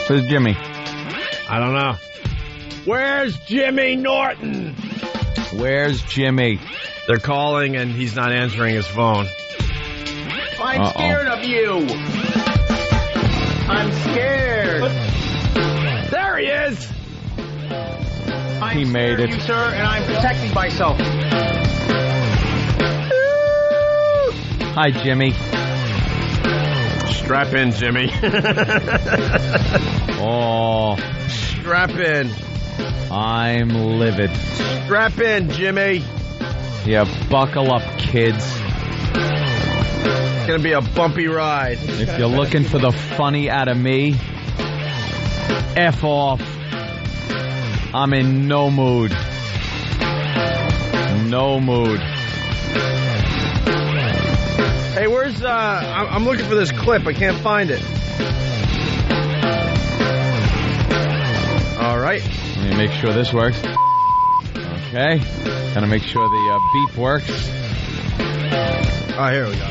Where's Jimmy? I don't know. Where's Jimmy Norton? Where's Jimmy? They're calling and he's not answering his phone. I'm scared of you. I'm scared. There he is. He made it. You, sir, and I'm protecting myself. Hi, Jimmy. Strap in, Jimmy. Oh. Strap in. I'm livid. Strap in, Jimmy. Yeah, buckle up, kids. It's going to be a bumpy ride. If you're looking for the funny out of me, F off. I'm in no mood. No mood. Hey, where's, I'm looking for this clip. I can't find it. All right. Let me make sure this works. Okay. Gotta make sure the beep works. Oh, here we go.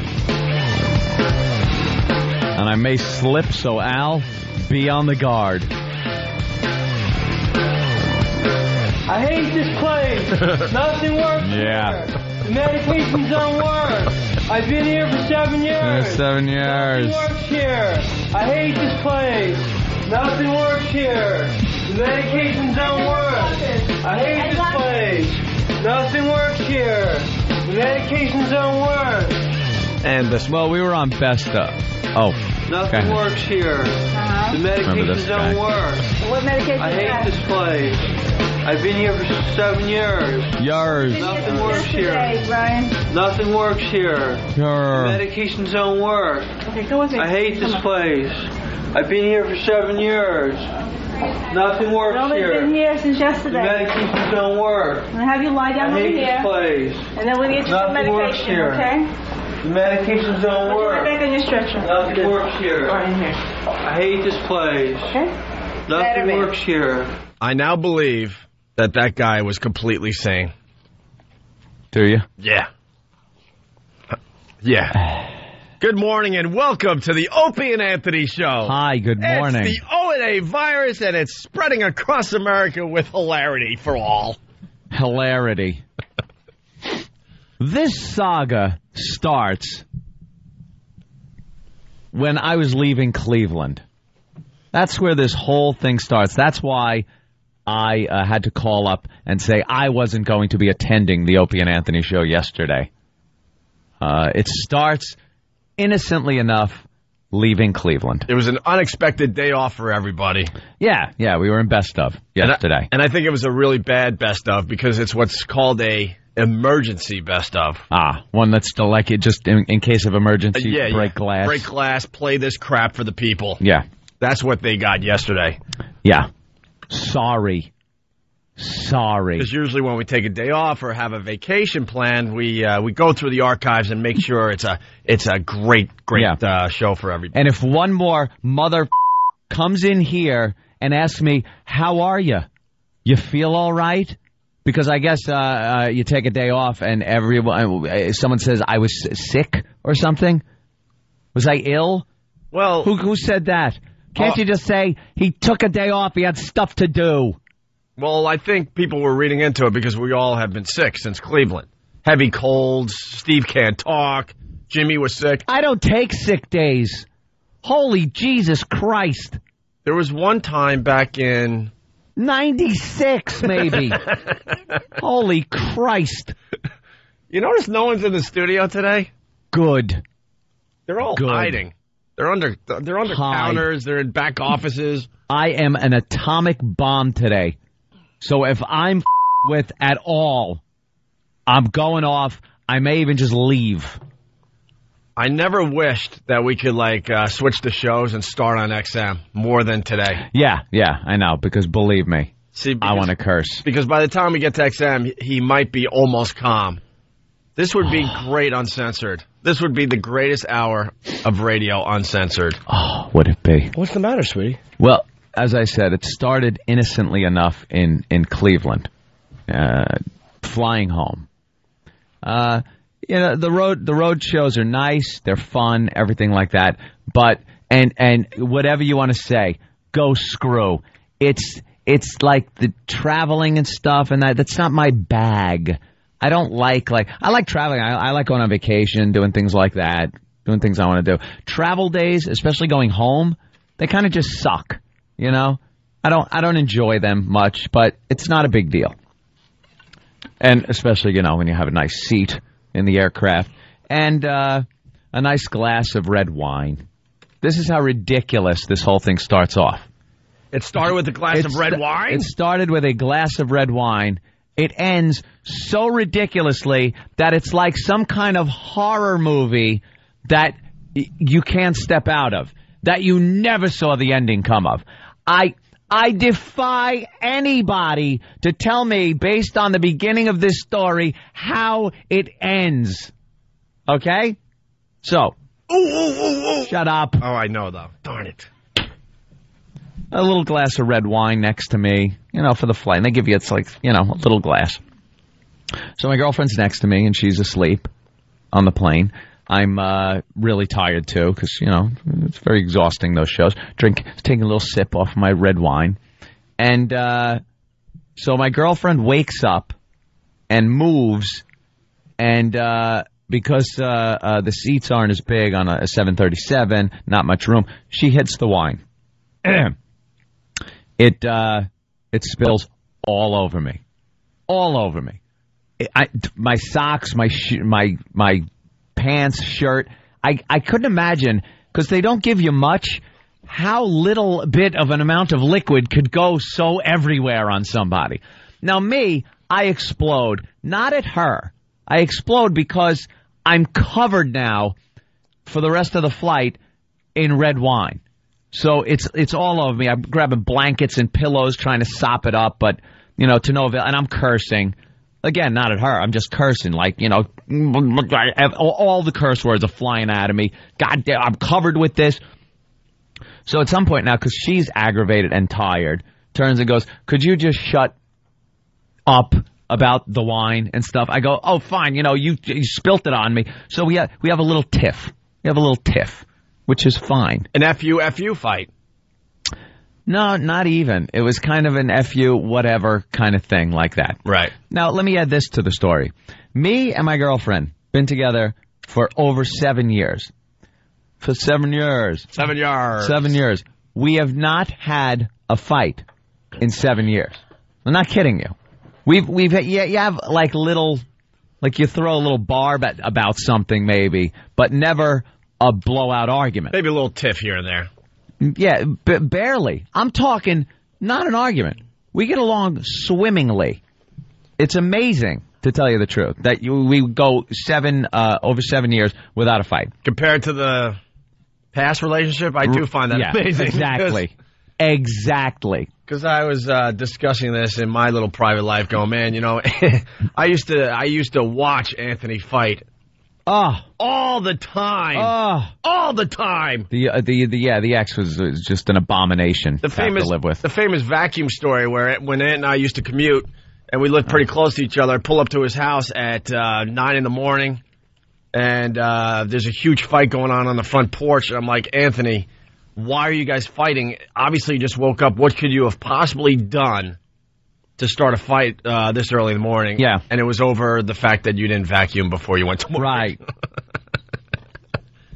And I may slip, so Al, be on the guard. I hate this place. Nothing works Yeah. here. The medications don't work. I've been here for 7 years. 7 years. Nothing works here. I hate this place. Nothing works here. The medications don't work. I hate this place. Nothing works here. The medications don't work. And this. Well, we were on best of. Oh. Nothing Okay. works here. The medications don't work. What medication I hate this place. I've been here for 7 years. Yours. Nothing works here. Brian. Nothing works here. The Your. medications don't work. Okay, go with me. I hate this place. I've been here for 7 years. Nothing works I've only been here. here since The yesterday. medications don't work. I'm going to have you lie down I over hate here. this place. And then we'll get you some Nothing works medication, here. okay? The medications don't Put work. it back on your stretcher. Nothing works here. Right in here. I hate this place. Okay? Nothing Better. works here. I now believe that guy was completely sane. Do you? Yeah. Yeah. Good morning and welcome to the Opie and Anthony Show. Hi, good morning. It's the O&A virus and it's spreading across America with hilarity for all. Hilarity. This saga starts when I was leaving Cleveland. That's where this whole thing starts. That's why I had to call up and say I wasn't going to be attending the Opie and Anthony show yesterday. It starts, innocently enough, leaving Cleveland. It was an unexpected day off for everybody. Yeah, we were in best of yesterday. And I think it was a really bad best of because it's what's called a emergency best of. One that's still like it just in case of emergency, break glass. Break glass, play this crap for the people. Yeah. That's what they got yesterday. Yeah. Sorry. Because usually when we take a day off or have a vacation plan, we go through the archives and make sure it's a great show for everybody. And if one more mother comes in here and asks me, how are you? You feel all right? Because I guess you take a day off and someone says I was sick or something. Was I ill? Well, who said that? Can't you just say he took a day off, he had stuff to do? Well, I think people were reading into it because we all have been sick since Cleveland. Heavy colds, Steve can't talk, Jimmy was sick. I don't take sick days. Holy Jesus Christ. There was one time back in 96, maybe. Holy Christ. You notice no one's in the studio today? Good. They're all hiding. They're under counters. They're in back offices. I am an atomic bomb today. So if I'm with at all, I'm going off. I may even just leave. I never wished that we could switch the shows and start on XM more than today. Yeah, I know, because believe me, I want to curse. Because by the time we get to XM, he might be almost calm. This would be great uncensored. This would be the greatest hour of radio uncensored. Oh, would it be? What's the matter, sweetie? Well, as I said, it started innocently enough in Cleveland, flying home. The road shows are nice, they're fun, everything like that. But and whatever you want to say, go screw. It's like the traveling and stuff, and that's not my bag. I don't like I like traveling. I like going on vacation, doing things like that, doing things I want to do. Travel days, especially going home, they kind of just suck. You know, I don't enjoy them much, but it's not a big deal. And especially, you know, when you have a nice seat in the aircraft and a nice glass of red wine. This is how ridiculous this whole thing starts off. It started with a glass of red wine? It started with a glass of red wine. It ends so ridiculously that it's like some kind of horror movie that you can't step out of, that you never saw the ending come of. I defy anybody to tell me, based on the beginning of this story, how it ends. Okay? So, shut up. Oh, I know, though. Darn it. A little glass of red wine next to me, you know, for the flight. And they give you, it's like, you know, a little glass. So my girlfriend's next to me, and she's asleep on the plane. I'm really tired, too, because, you know, it's very exhausting, those shows. Taking a little sip off my red wine. And so my girlfriend wakes up and moves, and because the seats aren't as big on a 737, not much room, she hits the wine. It spills all over me. All over me. My socks, my pants, shirt. I couldn't imagine, because they don't give you much, how little bit of an amount of liquid could go so everywhere on somebody. Now me, I explode. Not at her. I explode because I'm covered now for the rest of the flight in red wine. So it's all over me. I'm grabbing blankets and pillows trying to sop it up, but, you know, to no avail. And I'm cursing. Again, not at her. I'm just cursing, like, you know, all the curse words are flying out of me. God damn, I'm covered with this. So at some point now, because she's aggravated and tired, turns and goes, could you just shut up about the wine and stuff? I go, oh, fine, you know, you spilt it on me. So we have a little tiff. We have a little tiff, which is fine. An FU fight. No, not even. It was kind of an FU whatever kind of thing like that. Right. Now, let me add this to the story. Me and my girlfriend been together for over 7 years. For 7 years. 7 years. 7 years. We have not had a fight in 7 years. I'm not kidding you. You have like little, like you throw a little barb about something maybe, but never a blowout argument. Maybe a little tiff here and there. Yeah, barely. I'm talking not an argument. We get along swimmingly. It's amazing, to tell you the truth, that we go over 7 years without a fight. Compared to the past relationship, I do find that amazing. Exactly. Exactly. Because I was discussing this in my little private life, going, man, you know, I used to watch Anthony fight. Oh, all the time. All the time. The ex was just an abomination to live with. The famous vacuum story where when Aunt and I used to commute and we lived pretty close to each other, I'd pull up to his house at 9 in the morning and there's a huge fight going on the front porch. And I'm like, Anthony, why are you guys fighting? Obviously you just woke up. What could you have possibly done to start a fight this early in the morning? Yeah. And it was over the fact that you didn't vacuum before you went to work. Right.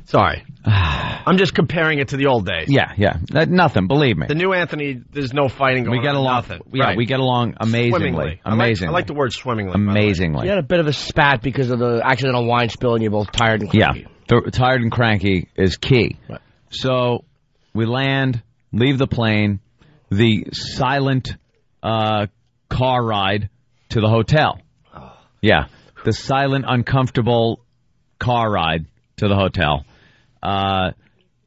Sorry. I'm just comparing it to the old days. Yeah. Nothing, believe me. The new Anthony, there's no fighting going on. We get along. Nothing. Yeah, right. We get along amazingly. I like the word swimmingly. Amazingly. You had a bit of a spat because of the accidental wine spill and you're both tired and cranky. Yeah. Tired and cranky is key. Right. So we land, leave the plane, the silent car ride to the hotel. Yeah. The silent, uncomfortable car ride to the hotel.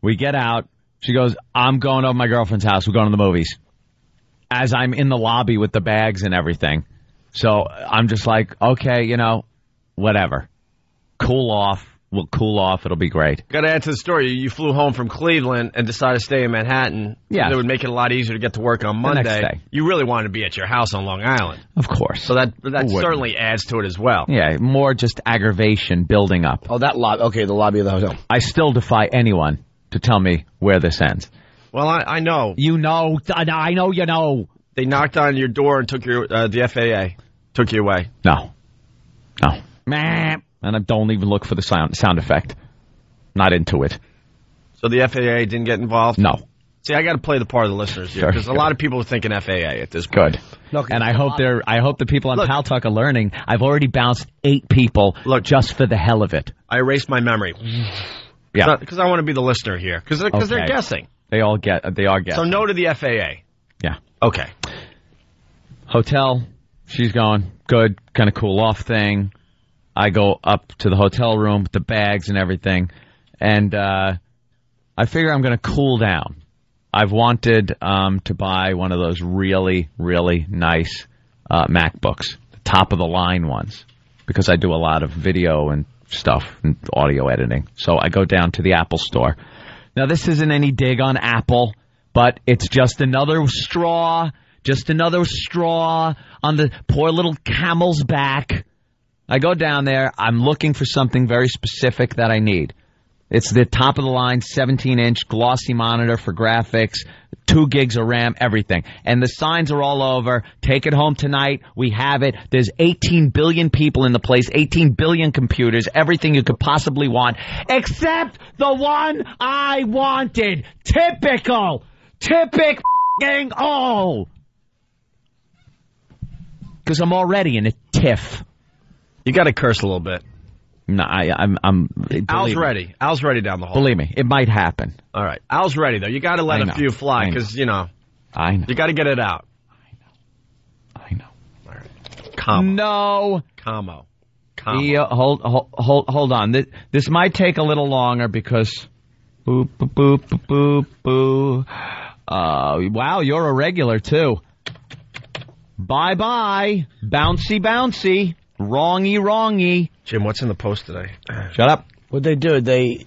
We get out. She goes, I'm going over to my girlfriend's house. We're going to the movies. As I'm in the lobby with the bags and everything. So I'm just like, okay, you know, whatever. Cool off. We'll cool off. It'll be great. Got to add to the story. You flew home from Cleveland and decided to stay in Manhattan. Yeah. It would make it a lot easier to get to work on Monday. The next day. You really wanted to be at your house on Long Island. Of course. So that certainly adds to it as well. Yeah, more just aggravation building up. Oh, that lobby. Okay, the lobby of the hotel. I still defy anyone to tell me where this ends. Well, I know. You know. I know you know. They knocked on your door and took your the FAA. Took you away. No. Meh. And I don't even look for the sound effect. Not into it. So the FAA didn't get involved? No. See, I got to play the part of the listeners here because a lot of people are thinking FAA at this point. Good. Look, and I hope the people on Pal Talk are learning. I've already bounced 8 people just for the hell of it. I erased my memory. Yeah. Because I want to be the listener here. Because they're guessing. They are guessing. So no to the FAA. Yeah. Okay. Hotel. She's going. Good. Kind of cool off thing. I go up to the hotel room with the bags and everything. And I figure I'm going to cool down. I've wanted to buy one of those really, really nice MacBooks, the top-of-the-line ones, because I do a lot of video and stuff and audio editing. So I go down to the Apple store. Now, this isn't any dig on Apple, but it's just another straw on the poor little camel's back. I go down there. I'm looking for something very specific that I need. It's the top-of-the-line 17-inch glossy monitor for graphics, 2 gigs of RAM, everything. And the signs are all over. Take it home tonight. We have it. There's 18 billion people in the place, 18 billion computers, everything you could possibly want, except the one I wanted. Typical. Because I'm already in a tiff. You got to curse a little bit. No, I'm. Al's ready. Al's ready down the hall. Believe me, it might happen. All right. Al's ready, though. You got to let a few fly because, I know. You got to get it out. I know. All right. Commo. Yeah, hold on. This might take a little longer because. Boop, boop, boop, boop, boop, boop. Wow, you're a regular, too. Bye-bye. Bouncy. Wrongy. Jim, what's in the post today? Shut up. What'd they do? They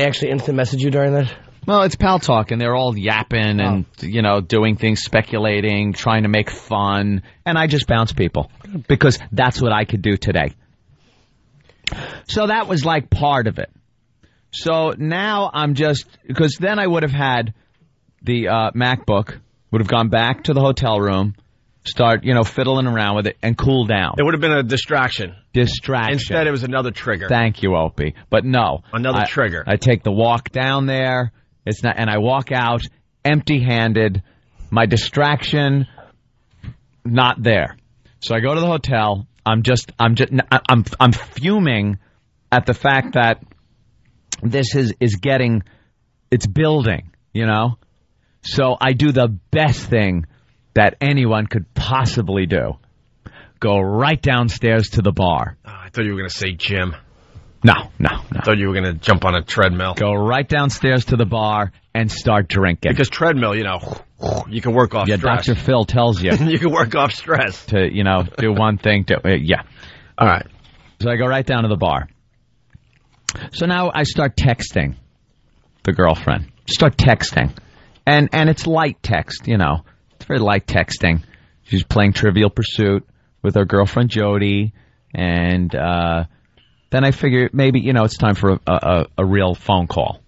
actually instant message you during that? Well, it's Pal Talk, and they're all yapping and, doing things, speculating, trying to make fun, and I just bounce people because that's what I could do today. So that was like part of it. So now I'm because then I would have had the MacBook, would have gone back to the hotel room, start, fiddling around with it and cool down. It would have been a distraction. Instead, it was another trigger. Thank you, Opie. But no. Another trigger. I take the walk down there. And I walk out empty-handed. My distraction, not there. So I go to the hotel. I'm fuming at the fact that this is it's building, So I do the best thing that anyone could possibly do. Go right downstairs to the bar. Oh, I thought you were going to say gym. No. I thought you were going to jump on a treadmill. Go right downstairs to the bar and start drinking. Because treadmill, you can work off stress. Dr. Phil tells you. You can work off stress. To, do one thing. Yeah. All right. So I go right down to the bar. So now I start texting the girlfriend. Start texting. And it's light text, It's very light texting. She's playing Trivial Pursuit with her girlfriend Jody. And then I figure maybe, it's time for a real phone call.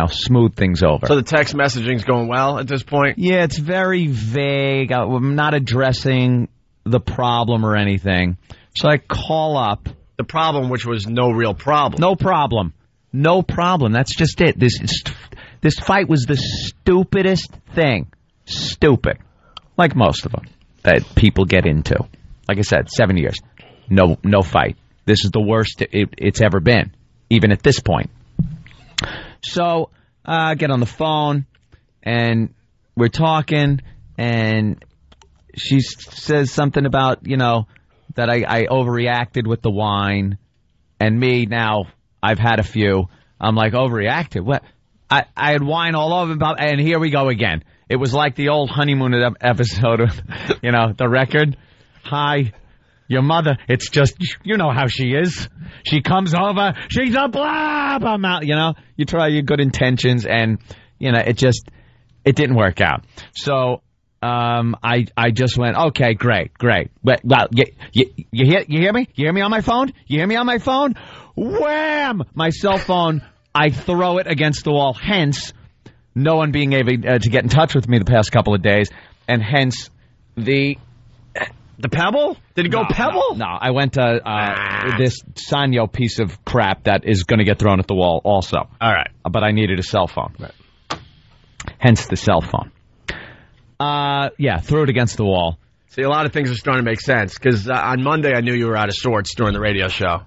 Smooth things over. So the text messaging's going well at this point? Yeah, it's very vague. I'm not addressing the problem or anything. So I call up. The problem, which was no real problem. No problem. That's just it. This fight was the stupidest thing. Stupid. Like most of them that people get into. Like I said, 7 years. No fight. This is the worst it's ever been, even at this point. So I get on the phone, and we're talking, and she says something about, that I overreacted with the wine, and me, now, I've had a few. I'm like, overreacted? What? I had wine all over, and here we go again. It was like the old honeymoon episode of, the record. Hi. Your mother, it's just, you know how she is. She comes over, she's a blob. I'm out, You try your good intentions, and, it didn't work out. So, I just went, okay, great. Well, you hear me? You hear me on my phone? You hear me on my phone? Wham! My cell phone, I throw it against the wall. Hence, no one being able to get in touch with me the past couple of days, and hence the Pebble? Did it go Pebble? No, I went to this Sanyo piece of crap that is going to get thrown at the wall also. All right. But I needed a cell phone. Right. Hence the cell phone. Threw it against the wall. See, a lot of things are starting to make sense, because on Monday I knew you were out of sorts during the radio show.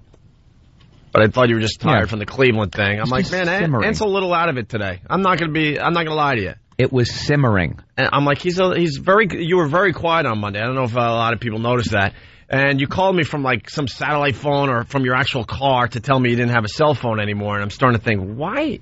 But I thought you were just tired from the Cleveland thing. I'm like, man, Ant's a little out of it today. I'm not going to lie to you. It was simmering. And I'm like, you were very quiet on Monday. I don't know if a lot of people noticed that. And you called me from like some satellite phone or from your actual car to tell me you didn't have a cell phone anymore. And I'm starting to think, why?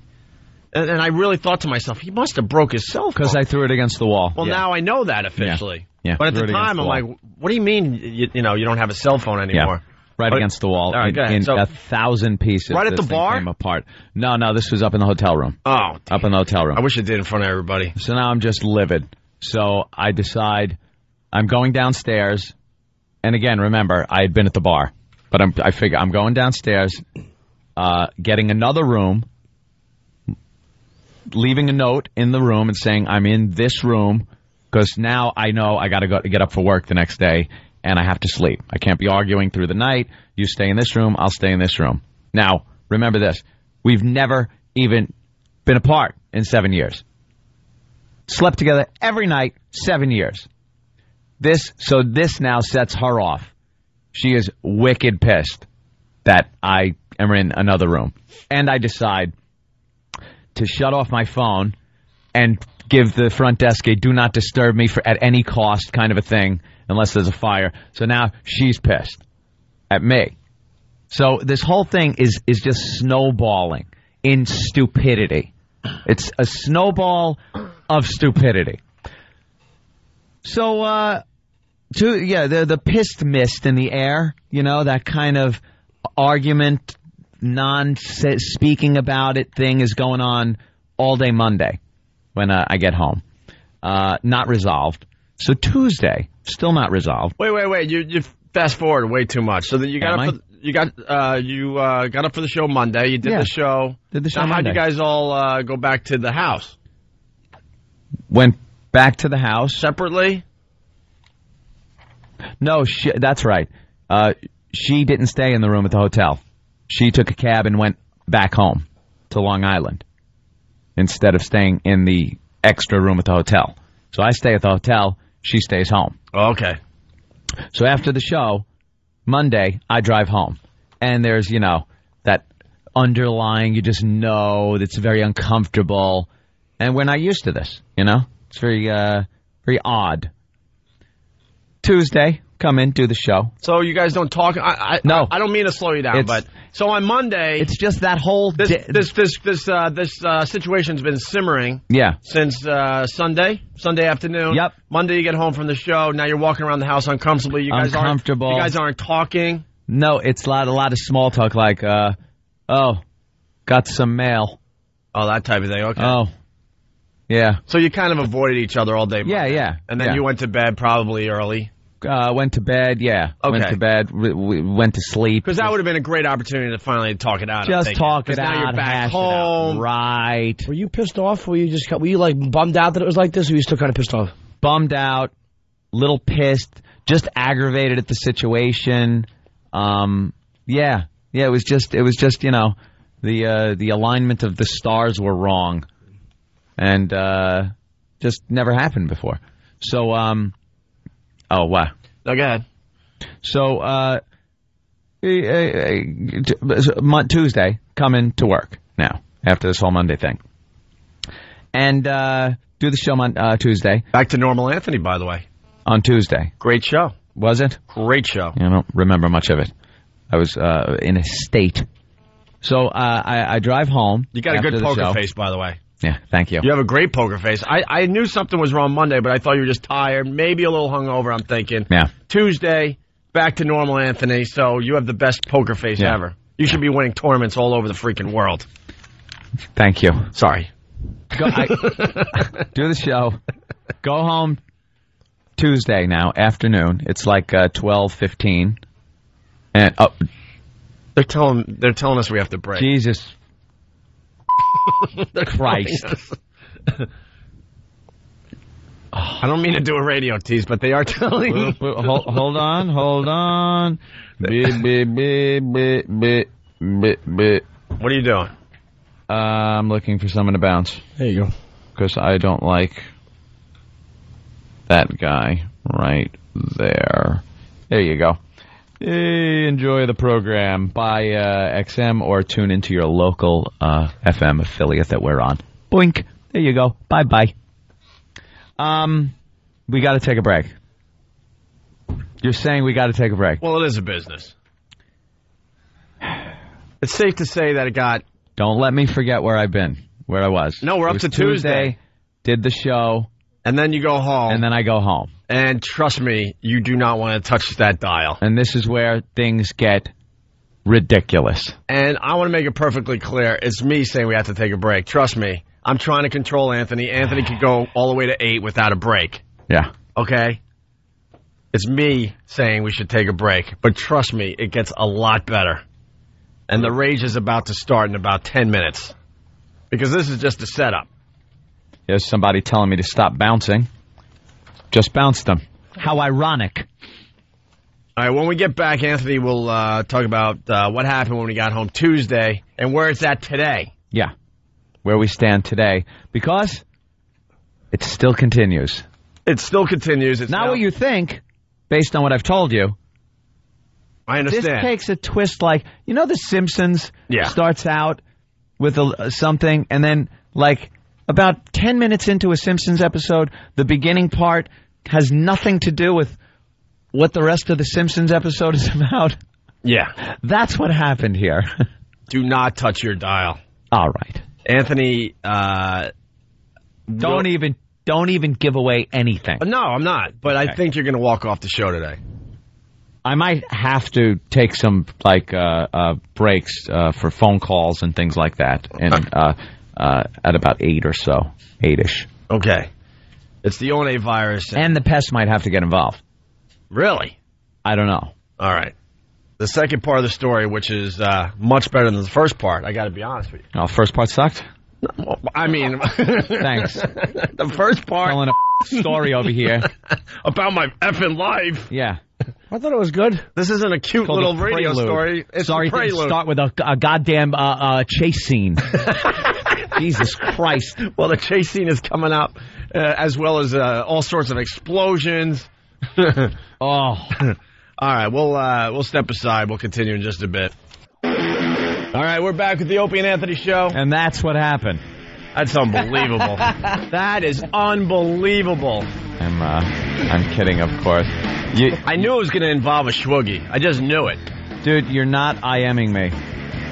And I really thought to myself, he must have broke his cell phone. Because I threw it against the wall. Well, now I know that officially. Yeah. But at the time, I'm like, what do you mean you don't have a cell phone anymore? Yeah. Right against the wall. All right, go ahead. In 1,000 pieces. Right at the bar? Came apart. No, this was up in the hotel room. Oh. Up in the hotel room. I wish it did in front of everybody. So now I'm just livid. So I decide I'm going downstairs. And again, remember, I had been at the bar. But I figure I'm going downstairs, getting another room, leaving a note in the room and saying I'm in this room, because now I know I got to get up for work the next day. And I have to sleep. I can't be arguing through the night. You stay in this room, I'll stay in this room. Now, remember this. We've never even been apart in 7 years. Slept together every night, 7 years. This now sets her off. She is wicked pissed that I am in another room. And I decide to shut off my phone and give the front desk a do not disturb me at any cost kind of a thing, unless there's a fire. So now she's pissed at me. So this whole thing is just snowballing in stupidity. It's a snowball of stupidity. So, the pissed mist in the air, that kind of argument, non-speaking about it thing is going on all day Monday when I get home. Not resolved. So Tuesday, still not resolved. Wait. You fast forward way too much. So then you got up for the show Monday. You did the show. Monday. How'd you guys all go back to the house? Went back to the house separately? No, that's right. She didn't stay in the room at the hotel. She took a cab and went back home to Long Island instead of staying in the extra room at the hotel. So I stay at the hotel. She stays home. Okay. So after the show, Monday, I drive home. And there's, that underlying, you just know it's very uncomfortable. And we're not used to this, It's very, very odd. Tuesday, come in, do the show. So you guys don't talk? No. I don't mean to slow you down, but so on Monday, it's just that whole this situation's been simmering. Yeah. Since Sunday afternoon. Yep. Monday you get home from the show. Now you're walking around the house uncomfortably. You guys aren't talking. No, it's a lot of small talk like, got some mail. Oh, that type of thing. Okay. Oh. Yeah. So you kind of avoided each other all day Monday. Yeah. And then you went to bed probably early. Went to bed, yeah. Okay. Went to bed, went to sleep. Because that would have been a great opportunity to finally talk it out. Just talk it out. Now you're back home. Right. Were you pissed off? Were you like bummed out that it was like this, or were you still kind of pissed off? Bummed out, little pissed, just aggravated at the situation. Yeah. It was just the alignment of the stars were wrong, and just never happened before. So oh, wow. No, go ahead. So, Tuesday, coming to work now, after this whole Monday thing. And do the show on Tuesday. Back to Normal Anthony, by the way. On Tuesday. Great show. Was it? Great show. I don't remember much of it. I was in a state. So, I drive home. You got a good poker face, by the way. Yeah, thank you. You have a great poker face. I knew something was wrong Monday, but I thought you were just tired, maybe a little hungover, I'm thinking. Yeah. Tuesday, back to Normal Anthony, so you have the best poker face ever. You should be winning tournaments all over the freaking world. Thank you. Sorry. Do the show. Go home Tuesday now, afternoon. It's like 12:15. And they're telling us we have to break. Jesus Christ. I don't mean to do a radio tease, but they are telling me. Hold on. What are you doing? I'm looking for someone to bounce. There you go. Because I don't like that guy right there. There you go. Hey, enjoy the program. Buy XM or tune into your local FM affiliate that we're on. Boink. There you go. Bye-bye. We got to take a break. You're saying we got to take a break. Well, it is a business. It's safe to say that it got... Don't let me forget where I've been, where I was. No, we're up to Tuesday. Did the show. And then you go home. And then I go home. And trust me, you do not want to touch that dial. And this is where things get ridiculous. And I want to make it perfectly clear. It's me saying we have to take a break. Trust me. I'm trying to control Anthony. Anthony could go all the way to 8 without a break. Yeah. Okay? It's me saying we should take a break. But trust me, it gets a lot better. And the rage is about to start in about 10 minutes. Because this is just a setup. There's somebody telling me to stop bouncing. Just bounced them. How ironic. All right, when we get back, Anthony will talk about what happened when we got home Tuesday and where it's at today. Yeah. Where we stand today. Because it still continues. It still continues. It's not what you think, based on what I've told you. I understand. This takes a twist like, you know, The Simpsons starts out with something, and then, like, about 10 minutes into a Simpsons episode, the beginning part has nothing to do with what the rest of the Simpsons episode is about. Yeah. That's what happened here. Do not touch your dial. All right. Anthony, don't even give away anything. No, I'm not. But okay. I think you're going to walk off the show today. I might have to take some breaks for phone calls and things like that, and at about 8 or so, 8ish. Okay, it's the ONA virus, and the pests might have to get involved. Really? I don't know. All right. The second part of the story, which is much better than the first part, I got to be honest with you. Oh, first part sucked. I mean, thanks. The first part, telling a story over here about my effing life. Yeah. I thought it was good. This isn't a cute little radio story. It's sorry to start with a goddamn chase scene. Jesus Christ. Well, the chase scene is coming up, as well as all sorts of explosions. Oh. All right, we'll step aside. We'll continue in just a bit. All right, we're back with the Opie and Anthony show. And that's what happened. That's unbelievable. That is unbelievable. I'm kidding, of course. I knew it was going to involve a schwoogie. I just knew it. Dude, you're not IMing me.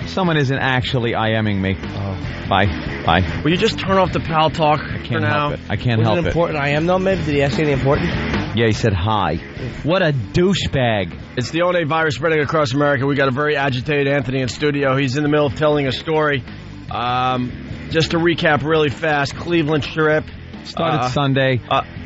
Someone isn't actually IMing me. Oh. Bye. Will you just turn off the pal talk I for can't now? help it. I can't help it. Was it important I am, though, maybe? Did he ask anything important? Yeah, he said hi. What a douchebag. It's the ONA virus spreading across America. We got a very agitated Anthony in studio. He's in the middle of telling a story. Just to recap really fast, Cleveland trip. Started Sunday.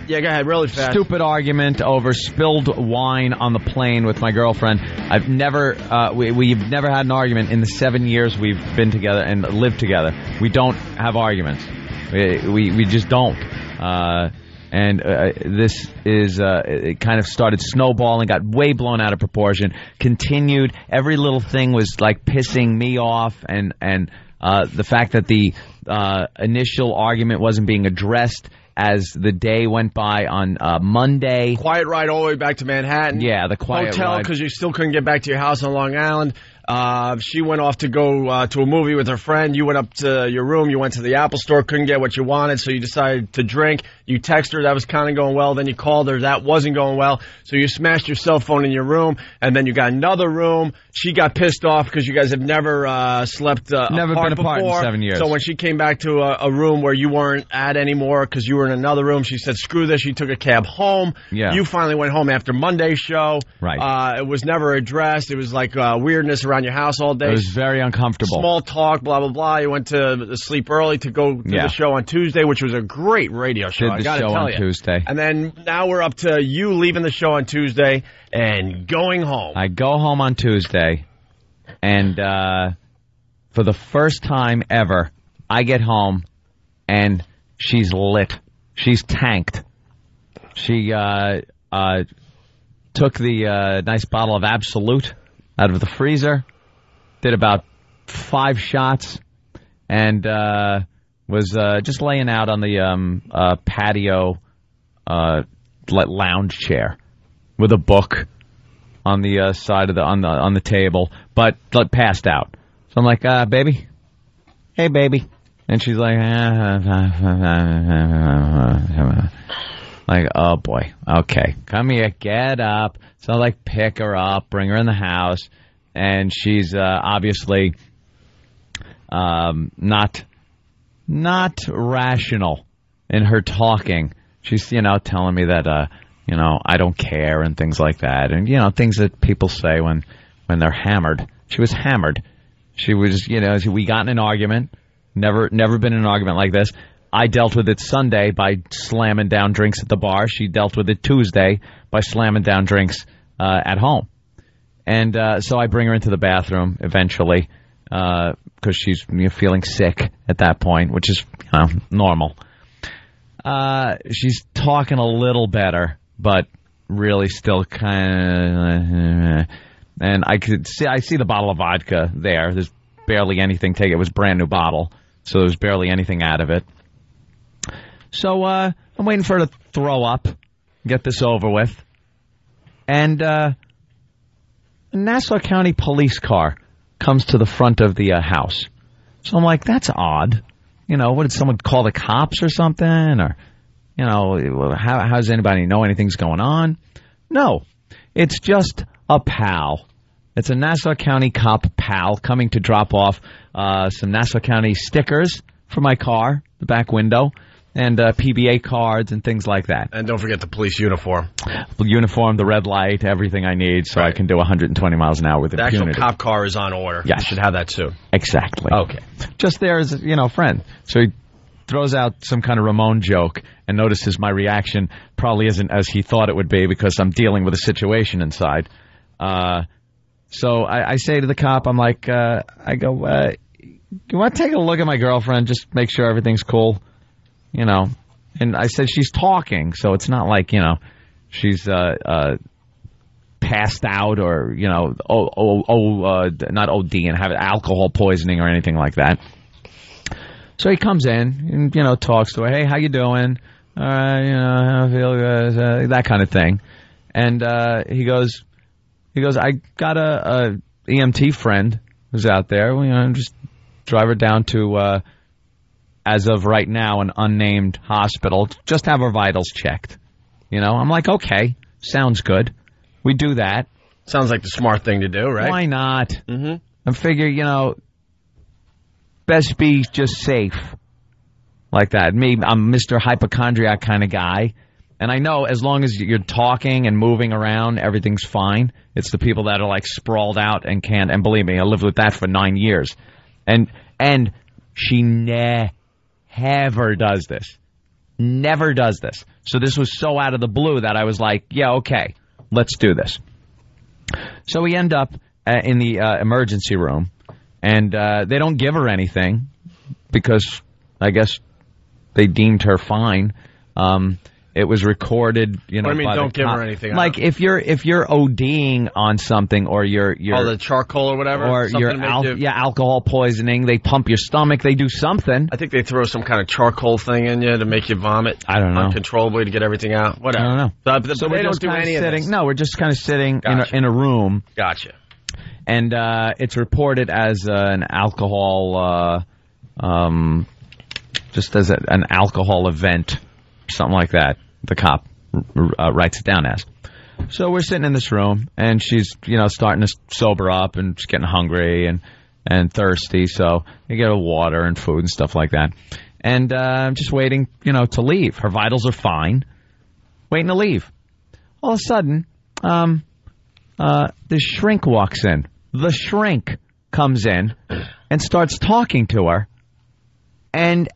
Yeah, go ahead, really fast. Stupid argument over spilled wine on the plane with my girlfriend. I've never, we've never had an argument in the 7 years we've been together and lived together. We don't have arguments. We just don't. This is, it kind of started snowballing, got way blown out of proportion, continued. Every little thing was like pissing me off, and the fact that the initial argument wasn't being addressed as the day went by on Monday. Quiet ride all the way back to Manhattan. Yeah, the quiet hotel ride. because you still couldn't get back to your house on Long Island. She went off to go to a movie with her friend. You went up to your room. You went to the Apple store. Couldn't get what you wanted, so you decided to drink. You texted her. That was kind of going well. Then you called her. That wasn't going well. So you smashed your cell phone in your room, and then you got another room. She got pissed off because you guys have never slept never apart been apart before. in 7 years. So when she came back to a room where you weren't at anymore because you were in another room, she said, screw this. She took a cab home. Yeah. You finally went home after Monday's show. Right. It was never addressed. It was like weirdness around your house all day. It was very uncomfortable. Small talk, blah, blah, blah. You went to sleep early to go to the show on Tuesday, which was a great radio show. Did the show on Tuesday. And then now we're up to you leaving the show on Tuesday and going home. I go home on Tuesday, and for the first time ever, I get home, and she's lit. She's tanked. She took the nice bottle of Absolute out of the freezer, did about 5 shots, and was just laying out on the patio lounge chair with a book on the side of on the table, but passed out. So I'm like, baby, hey baby, and she's like, like, oh boy, okay, come here, get up. So I like pick her up, bring her in the house, and she's obviously not rational in her talking. She's telling me that I don't care and things like that, and things that people say when they're hammered. She was hammered. She was we got in an argument. Never been in an argument like this. I dealt with it Sunday by slamming down drinks at the bar. She dealt with it Tuesday by slamming down drinks at home. And so I bring her into the bathroom eventually because she's feeling sick at that point, which is normal. She's talking a little better, but really still kind of. And I see the bottle of vodka there. There's barely anything taken. It was a brand new bottle, so there's barely anything out of it. So I'm waiting for her to throw up, get this over with. And a Nassau County police car comes to the front of the house. So I'm like, that's odd. What did someone call the cops or something? Or, how does anybody know anything's going on? No, it's just a pal. It's a Nassau County cop pal coming to drop off some Nassau County stickers for my car, the back window, and PBA cards and things like that. And don't forget the police uniform. The uniform, the red light, everything I need so I can do 120 miles an hour with impunity. The actual cop car is on order. Yes. You should have that soon. Exactly. Okay. Just there as, friend. So he throws out some kind of Ramon joke and notices my reaction probably isn't as he thought it would be because I'm dealing with a situation inside. So I say to the cop, I'm like, I go, you want to take a look at my girlfriend, just make sure everything's cool? And I said she's talking, so it's not like, she's passed out or, not OD and have alcohol poisoning or anything like that. So he comes in and, talks to her. Hey, how you doing? I feel good, that kind of thing. And he goes, I got a EMT friend who's out there. Just drive her down to, as of right now, an unnamed hospital. Just have her vitals checked. I'm like, okay, sounds good. We do that. Sounds like the smart thing to do, right? Why not? Mm-hmm. I figure, best be just safe like that. Me, I'm Mr. Hypochondriac kind of guy. And I know as long as you're talking and moving around, everything's fine. It's the people that are like sprawled out and can't. And believe me, I lived with that for 9 years. And she never does this. Never does this. So this was so out of the blue that I was like, yeah, okay, let's do this. So we end up in the emergency room, and they don't give her anything because I guess they deemed her fine. It was recorded, What do you mean don't give her anything? Like if you're ODing on something or you're the charcoal or whatever, or you're alcohol poisoning, they pump your stomach, they do something. I think they throw some kind of charcoal thing in you to make you vomit. I don't know. Uncontrollably to get everything out. Whatever. I don't know. So they don't do any of this. No, we're just kind of sitting in a room. Gotcha. And it's reported as an alcohol, just as an alcohol event, something like that. The cop writes it down as. So we're sitting in this room, and she's, starting to sober up, and she's getting hungry and thirsty, so you get her water and food and stuff like that. And I'm just waiting, to leave. Her vitals are fine. Waiting to leave. All of a sudden, the shrink walks in. The shrink comes in and starts talking to her. And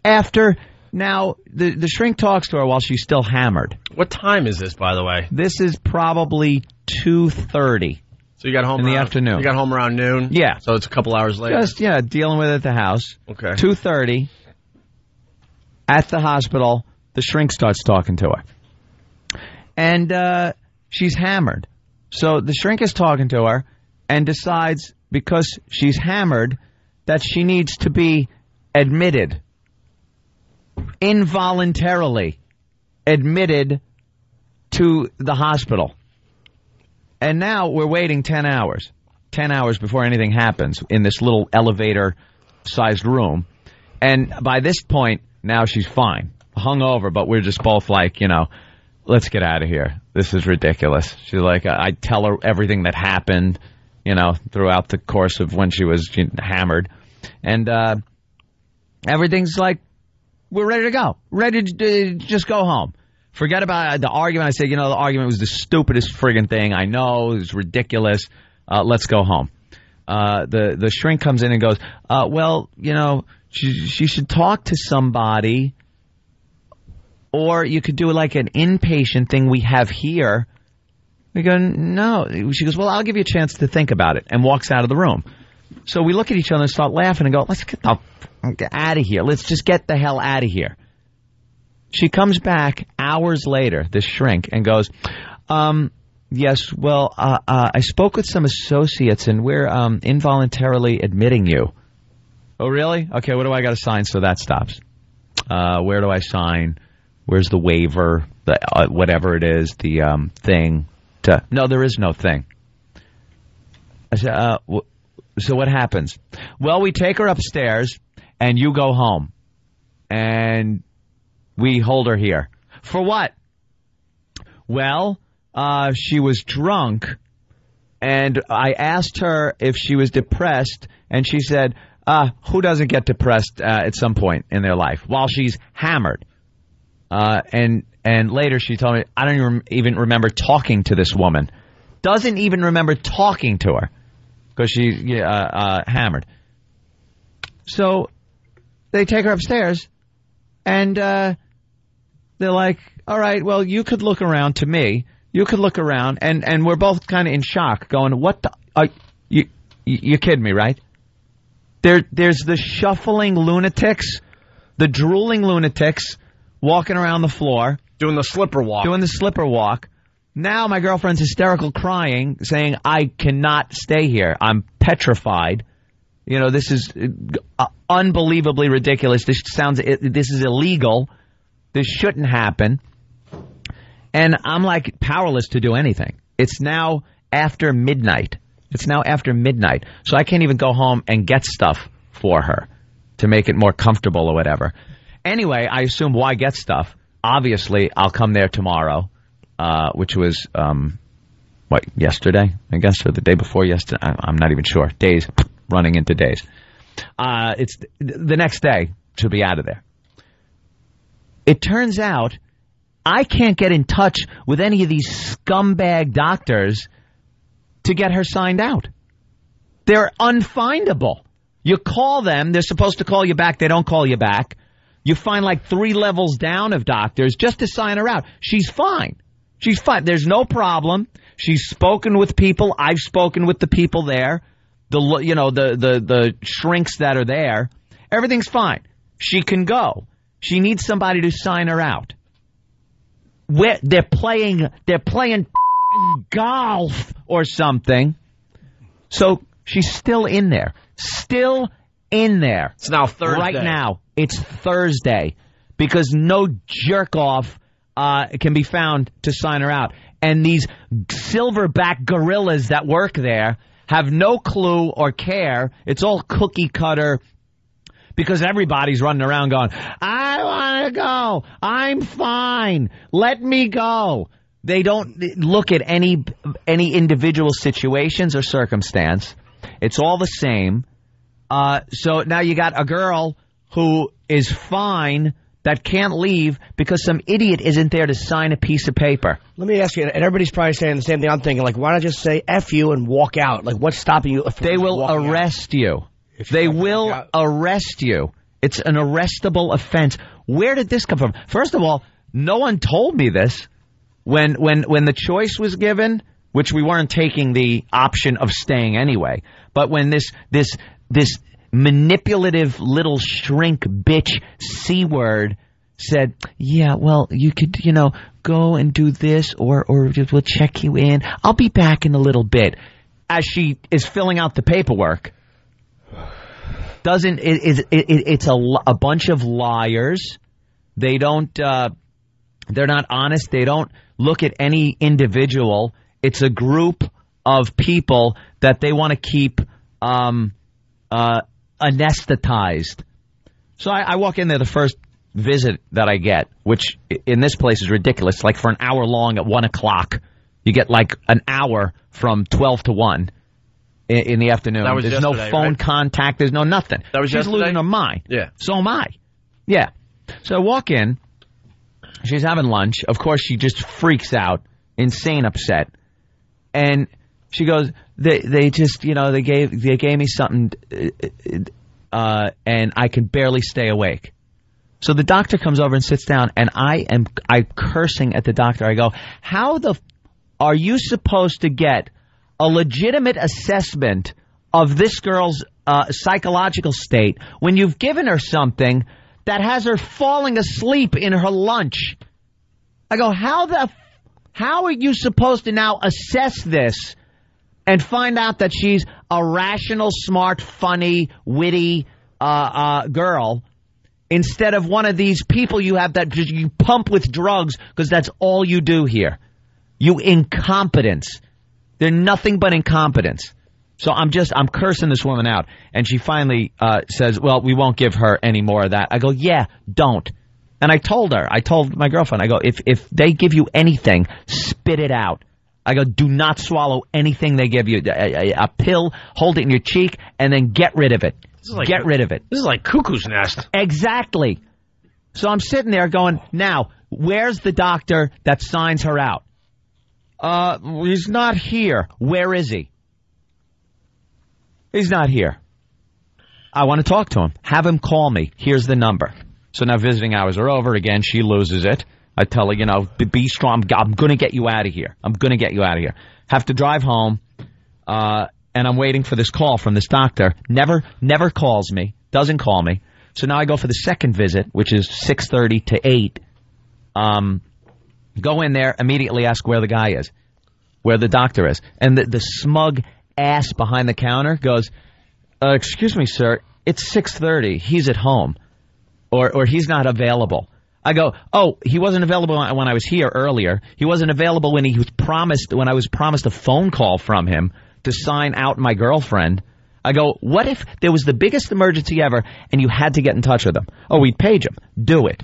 after... Now, the shrink talks to her while she's still hammered. What time is this, by the way? This is probably 2:30. So you got home in the afternoon. You got home around noon? Yeah. So it's a couple hours later? Just, dealing with it at the house. Okay. 2:30. At the hospital, the shrink starts talking to her. And she's hammered. So the shrink is talking to her and decides, because she's hammered, that she needs to be admitted. Involuntarily admitted to the hospital. And now we're waiting 10 hours. 10 hours before anything happens in this little elevator-sized room. And by this point, now she's fine. Hungover, but we're just both like, let's get out of here. This is ridiculous. She's like, I tell her everything that happened, throughout the course of when she was hammered. And everything's like, we're ready to go. Ready to just go home. Forget about the argument. I said, the argument was the stupidest friggin' thing. I know. It was ridiculous. Let's go home. The shrink comes in and goes, she should talk to somebody, or you could do like an inpatient thing we have here. We go, no. She goes, well, I'll give you a chance to think about it, and walks out of the room. So we look at each other and start laughing and go, let's get out of here. Let's just get the hell out of here. She comes back hours later, this shrink, and goes, yes, well, I spoke with some associates, and we're involuntarily admitting you. Oh, really? Okay, what do I got to sign so that stops? Where do I sign? Where's the waiver? Whatever it is, the thing. No, there is no thing. I said, so what happens? Well, we take her upstairs, and you go home. And we hold her here. For what? Well, she was drunk, and I asked her if she was depressed, and she said, who doesn't get depressed at some point in their life while she's hammered? And later she told me, I don't even remember talking to this woman. Doesn't even remember talking to her because she's hammered. So they take her upstairs, and they're like, all right, well, you could look around to me. You could look around, and we're both kind of in shock, going, what the... you kidding me, right? There's the shuffling lunatics, the drooling lunatics, walking around the floor. Doing the slipper walk. Now my girlfriend's hysterical crying, saying, I cannot stay here. I'm petrified. This is unbelievably ridiculous. This is illegal. This shouldn't happen. And I'm like powerless to do anything. It's now after midnight. So I can't even go home and get stuff for her to make it more comfortable or whatever. Anyway, I assume, why get stuff? Obviously, I'll come there tomorrow, which was, yesterday, I guess, or the day before yesterday. I'm not even sure. Days, running into days. It's the next day to be out of there. It turns out I can't get in touch with any of these scumbag doctors to get her signed out. They're unfindable. You call them, they're supposed to call you back, they don't call you back. You find like 3 levels down of doctors just to sign her out. She's fine. There's no problem. She's spoken with people. I've spoken with the people there. The shrinks that are there. Everything's fine. She can go. She needs somebody to sign her out. They're playing golf or something. So she's still in there. It's now Thursday. Right now, it's Thursday because no jerk-off can be found to sign her out. And these silverback gorillas that work there have no clue or care. It's all cookie-cutter because everybody's running around going, I want to go. I'm fine. Let me go. They don't look at any individual situations or circumstance. It's all the same. So now you got a girl who is fine that can't leave because some idiot isn't there to sign a piece of paper. Let me ask you, and everybody's probably saying the same thing I'm thinking, like, why not just say F you and walk out? Like, what's stopping you? They will arrest you. They will arrest you. It's an arrestable offense. Where did this come from? First of all, no one told me this. When the choice was given, which we weren't taking the option of staying anyway, but when this manipulative little shrink bitch C-word said, yeah, well, you could, go and do this or we'll check you in. I'll be back in a little bit. As she is filling out the paperwork. It's a bunch of liars. They don't, they're not honest. They don't look at any individual. It's a group of people that they want to keep anesthetized. So I walk in there the first visit that I get, which in this place is ridiculous. Like for an hour long at 1 o'clock, you get like an hour from 12 to 1 in the afternoon. That was There's no phone contact. There's no nothing. That was She's yesterday? losing her mind. Yeah. So am I. Yeah. So I walk in. She's having lunch. Of course, she just freaks out, insane upset, and she goes, "They just, they gave me something, and I can barely stay awake." So the doctor comes over and sits down, and I'm cursing at the doctor. I go, "How are you supposed to get a legitimate assessment of this girl's psychological state when you've given her something that has her falling asleep in her lunch?" I go, how are you supposed to now assess this and find out that she's a rational, smart, funny, witty girl instead of one of these people you have that you pump with drugs because that's all you do here? You incompetence. They're nothing but incompetence. So I'm cursing this woman out. And she finally says, well, we won't give her any more of that. I go, yeah, don't. And I told my girlfriend, I go, if they give you anything, spit it out. I go, do not swallow anything they give you. A pill, hold it in your cheek, and then get rid of it. Get rid of it. This is like Cuckoo's Nest. Exactly. So I'm sitting there going, now, where's the doctor that signs her out? He's not here. Where is he? He's not here. I want to talk to him. Have him call me. Here's the number. So now visiting hours are over again. She loses it. I tell her, be strong. I'm going to get you out of here. I'm going to get you out of here. Have to drive home, and I'm waiting for this call from this doctor. Never calls me. Doesn't call me. So now I go for the second visit, which is 6:30 to 8. Go in there, immediately ask where the guy is, where the doctor is. And the smug ass behind the counter goes, excuse me, sir, it's 6:30. He's at home. Or he's not available. I go, oh, he wasn't available when I was here earlier. He wasn't available when I was promised a phone call from him to sign out my girlfriend. I go, what if there was the biggest emergency ever and you had to get in touch with him? Oh, we'd page him. Do it.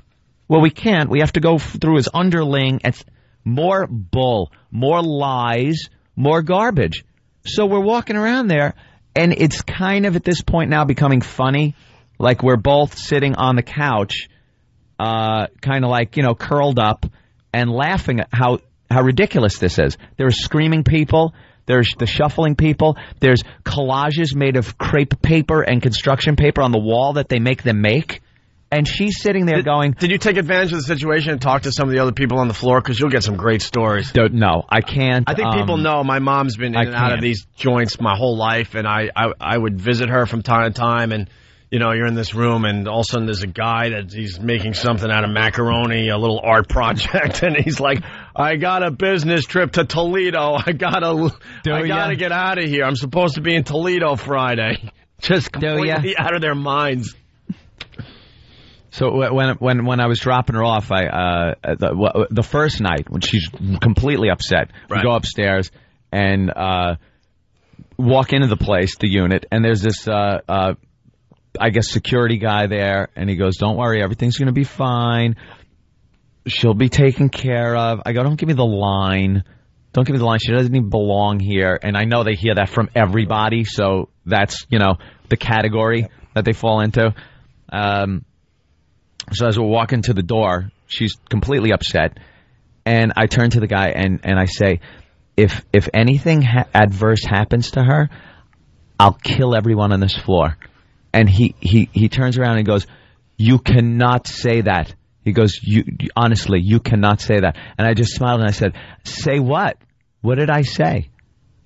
Well, we can't. We have to go through his underling. It's more bull, more lies, more garbage. So we're walking around there, and it's kind of at this point now becoming funny. Like we're both sitting on the couch, kind of like, curled up and laughing at how ridiculous this is. There are screaming people. There's the shuffling people. There's collages made of crepe paper and construction paper on the wall that they make them make. And she's sitting there going... Did you take advantage of the situation and talk to some of the other people on the floor? Because you'll get some great stories. No, I can't. I think people know my mom's been in and out of these joints my whole life, and I would visit her from time to time, and you're in this room, and all of a sudden there's a guy that he's making something out of macaroni, a little art project, and he's like, I got a business trip to Toledo. I gotta get out of here. I'm supposed to be in Toledo Friday. Just completely out of their minds. So when I was dropping her off, the first night when she's completely upset, we go upstairs and walk into the place, the unit, and there's this I guess security guy there, and he goes, "Don't worry, everything's going to be fine. She'll be taken care of." I go, "Don't give me the line. Don't give me the line. She doesn't even belong here." And I know they hear that from everybody, so that's the category that they fall into. So as we're walking to the door, she's completely upset, and I turn to the guy and I say, if anything adverse happens to her, I'll kill everyone on this floor. And he turns around and goes, "You cannot say that." He goes, honestly, you cannot say that." And I just smiled and I said, "Say what? What did I say?"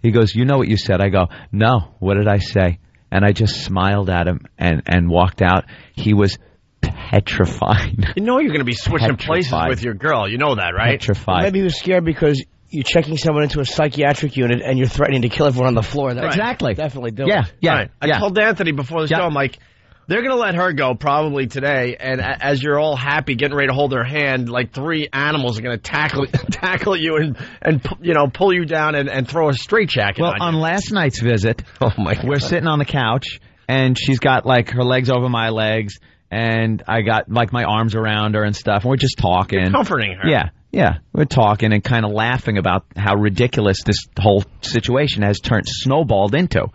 He goes, "You know what you said." I go, "No, what did I say?" And I just smiled at him and walked out. He was petrified. You know you're going to be switching places Petrified. with your girl. You know that, right? Petrified. Maybe he was scared because you're checking someone into a psychiatric unit and you're threatening to kill everyone on the floor. That Exactly. Definitely do Yeah, it. yeah, Right. yeah. I told Anthony before the show, I'm like, they're going to let her go probably today, and as you're all happy, getting ready to hold her hand, like 3 animals are going to tackle you and pull you down and throw a straitjacket Well, on on you. last night's visit, Oh, my God. we're sitting on the couch, and she's got, like, her legs over my legs, and I got, like, my arms around her and stuff, and we're just talking. Comforting her. Yeah. We're talking and kind of laughing about how ridiculous this whole situation has snowballed into.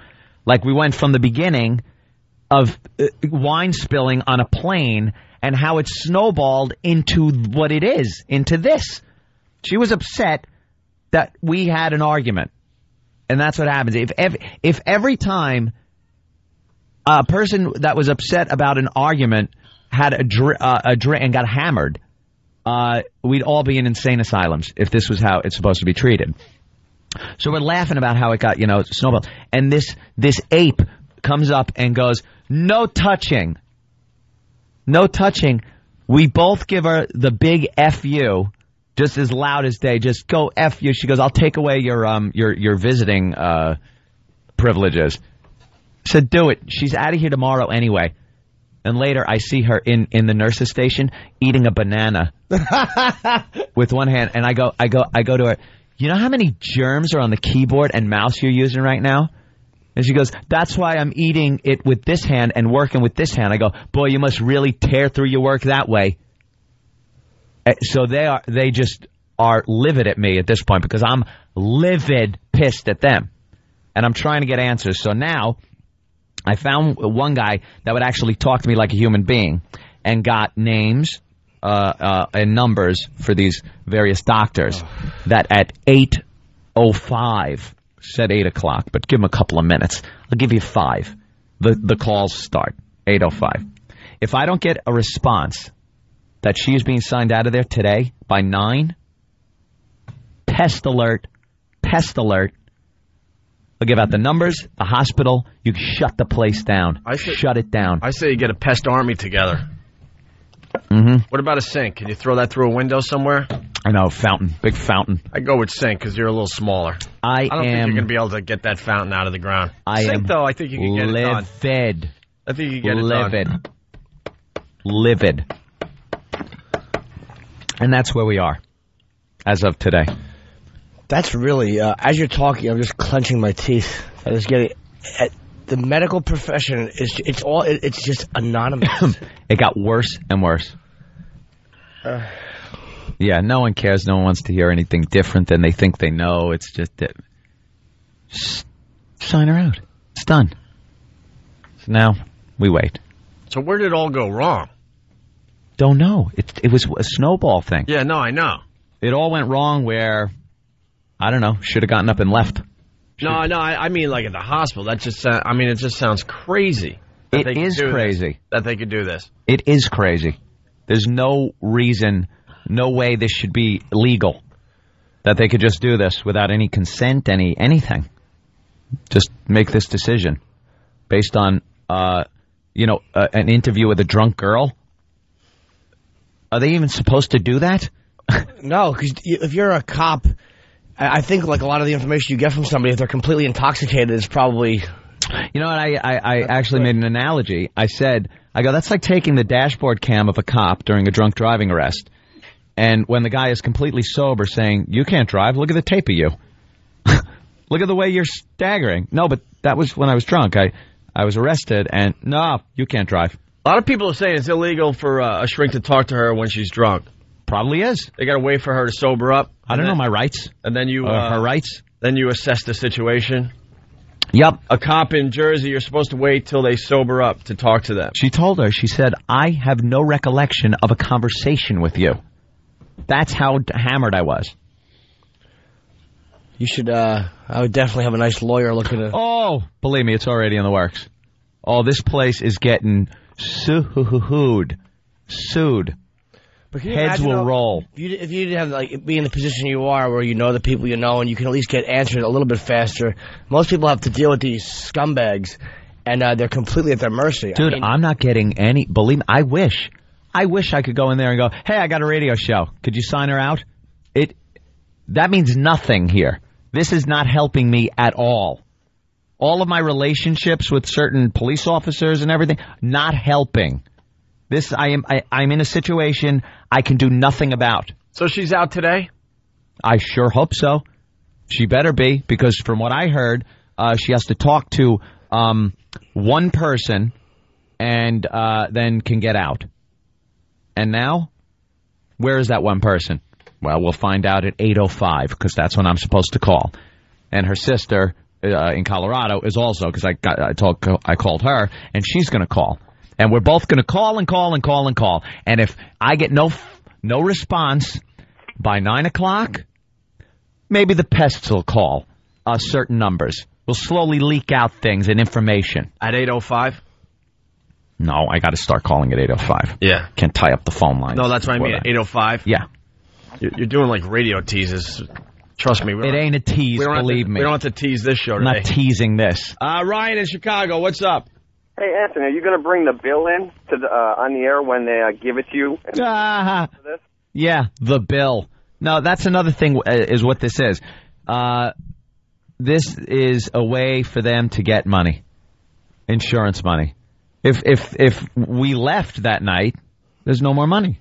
Like, we went from the beginning of wine spilling on a plane and how it snowballed into what it is, into this. She was upset that we had an argument. And that's what happens. If every time a person that was upset about an argument had a drink and got hammered, we'd all be in insane asylums if this was how it's supposed to be treated. So we're laughing about how it got, snowballed. And this ape comes up and goes, no touching. No touching. We both give her the big F you, just as loud as day. Just go F you. She goes, I'll take away your visiting privileges. I said, do it. She's out of here tomorrow anyway. And later I see her in the nurse's station eating a banana with one hand. And I go to her, you know how many germs are on the keyboard and mouse you're using right now? And she goes, that's why I'm eating it with this hand and working with this hand. I go, boy, you must really tear through your work that way. So they just are livid at me at this point because I'm livid pissed at them. And I'm trying to get answers. So now I found one guy that would actually talk to me like a human being and got names and numbers for these various doctors that at 8:05 said 8 o'clock, but give them a couple of minutes. I'll give you 5. The calls start 8:05. If I don't get a response that she is being signed out of there today by 9, pest alert. I'll give out the numbers, the hospital. You shut the place down. Shut it down. I say you get a pest army together. Mm-hmm. What about a sink? Can you throw that through a window somewhere? I know, fountain, big fountain. I go with sink because you're a little smaller. I don't think you're going to be able to get that fountain out of the ground. Sink, though, I think you can get it done. Livid. I think you can get it done. Livid. And that's where we are as of today. That's really, as you're talking, I'm just clenching my teeth. I was getting, the medical profession it's just anonymous. It got worse and worse. Yeah, no one cares. No one wants to hear anything different than they think they know. It's just sign her out. It's done. So now we wait. So where did it all go wrong? Don't know. It was a snowball thing. Yeah, no, I know. It all went wrong where, I don't know, should have gotten up and left. No, I mean like at the hospital. That just, it just sounds crazy. It is crazy. That they could do this. It is crazy. There's no reason, no way this should be legal. That they could just do this without any consent, anything. Just make this decision based on, an interview with a drunk girl. Are they even supposed to do that? No, because if you're a cop, I think like a lot of the information you get from somebody, if they're completely intoxicated, is probably... You know what, I actually made an analogy. I go, that's like taking the dashboard cam of a cop during a drunk driving arrest. And when the guy is completely sober saying, you can't drive, look at the tape of you. Look at the way you're staggering. No, but that was when I was drunk. I was arrested, and no, you can't drive. A lot of people are saying it's illegal for a shrink to talk to her when she's drunk. Probably is. They got to wait for her to sober up. I don't know my rights. And then you... her rights? Then you assess the situation. Yep. A cop in Jersey, you're supposed to wait till they sober up to talk to them. She told her, she said, I have no recollection of a conversation with you. That's how hammered I was. You should, I would definitely have a nice lawyer looking at... Oh, believe me, it's already in the works. Oh, this place is getting sued. But can you Heads imagine, will roll. If you didn't have be in the position you are, where you know the people you know, and you can at least get answered a little bit faster. Most people have to deal with these scumbags, and they're completely at their mercy. Dude, I'm not getting any. Believe me, I wish I could go in there and go, hey, I got a radio show. Could you sign her out? That means nothing here. This is not helping me at all. All of my relationships with certain police officers and everything, not helping. I'm in a situation I can do nothing about. So she's out today? I sure hope so. She better be, because from what I heard, she has to talk to one person and then can get out. And now, where is that one person? Well, we'll find out at 8:05, because that's when I'm supposed to call. And her sister in Colorado is also, because I called her, and she's going to call. And we're both going to call and call and call and call. And if I get no response by 9 o'clock, maybe the pests will call certain numbers. We'll slowly leak out things and information. At 8:05? No, I got to start calling at 8:05. Yeah. Can't tie up the phone lines. No, that's what I mean, at 8:05? Yeah. You're doing like radio teases. Trust me. It ain't a tease, believe me. We don't have to tease this show today. I'm not teasing this. Ryan in Chicago, what's up? Hey, Anthony, are you going to bring the bill in to the on the air when they give it to you? Yeah, the bill. No, that's another thing is what this is. This is a way for them to get money, insurance money. If we left that night, there's no more money.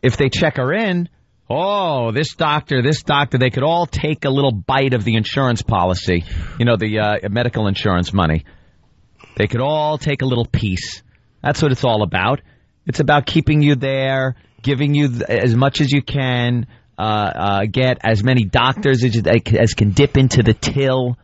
If they check her in, this doctor, they could all take a little bite of the insurance policy, the medical insurance money. They could all take a little piece. That's what it's all about. It's about keeping you there, giving you as much as you can, get as many doctors as can dip into the till.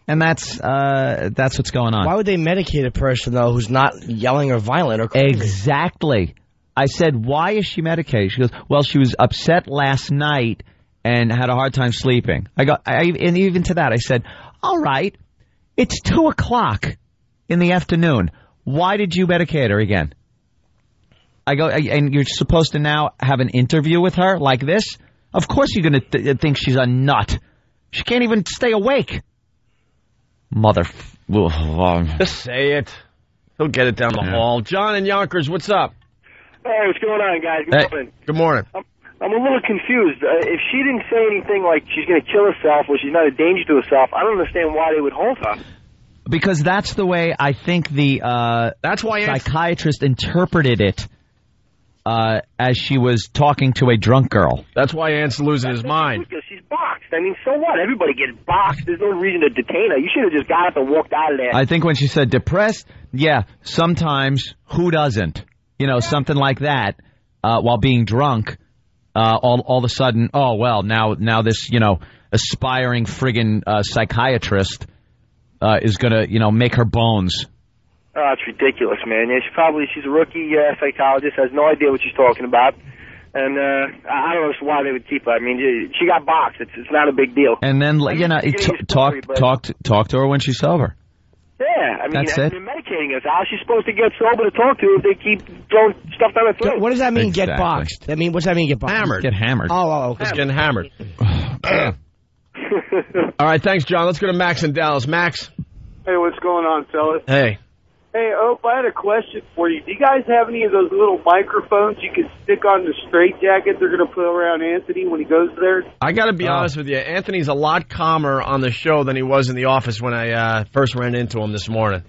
And that's what's going on. Why would they medicate a person, though, who's not yelling or violent or crazy? Exactly. I said, why is she medicated? She goes, well, she was upset last night and had a hard time sleeping. And even to that, I said, all right, it's 2 o'clock in the afternoon. Why did you medicate her again? I go, and you're supposed to now have an interview with her like this? Of course you're going to think she's a nut. She can't even stay awake. Just say it. He'll get it down the hall. John in Yonkers, what's up? Hey, what's going on, guys? Good morning. Good morning. I'm a little confused. If she didn't say anything like she's going to kill herself or she's not a danger to herself, I don't understand why they would hold her. Because that's the way I think the psychiatrist interpreted it as she was talking to a drunk girl. That's why Ant's losing his mind. She's boxed. I mean, so what? Everybody gets boxed. There's no reason to detain her. You should have just got up and walked out of there. I think when she said depressed, yeah, sometimes who doesn't? Something like that while being drunk. All of a sudden, now this, aspiring friggin' psychiatrist is going to, make her bones. Oh, it's ridiculous, man. Yeah, she's a rookie psychologist, has no idea what she's talking about. And I don't know why they would keep her. I mean, she got boxed. It's not a big deal. And then, talk to her when she's sober. Yeah, I mean, That's it. they're medicating us. How's she supposed to get sober to talk to if they keep throwing stuff down her throat? What does that mean, Exactly. get boxed? What's that mean, get boxed? Hammered. Get hammered. Oh, okay. Just getting hammered. All right, thanks, John. Let's go to Max in Dallas. Max. Hey, what's going on, fellas? Hey. Hey, Ope, I had a question for you. Do you guys have any of those little microphones you can stick on the straitjacket they're going to put around Anthony when he goes there? I got to be honest with you. Anthony's a lot calmer on the show than he was in the office when I first ran into him this morning.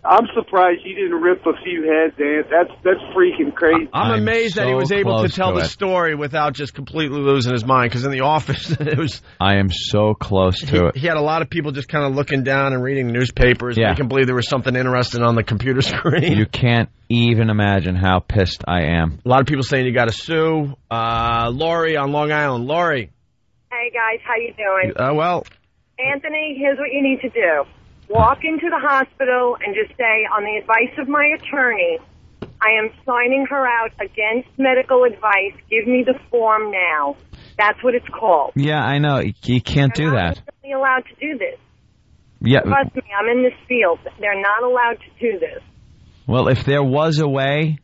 I'm surprised you didn't rip a few heads, Ant. That's freaking crazy. I'm amazed that he was able to tell the it. story without just completely losing his mind, because in the office, it was... I am so close to it. He had a lot of people just kind of looking down and reading newspapers. Yeah. I can believe there was something interesting on the computer screen. You can't even imagine how pissed I am. A lot of people saying you got to sue. Lori on Long Island. Lori. Hey, guys. How you doing? Well... Anthony, here's what you need to do. Walk into the hospital and just say, on the advice of my attorney, I am signing her out against medical advice. Give me the form now. That's what it's called. Yeah, I know. You can't do that. They're not allowed to do this. Yeah. Trust me, I'm in this field. They're not allowed to do this. Well, if there was a way,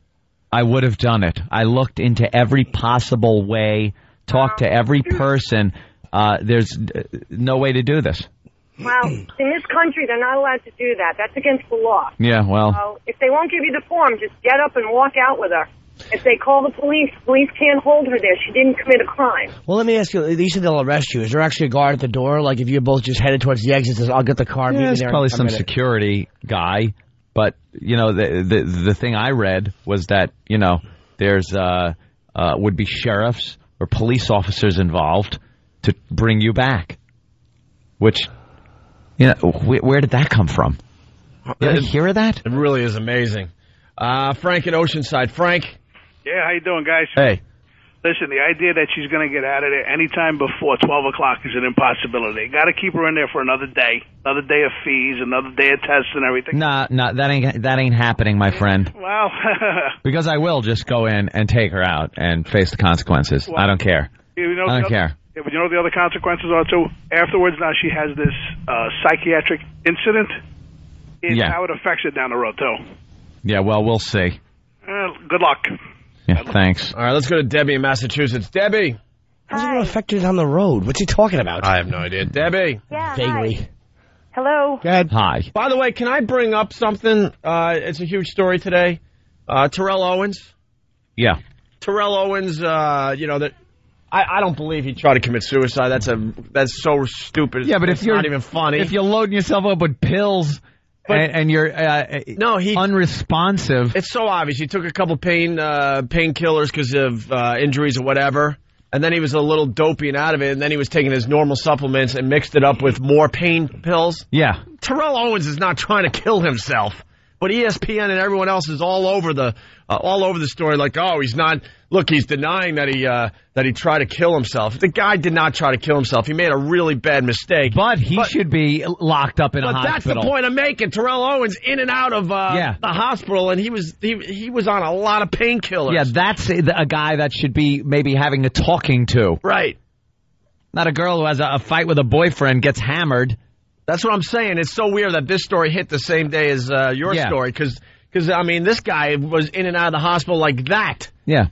I would have done it. I looked into every possible way, talked to every person. There's no way to do this. Well, in this country, they're not allowed to do that. That's against the law. Yeah, well. So if they won't give you the form, just get up and walk out with her. If they call the police can't hold her there. She didn't commit a crime. Well, let me ask you, you said they'll arrest you. Is there actually a guard at the door? Like, if you're both just headed towards the exit, says, I'll get the car, meet me There's there. probably some security guy. But, you know, the thing I read was that, you know, there's would be sheriffs or police officers involved to bring you back. Which, you know, where did that come from? Did you hear of that? It really is amazing. Frank in Oceanside. Frank. Yeah, how you doing, guys? Hey. Listen, the idea that she's going to get out of there anytime before 12 o'clock is an impossibility. Got to keep her in there for another day of fees, another day of tests and everything. Nah, that ain't happening, my friend. Well, because I will just go in and take her out and face the consequences. Well, I don't care. You know, I don't care. Yeah, but you know what the other consequences are, too? Afterwards, now she has this psychiatric incident. How it affects it down the road, too. Yeah, well, we'll see. Good luck. Yeah, thanks. All right, let's go to Debbie in Massachusetts. Debbie. How's it going to affect you down the road? What's he talking about? I have no idea. Debbie. Yeah, Vaguely. hi. Hello. Go ahead. Hi. By the way, can I bring up something? It's a huge story today. Terrell Owens. Yeah. Terrell Owens, you know, that I don't believe he tried to commit suicide. That's so stupid. Yeah, but it's if you're not even funny. If you're loading yourself up with pills and you're unresponsive. It's so obvious. He took a couple painkillers because of injuries or whatever, and then he was a little dopey and out of it, and then he was taking his normal supplements and mixed it up with more pain pills. Yeah. Terrell Owens is not trying to kill himself, but ESPN and everyone else is all over the story. Like, oh, he's not. Look, he's denying that he tried to kill himself. The guy did not try to kill himself. He made a really bad mistake. But he should be locked up in a hospital. But that's the point I'm making. Terrell Owens in and out of the hospital, and he was on a lot of painkillers. Yeah, that's a guy that should be maybe having a talking to. Right. Not a girl who has a fight with a boyfriend, gets hammered. That's what I'm saying. It's so weird that this story hit the same day as your story, because I mean, this guy was in and out of the hospital like that. Yeah.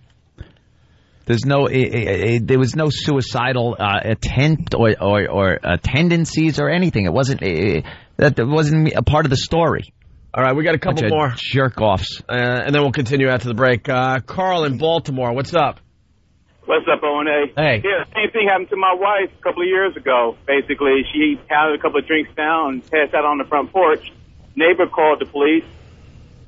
There was no suicidal attempt or tendencies or anything. It wasn't that wasn't a part of the story. All right, we got a couple more jerk offs, and then we'll continue after the break. Carl in Baltimore, what's up? What's up, O&A? Hey. Yeah, same thing happened to my wife a couple of years ago. Basically, she pounded a couple of drinks down and passed out on the front porch. Neighbor called the police.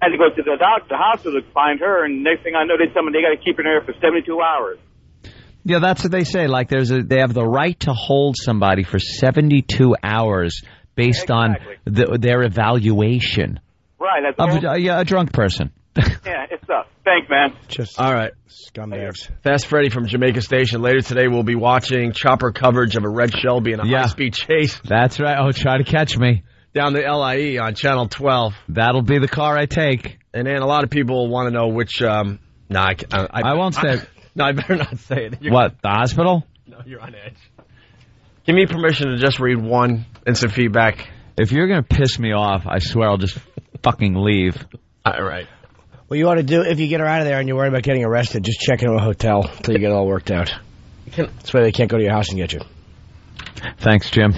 Had to go to the hospital to find her, and next thing I know, they tell me they got to keep her there for 72 hours. Yeah, that's what they say. Like, they have the right to hold somebody for 72 hours based on their evaluation. Right, that's a drunk person. Yeah, it's up. Thanks, man. All right. Scumbags. Fast Freddy from Jamaica Station. Later today, we'll be watching chopper coverage of a red Shelby in a high-speed chase. That's right. Oh, try to catch me. Down the LIE on Channel 12. That'll be the car I take. And then a lot of people want to know which... I won't say it. No, I better not say it. What, the hospital? No, you're on edge. Give me permission to just read one instant feedback. If you're going to piss me off, I swear I'll just fucking leave. All right. What you ought to do, if you get her out of there and you're worried about getting arrested, just check into a hotel until you get it all worked out. That's why they can't go to your house and get you. Thanks, Jim.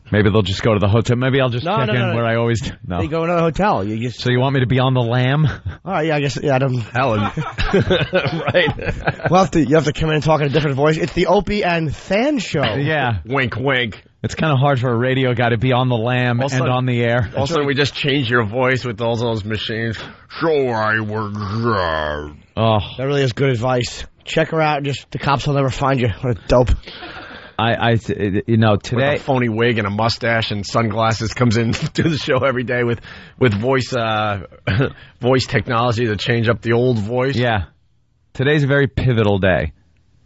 Maybe they'll just go to the hotel. Maybe I'll just check in where I always do. No. They go to the hotel. So you want me to be on the lam? Oh, yeah, I guess. Yeah, I don't. Helen. Right. Well, you have to come in and talk in a different voice. It's the Opie and Sane show. Yeah. Wink, wink. It's kind of hard for a radio guy to be on the lam and on the air. Also, we just changed your voice with all those machines. So I work. Oh. That really is good advice. Check her out. Just the cops will never find you. What a dope. Today with a phony wig and a mustache and sunglasses comes in to the show every day with voice technology to change up the old voice. Yeah, today's a very pivotal day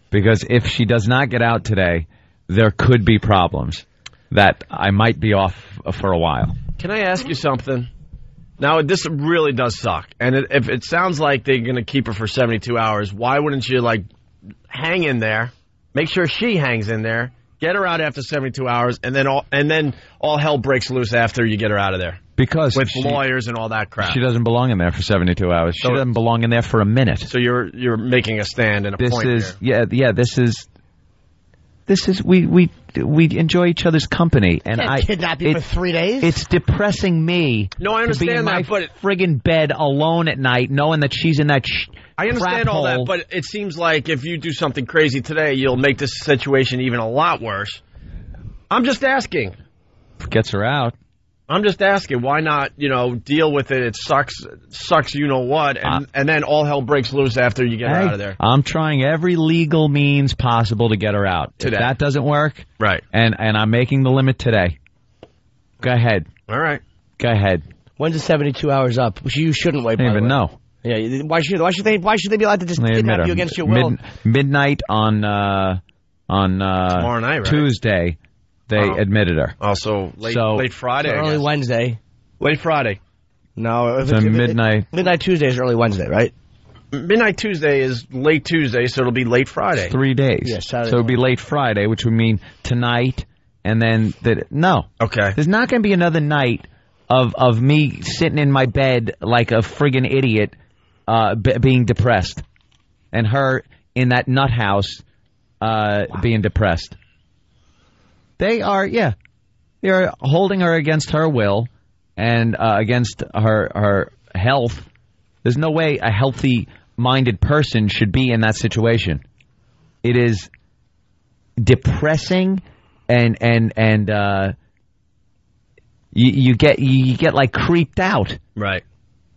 because if she does not get out today, there could be problems that I might be off for a while. Can I ask you something? Now, this really does suck, and if it sounds like they're going to keep her for 72 hours, why wouldn't you hang in there? Make sure she hangs in there. Get her out after 72 hours, and then all hell breaks loose after you get her out of there. Because with lawyers and all that crap. She doesn't belong in there for 72 hours. She doesn't belong in there for a minute. So you're making a stand and a point here. Yeah. This is we we enjoy each other's company, and Can't kidnap you for 3 days. It's depressing me. No, I to be in understand my that, but friggin' bed alone at night, knowing that she's in that. I understand all that, but it seems like if you do something crazy today, you'll make this situation even a lot worse. I'm just asking. Gets her out. I'm just asking, why not, deal with it? It sucks, you know what, and then all hell breaks loose after you get her out of there. I'm trying every legal means possible to get her out. Today. If that doesn't work, right, and I'm making the limit today. Go ahead. All right. Go ahead. When's the 72 hours up? You shouldn't wait. I don't even know. Yeah, why should they be allowed to just kidnap you against your will? Midnight on tomorrow night, right? Tuesday. They admitted her. Also, late Friday. Early Wednesday. Late Friday. No, it's midnight. Midnight Tuesday is early Wednesday, right? Midnight Tuesday is late Tuesday, so it'll be late Friday. 3 days. Yeah, Saturday. So it'll be late Friday, which would mean tonight, and then no. Okay. There's not going to be another night of me sitting in my bed like a friggin' idiot, being depressed, and her in that nut house, being depressed. They're holding her against her will and against her health. There's no way a healthy-minded person should be in that situation. It is depressing, and you get like creeped out. Right.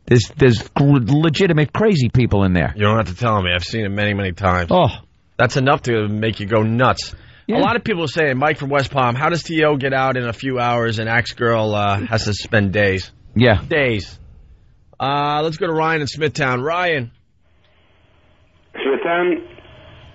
There's legitimate crazy people in there. You don't have to tell me. I've seen it many, many times. Oh, that's enough to make you go nuts. Yeah. A lot of people are saying, Mike from West Palm, how does T.O. get out in a few hours and Axe Girl has to spend days? Yeah. Days. Let's go to Ryan in Smithtown. Ryan. Smithtown?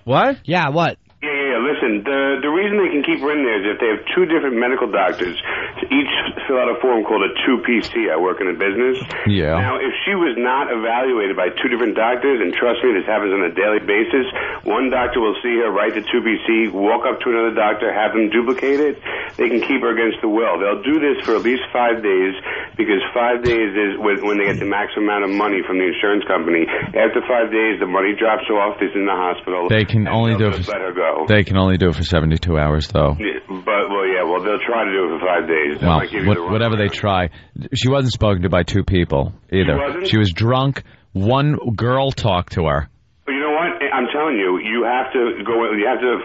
What? Yeah, what? Yeah. Listen, the reason they can keep her in there is if they have two different medical doctors, each fill out a form called a 2PC. I work in a business. Yeah. Now, if she was not evaluated by two different doctors, and trust me, this happens on a daily basis, one doctor will see her, write the 2PC, walk up to another doctor, have them duplicate it. They can keep her against the will. They'll do this for at least 5 days, because 5 days is when they get the maximum amount of money from the insurance company. After 5 days, the money drops off. This is in the hospital. They can only do it. Let her go. They can only do it for 72 hours, though. Yeah, well, they'll try to do it for 5 days. Well, whatever they try. She wasn't spoken to by two people either. She wasn't? She was drunk. One girl talked to her. But you know what? I'm telling you, you have to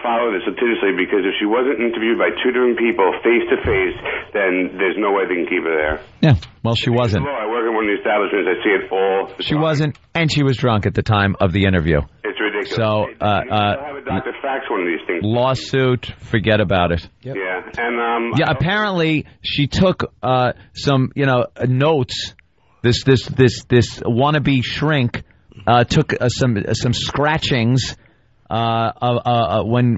follow this assiduously, because if she wasn't interviewed by two different people face to face, then there's no way they can keep her there. Yeah, well, she wasn't. I work in one of the establishments. I see it all the time. She wasn't, and she was drunk at the time of the interview. It's ridiculous. So, have a doctor fax one of these things. Lawsuit, forget about it. Yep. Yeah, and apparently she took some notes. This wannabe shrink took some scratchings when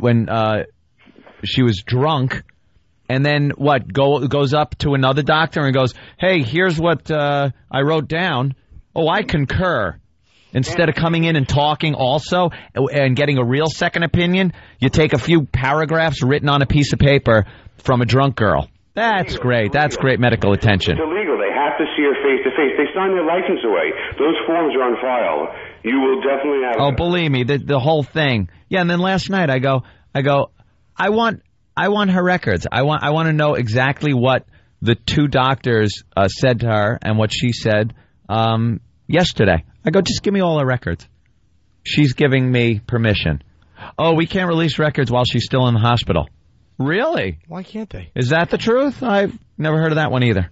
she was drunk, and then goes up to another doctor and goes, "Hey, here's what I wrote down. Oh, I concur." Instead of coming in and talking also and getting a real second opinion, you take a few paragraphs written on a piece of paper from a drunk girl. That's great. That's great medical attention. It's illegal. They have to see her face to face. They sign their license away. Those forms are on file. You will definitely have. Oh, believe me, the whole thing. Yeah, and then last night I go. I want her records. I want to know exactly what the two doctors said to her and what she said yesterday. I go, just give me all her records. She's giving me permission. Oh, we can't release records while she's still in the hospital. Really? Why can't they? Is that the truth? I've never heard of that one either.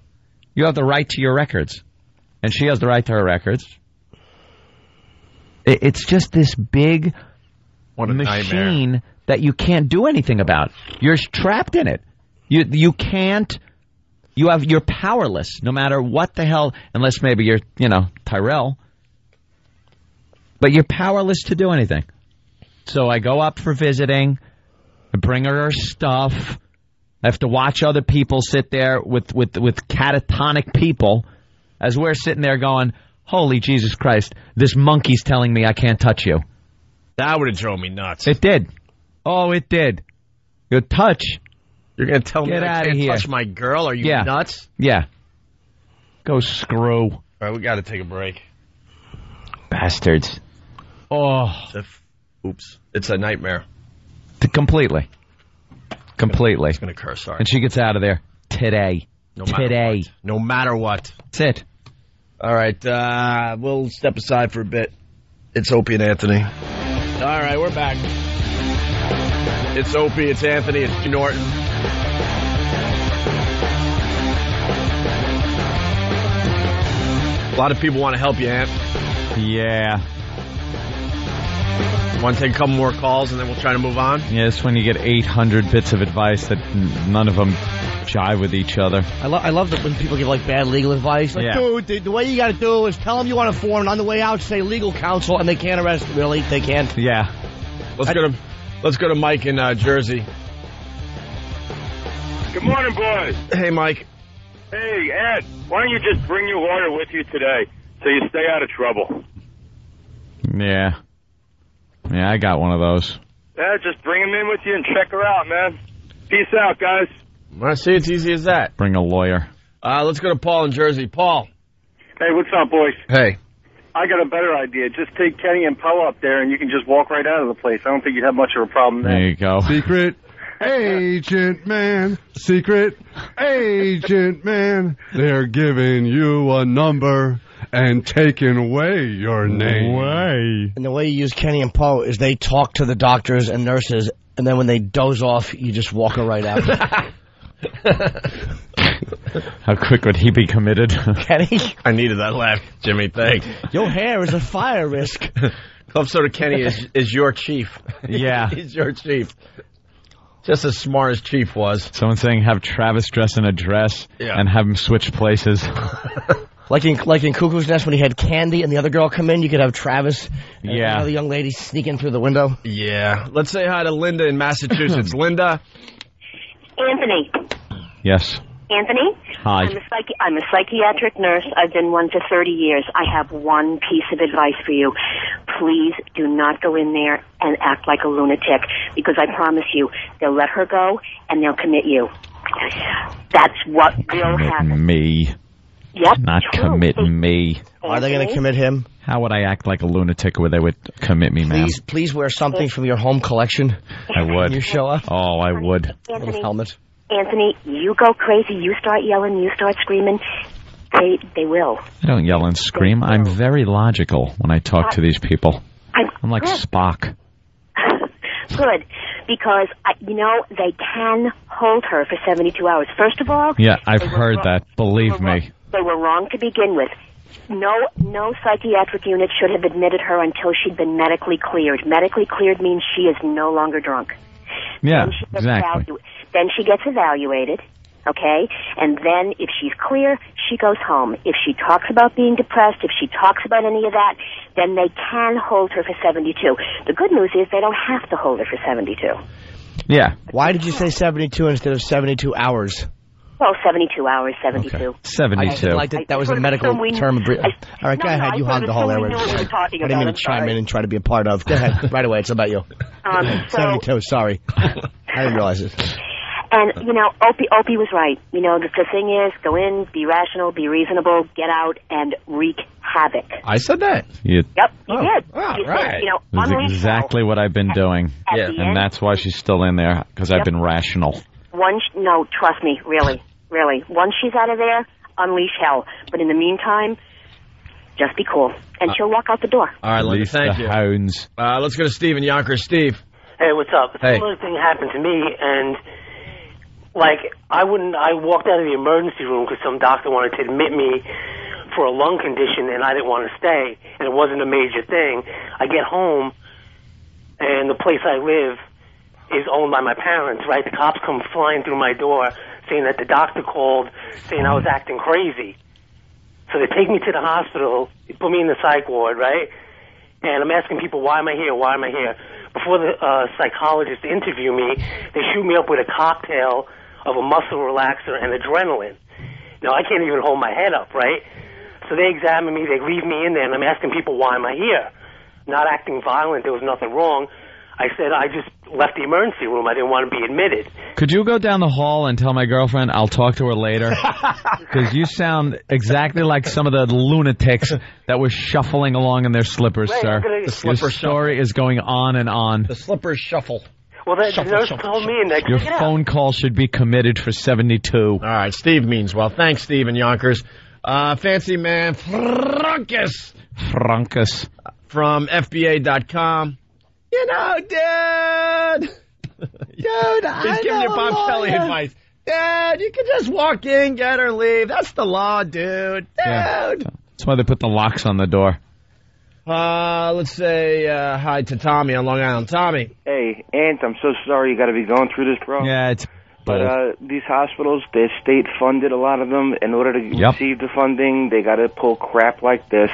You have the right to your records. And she has the right to her records. It's just this big machine nightmare that you can't do anything about. You're trapped in it. You can't. You're powerless no matter what the hell, unless maybe you're, Tyrell. But you're powerless to do anything. So I go up for visiting. I bring her stuff. I have to watch other people sit there with catatonic people as we're sitting there going, holy Jesus Christ, this monkey's telling me I can't touch you. That would have drove me nuts. It did. Oh, it did. Your touch. You're going to tell me I can't here. touch my girl? Are you nuts? Yeah. Go screw. All right, we got to take a break. Bastards. Oh. Oops. It's a nightmare. Completely. Completely. It's going to curse, sorry. And she gets out of there today. No matter what. That's it. All right, we'll step aside for a bit. It's Opie and Anthony. All right, we're back. It's Opie, it's Anthony, it's Norton. A lot of people want to help you, Ant. Yeah. Want to take a couple more calls and then we'll try to move on? Yeah, it's when you get 800 bits of advice that none of them jive with each other. I love that when people give like bad legal advice. Like, Yeah. dude, the way you got to do is tell them you want a form, and on the way out say legal counsel, and they can't arrest. Really, they can't. Yeah. Let's go to Mike in Jersey. Good morning, boys. Hey, Mike. Hey, Ed, why don't you just bring your lawyer with you today so you stay out of trouble? Yeah. Yeah, I got one of those. Yeah, just bring him in with you and check her out, man. Peace out, guys. I see it's easy as that. Bring a lawyer. Let's go to Paul in Jersey. Paul. Hey, what's up, boys? Hey. I got a better idea. Just take Kenny and Poe up there, and you can just walk right out of the place. I don't think you'd have much of a problem there. There you go. Secret agent man. Secret agent man. They're giving you a number and taking away your name. And the way you use Kenny and Poe is they talk to the doctors and nurses, and then when they doze off, you just walk her right out. How quick would he be committed? Kenny? I needed that laugh, Jimmy. Thanks. Your hair is a fire risk. Club Soda Kenny is your chief. Yeah. He's your chief. Just as smart as Chief was. Someone saying have Travis dress in a dress and have him switch places. Like in Cuckoo's Nest when he had Candy and the other girl come in, you could have Travis and another young lady sneak in through the window. Yeah. Let's say hi to Linda in Massachusetts. Linda. Anthony. Yes. Anthony? Hi. I'm a psychiatric nurse. I've been one for 30 years. I have one piece of advice for you. Please do not go in there and act like a lunatic, because I promise you, they'll let her go and they'll commit you. That's what will happen. Me. Yep. Not commit me. Are they going to commit him? How would I act like a lunatic where they would commit me, ma'am? Please wear something from your home collection. I would. When you show up. Oh, I would. A little helmet. Anthony, you go crazy, you start yelling, you start screaming, they will. I don't yell and scream. I'm very logical when I talk to these people. I'm like Spock. Good, because, they can hold her for 72 hours. First of all... Yeah, I've heard that. Believe me. They were wrong to begin with. No psychiatric unit should have admitted her until she'd been medically cleared. Medically cleared means she is no longer drunk. Yeah, exactly. Then she gets evaluated, okay? And then if she's clear, she goes home. If she talks about being depressed, if she talks about any of that, then they can hold her for 72. The good news is they don't have to hold her for 72. Yeah. Why did you say 72 instead of 72 hours? Well, 72 hours, 72. Okay. 72. I liked it. That was a medical term. All right, go ahead. You hog the whole air. I didn't mean to chime in and try to be a part of. Go ahead. Right away. It's about you. 72. Sorry. I didn't realize it. And, Opie was right. The thing is, go in, be rational, be reasonable, get out, and wreak havoc. I said that. Yep, you did. Oh, you right. Said, That's exactly what I've been doing. Yeah. And that's why she's still in there, because I've been rational. No, trust me, really. Once she's out of there, unleash hell. But in the meantime, just be cool. And she'll walk out the door. All right, Linda, thank you. Hounds. Let's go to Steve in Yonkers. Steve. Hey, what's up? Hey. A similar thing happened to me, and I walked out of the emergency room because some doctor wanted to admit me for a lung condition, and I didn't want to stay, and it wasn't a major thing. I get home, and the place I live is owned by my parents, right? The cops come flying through my door saying that the doctor called, saying I was acting crazy. So they take me to the hospital, they put me in the psych ward, right? And I'm asking people, why am I here? Before the psychologist interview me, they shoot me up with a cocktail of a muscle relaxer and adrenaline. Now, I can't even hold my head up, right? So they examine me, they leave me in there, and I'm asking people, why am I here? Not acting violent, there was nothing wrong. I said, I just left the emergency room. I didn't want to be admitted. Could you go down the hall and tell my girlfriend I'll talk to her later? Because you sound exactly like some of the lunatics that were shuffling along in their slippers, sir. The slipper Your story is going on and on. The slippers shuffle. Well, the nurse told me, and Your phone call should be committed for 72. All right, Steve means well. Thanks, Steve in Yonkers. Fancy man Frankus from FBA.com. You know, dude. He's giving you Bob Kelly advice. Dude, you can just walk in, get her, leave. That's the law, dude. Yeah. That's why they put the locks on the door. Let's say hi to Tommy on Long Island. Tommy. Hey, Ant, I'm so sorry you got to be going through this, bro. Yeah, it's... But these hospitals, they're state-funded, a lot of them. In order to receive the funding, they got to pull crap like this.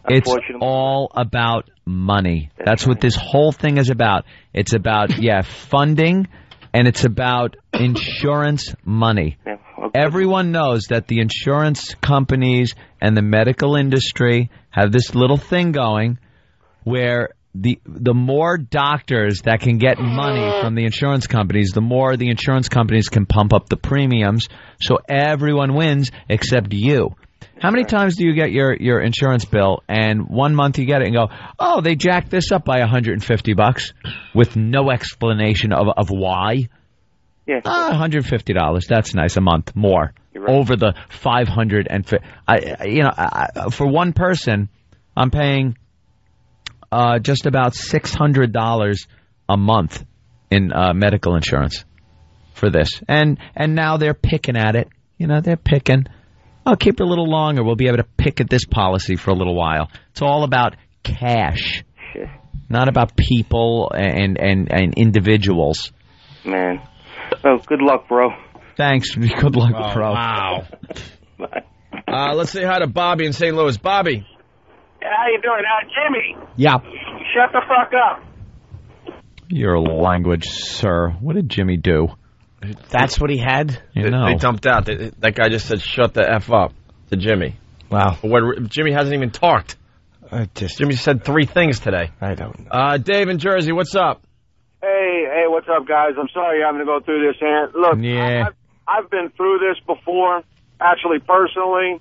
It's all about money. That's what this whole thing is about. It's about, funding, and it's about insurance money. Yeah, okay. Everyone knows that the insurance companies and the medical industry have this little thing going where the more doctors that can get money from the insurance companies, the more the insurance companies can pump up the premiums, so everyone wins except you. How many times do you get your insurance bill and one month you get it and go, oh, they jacked this up by $150 with no explanation of why? Yeah. $150. That's nice a month more over the $550. For one person, I'm paying just about $600 a month in medical insurance for this, and now they're picking at it. They're picking. I'll keep it a little longer. We'll be able to pick at this policy for a little while. It's all about cash, not about people and individuals. Man. Oh, good luck, bro. Thanks. Good luck, bro. Wow. Let's say hi to Bobby in St. Louis. Bobby. How you doing? Jimmy. Yeah. Shut the fuck up. Your language, sir. What did Jimmy do? That's what he had? They dumped out. That guy just said, shut the F up to Jimmy. Wow. Jimmy hasn't even talked. Jimmy said 3 things today. I don't know. Dave in Jersey, what's up? Hey, what's up, guys? I'm sorry you're having to go through this. And look, I've been through this before, actually, personally.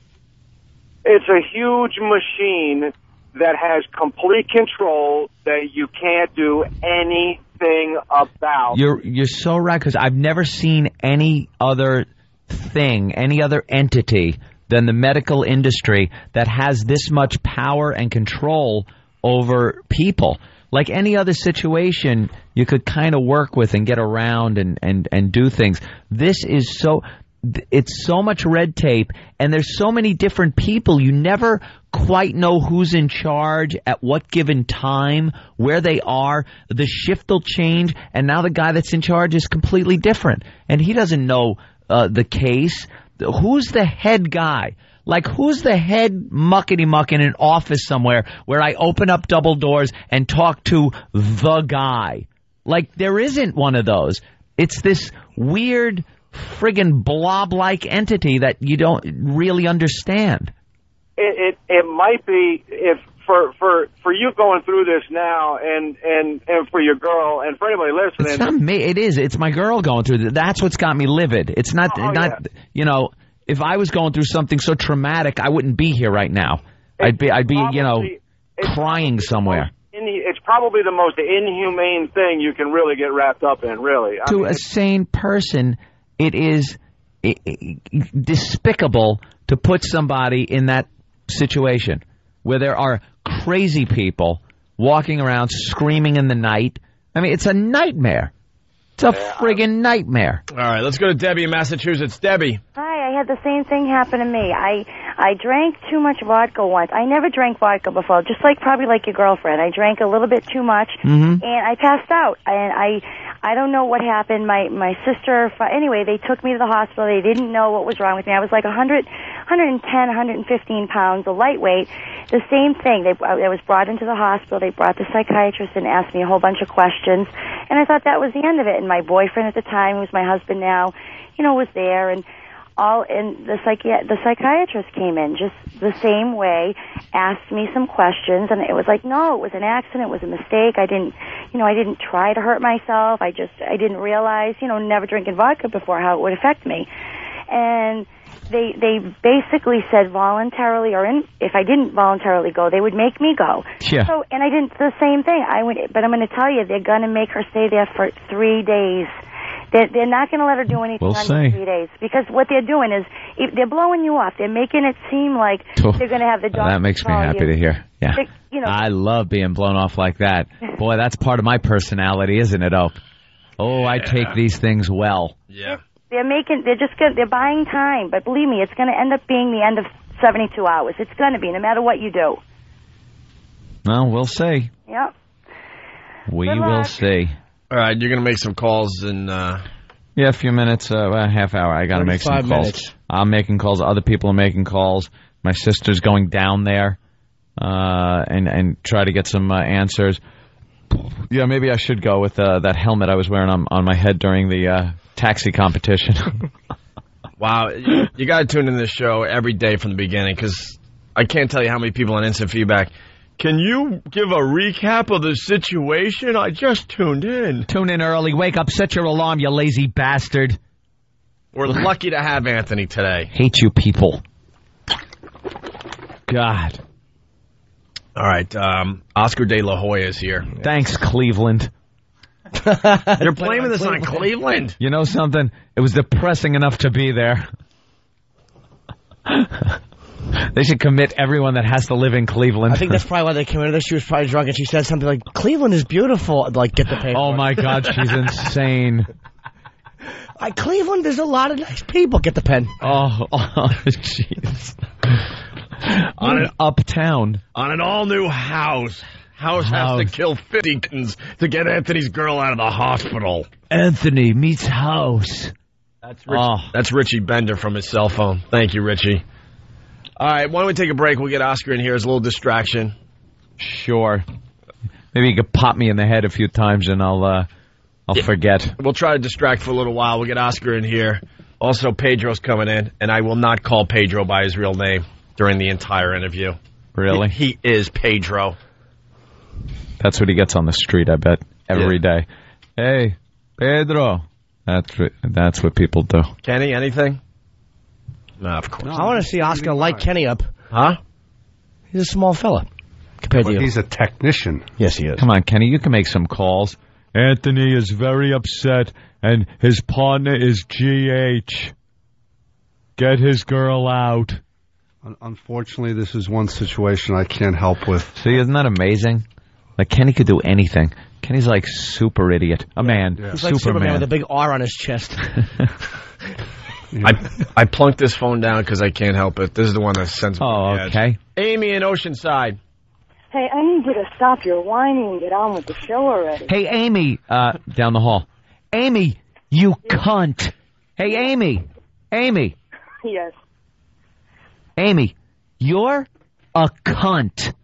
It's a huge machine that has complete control that you can't do anything about. You're so right, because I've never seen any other thing, any other entity than the medical industry that has this much power and control over people. Like any other situation, you could kind of work with and get around and do things. This is it's so much red tape, and there's so many different people. You never quite know who's in charge at what given time, where they are. The shift will change, and now the guy that's in charge is completely different, and he doesn't know the case. Who's the head guy? Like, who's the head muckety-muck in an office somewhere where I open up double doors and talk to the guy? Like, there isn't one of those. It's this weird friggin' blob-like entity that you don't really understand. It might be, if for you going through this now, and for your girl, and for anybody listening. It's not me. It is. It's my girl going through this. That's what's got me livid. It's not. If I was going through something so traumatic, I wouldn't be here right now. I'd be crying somewhere. It's probably the most inhumane thing you can really get wrapped up in, really. To a sane person, it is despicable to put somebody in that situation where there are crazy people walking around screaming in the night. I mean, it's a nightmare. It's a friggin' nightmare. All right, let's go to Debbie in Massachusetts. Debbie. Hi, I had the same thing happen to me. I drank too much vodka once. I never drank vodka before, probably like your girlfriend. I drank a little bit too much, and I passed out. And I don't know what happened. My sister, anyway, they took me to the hospital. They didn't know what was wrong with me. I was like 110, 115 pounds, a lightweight. The same thing. I was brought into the hospital. They brought the psychiatrist and asked me a whole bunch of questions, and I thought that was the end of it. And my boyfriend at the time, who's my husband now, was there, and the psychiatrist came in just the same way, asked me some questions, and it was like, no, it was an accident, it was a mistake. I didn't try to hurt myself. I didn't realize, never drinking vodka before, how it would affect me. And they basically said voluntarily, if I didn't voluntarily go, they would make me go. Yeah. So, and I didn't, the same thing. But I'm going to tell you, they're going to make her stay there for 3 days. They're not going to let her do anything under 3 days, because what they're doing is they're blowing you off. They're making it seem like they're going to have the doctor. That makes me happy to hear. Yeah. I love being blown off like that. Boy, that's part of my personality, isn't it, Oak? Oh, I take these things well. Yeah. They're buying time, but believe me, it's going to end up being the end of 72 hours. It's going to be, no matter what you do. Well, we'll see. Yep. We will see. All right, you're going to make some calls in... Yeah, a few minutes, a half hour. I got to make some calls. Minutes. I'm making calls. Other people are making calls. My sister's going down there and try to get some answers. Yeah, maybe I should go with that helmet I was wearing on my head during the taxi competition. Wow, you got to tune in this show every day from the beginning, because I can't tell you how many people on Instant Feedback... Can you give a recap of the situation? I just tuned in. Tune in early. Wake up. Set your alarm, you lazy bastard. We're lucky to have Anthony today. Hate you people. God. All right. Oscar De La Hoya is here. Thanks, Cleveland. You're blaming this on Cleveland? You know something? It was depressing enough to be there. They should commit everyone that has to live in Cleveland. I think that's probably why they committed her. She was probably drunk and she said something like, Cleveland is beautiful. Like, get the paper. Oh, my God, she's insane. Cleveland, there's a lot of nice people. Get the pen. Oh, jeez. On an uptown. On an all-new house. House has to kill 50 to get Anthony's girl out of the hospital. Anthony meets House. That's Richie Bender from his cell phone. Thank you, Richie. All right, why don't we take a break? We'll get Oscar in here as a little distraction. Sure. Maybe you could pop me in the head a few times and I'll forget. We'll try to distract for a little while. We'll get Oscar in here. Also, Pedro's coming in, and I will not call Pedro by his real name during the entire interview. Really? He is Pedro. That's what he gets on the street, I bet, every day. Hey, Pedro. That's what people do. Kenny, anything? No, of course. I want to see Oscar light Kenny up. Huh? He's a small fella compared to you. He's a technician. Yes, he is. Come on, Kenny, you can make some calls. Anthony is very upset, and his partner is GH. Get his girl out. Unfortunately, this is one situation I can't help with. See, isn't that amazing? Like, Kenny could do anything. Kenny's like super idiot. A man. Yeah. He's like Superman with a big R on his chest. I plunked this phone down because I can't help it. This is the one that sends me to the edge. Okay. Amy in Oceanside. Hey, I need you to stop your whining and get on with the show already. Hey, Amy, down the hall. Amy, you cunt. Hey, Amy. Amy. Yes. Amy, you're a cunt.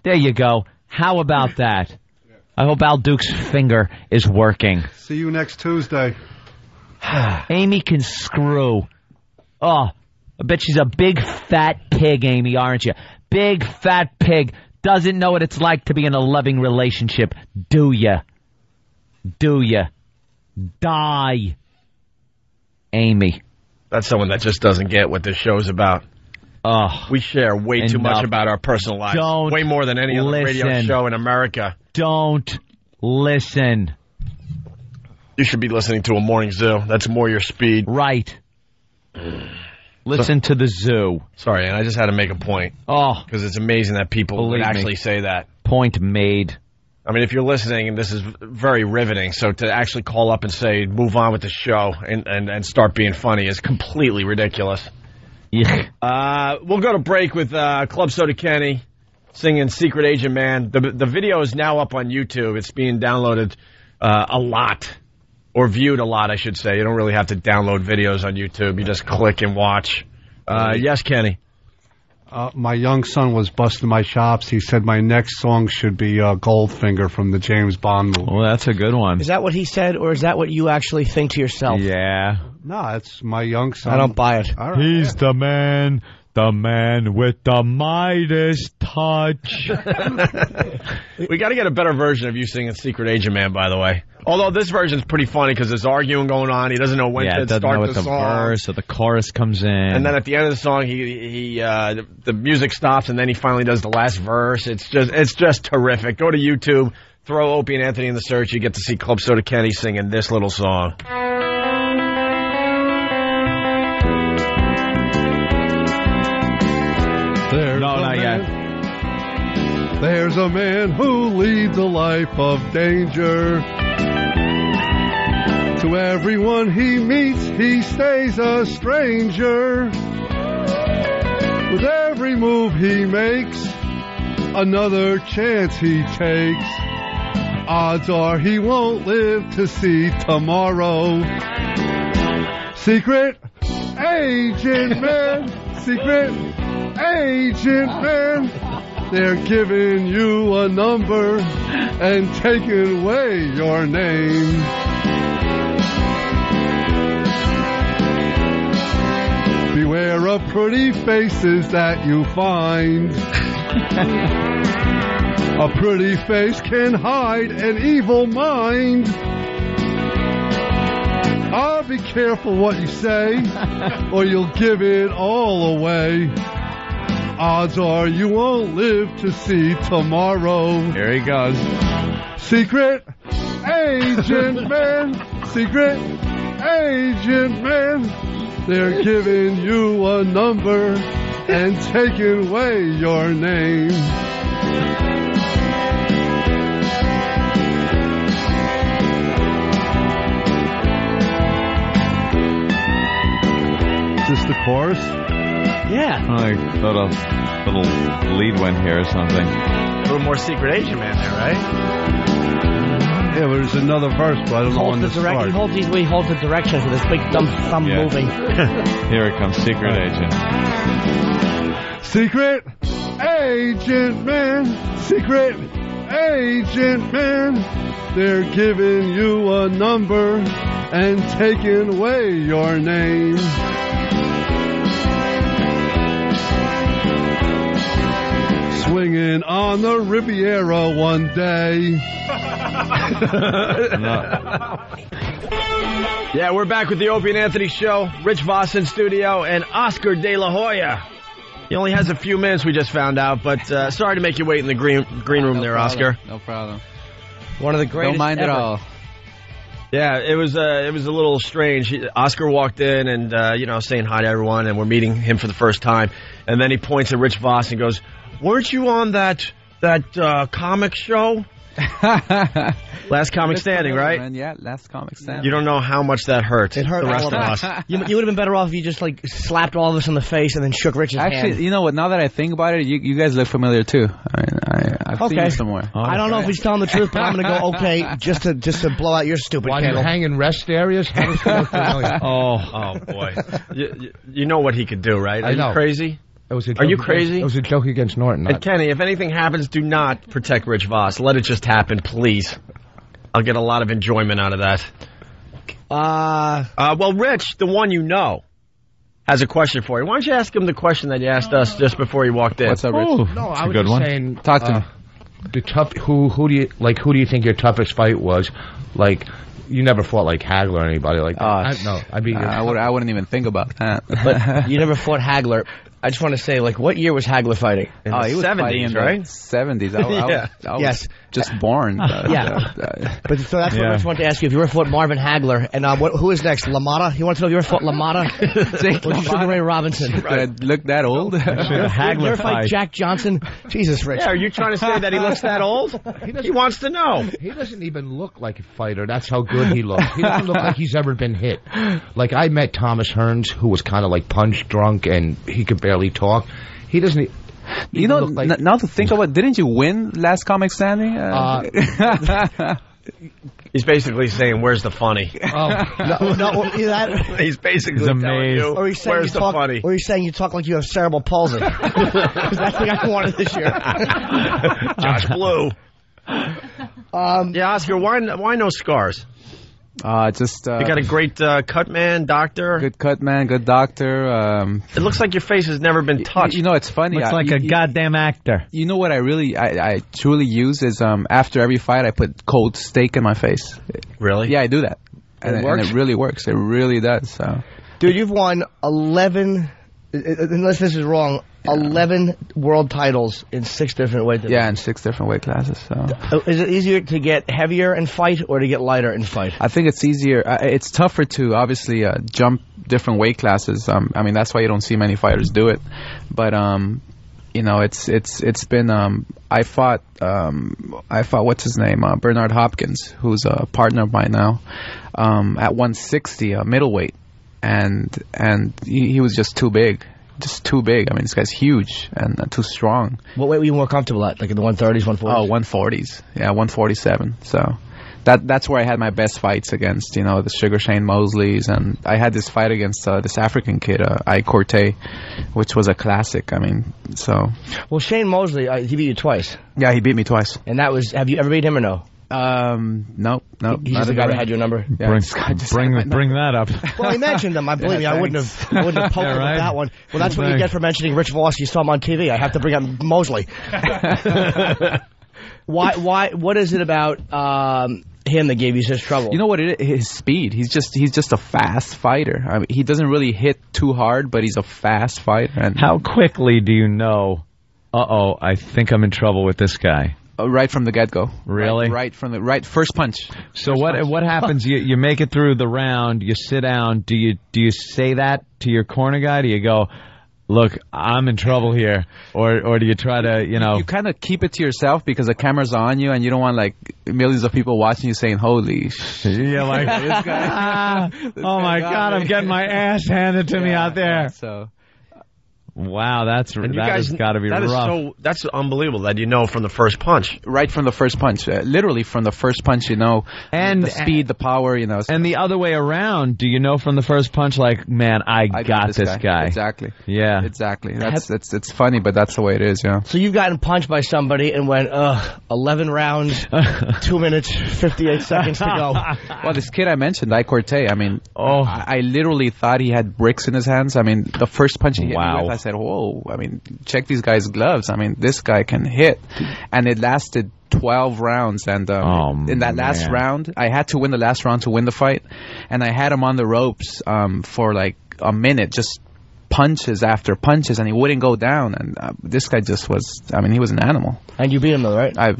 There you go. How about that? I hope Al Duke's finger is working. See you next Tuesday. Amy can screw. Oh, I bet she's a big fat pig, Amy, aren't you? Big fat pig. Doesn't know what it's like to be in a loving relationship. Do ya? Do ya? Die. Amy. That's someone that just doesn't get what this show's about. Oh, we share way too much about our personal lives. Way more than any other radio show in America. Don't listen. You should be listening to a morning zoo. That's more your speed. Right. Listen to the zoo. Sorry, and I just had to make a point. Oh. Because it's amazing that people would actually say that. Point made. I mean, if you're listening, and this is very riveting, so to actually call up and say, move on with the show and start being funny is completely ridiculous. Yeah. We'll go to break with Club Soda Kenny singing Secret Agent Man. The video is now up on YouTube. It's being downloaded a lot. Or viewed a lot, I should say. You don't really have to download videos on YouTube. You just click and watch. Yes, Kenny. My young son was busting my chops. He said my next song should be Goldfinger from the James Bond movie. Well, that's a good one. Is that what he said, or is that what you actually think to yourself? Yeah. No, it's my young son. I don't buy it. All right, He's the man The man with the Midas touch. We got to get a better version of you singing Secret Agent Man, by the way. Although this version's pretty funny because there's arguing going on. He doesn't know when to start the song. Verse or the chorus comes in. And then at the end of the song, the music stops, and then he finally does the last verse. It's just terrific. Go to YouTube, throw Opie and Anthony in the search. You get to see Club Soda Kenny singing this little song. There's a man who leads a life of danger. To everyone he meets, he stays a stranger. With every move he makes, another chance he takes. Odds are he won't live to see tomorrow. Secret Agent Man, Secret Agent Man. They're giving you a number and taking away your name. Beware of pretty faces that you find. A pretty face can hide an evil mind. Be careful what you say, or you'll give it all away. Odds are you won't live to see tomorrow. Here he goes. Secret Agent Man, Secret Agent Man. They're giving you a number and taking away your name. Is this the chorus? Yeah. I thought a little lead went here or something. A little more Secret Agent Man there, right? Yeah, but there's another verse, but I don't know when to start. He holds the direction for this big dumb thumb moving. Here it comes, Secret Agent. Secret Agent Man, Secret Agent Man. They're giving you a number and taking away your name. Swinging on the Riviera one day. Yeah, we're back with the Opie and Anthony show. Rich Voss in studio and Oscar De La Hoya. He only has a few minutes, we just found out, but sorry to make you wait in the green room there, Oscar. No problem. One of the greatest. Don't mind ever. at all. Yeah, it was a little strange. Oscar walked in and saying hi to everyone, and we're meeting him for the first time, and then he points at Rich Voss and goes, "Weren't you on that comic show?" Last Comic Standing, right? Man. Yeah, Last Comic Standing. You don't know how much that hurt. It hurt the rest of us. You would have been better off if you just slapped all of us in the face and then shook Rich's hand. Actually, you know what? Now that I think about it, you guys look familiar too. I've seen you somewhere. I don't know if he's telling the truth, but I'm going to go okay just to blow out your stupid candle. While you hang in rest areas? How does that look familiar? Oh boy. You know what he could do, right? Are you crazy? Are you crazy? It was a joke against Norton. And Kenny, if anything happens, do not protect Rich Voss. Let it just happen, please. I'll get a lot of enjoyment out of that. Well, Rich, the one you know, has a question for you. Why don't you ask him the question that you asked us just before he walked in? What's up, Rich? No, I was just saying. Talk to me. The who do you think your toughest fight was? Like, you never fought like Hagler or anybody like that. No, I wouldn't even think about that. But you never fought Hagler. I just want to say, what year was Hagler fighting? He was 70s, right? 70s. I was just born. But so that's what I just wanted to ask you. If you ever fought Marvin Hagler, and who is next? LaMotta? You want to know if you ever fought LaMotta? Or Sugar Ray Robinson? Do I look that old? Hagler you ever fight Jack Johnson? Jesus, Rich. Yeah, are you trying to say that he looks that old? He wants to know. He doesn't even look like a fighter. That's how good he looks. He doesn't look like he's ever been hit. Like, I met Thomas Hearns, who was kind of like punch drunk, and he could barely talk. He doesn't. You know, now to think about it, didn't you win Last Comic Standing? He's basically saying, "Where's the funny?" He's basically telling you, "Where's the funny?" Or he's saying you talk like you have cerebral palsy. Because that's the guy I wanted this year. Josh Blue. Yeah, Oscar, why no scars? You got a great cut man, doctor. Good cut man, good doctor. It looks like your face has never been touched. You know, it's funny. Looks like a goddamn actor. You know what I truly use is after every fight I put cold steak in my face. Really? Yeah, I do that. And works? it really works. It really does. So. Dude, you've won 11, unless this is wrong, 11 world titles in 6 different weight divisions. Yeah, in 6 different weight classes. So. Is it easier to get heavier and fight or to get lighter and fight? I think it's easier. It's tougher to obviously jump different weight classes. I mean, that's why you don't see many fighters do it. But you know, it's been. I fought what's his name, Bernard Hopkins, who's a partner of mine now, at 160, middleweight, and he was just too big. Just too big. I mean, this guy's huge and too strong. What weight were you more comfortable at? Like in the 130s, 140s? Oh, 140s. Yeah, 147. So that's where I had my best fights against, you know, the Sugar Shane Mosleys. And I had this fight against this African kid, I Corte, which was a classic. I mean, so. Well, Shane Mosley, he beat you twice. Yeah, he beat me twice. And that was, have you ever beat him or no? Nope. He's just the guy that had your number. Yeah, bring that up. Well, he mentioned him. I believe me. I wouldn't have poked him with that one. Well, that's what you get for mentioning Rich Voss. You saw him on TV. I have to bring up Mosley. Why? What is it about him that gave you such trouble? You know what it is? His speed. He's just a fast fighter. I mean, he doesn't really hit too hard, but he's a fast fighter. And how quickly do you know? I think I'm in trouble with this guy. Right from the get-go. Really? Right from the first punch. So what happens? You make it through the round. You sit down. Do you say that to your corner guy? Do you go, look, I'm in trouble here, or do you try to, you know? You kind of keep it to yourself because the camera's on you, and you don't want like millions of people watching you saying, "Holy shit!" Yeah, like this guy. Oh my God, I'm getting my ass handed to me out there. So. Wow, that has got to be rough. That's unbelievable that you know from the first punch. Right from the first punch. Literally from the first punch, you know. And the speed, the power, you know. And the other way around, do you know from the first punch, like, man, I got this guy. Exactly. Yeah. Exactly. It's funny, but that's the way it is, yeah. So you've gotten punched by somebody and went, 11 rounds, 2 minutes, 58 seconds to go. Well, this kid I mentioned, I Corte, I mean, I literally thought he had bricks in his hands. I mean, the first punch he hit me with, I said, whoa, I mean, check these guys' gloves. I mean, this guy can hit. And it lasted 12 rounds. And in that last round, I had to win the last round to win the fight. And I had him on the ropes for like a minute, just punches after punches, and he wouldn't go down. And this guy just was, I mean, he was an animal. And you beat him, though, right? I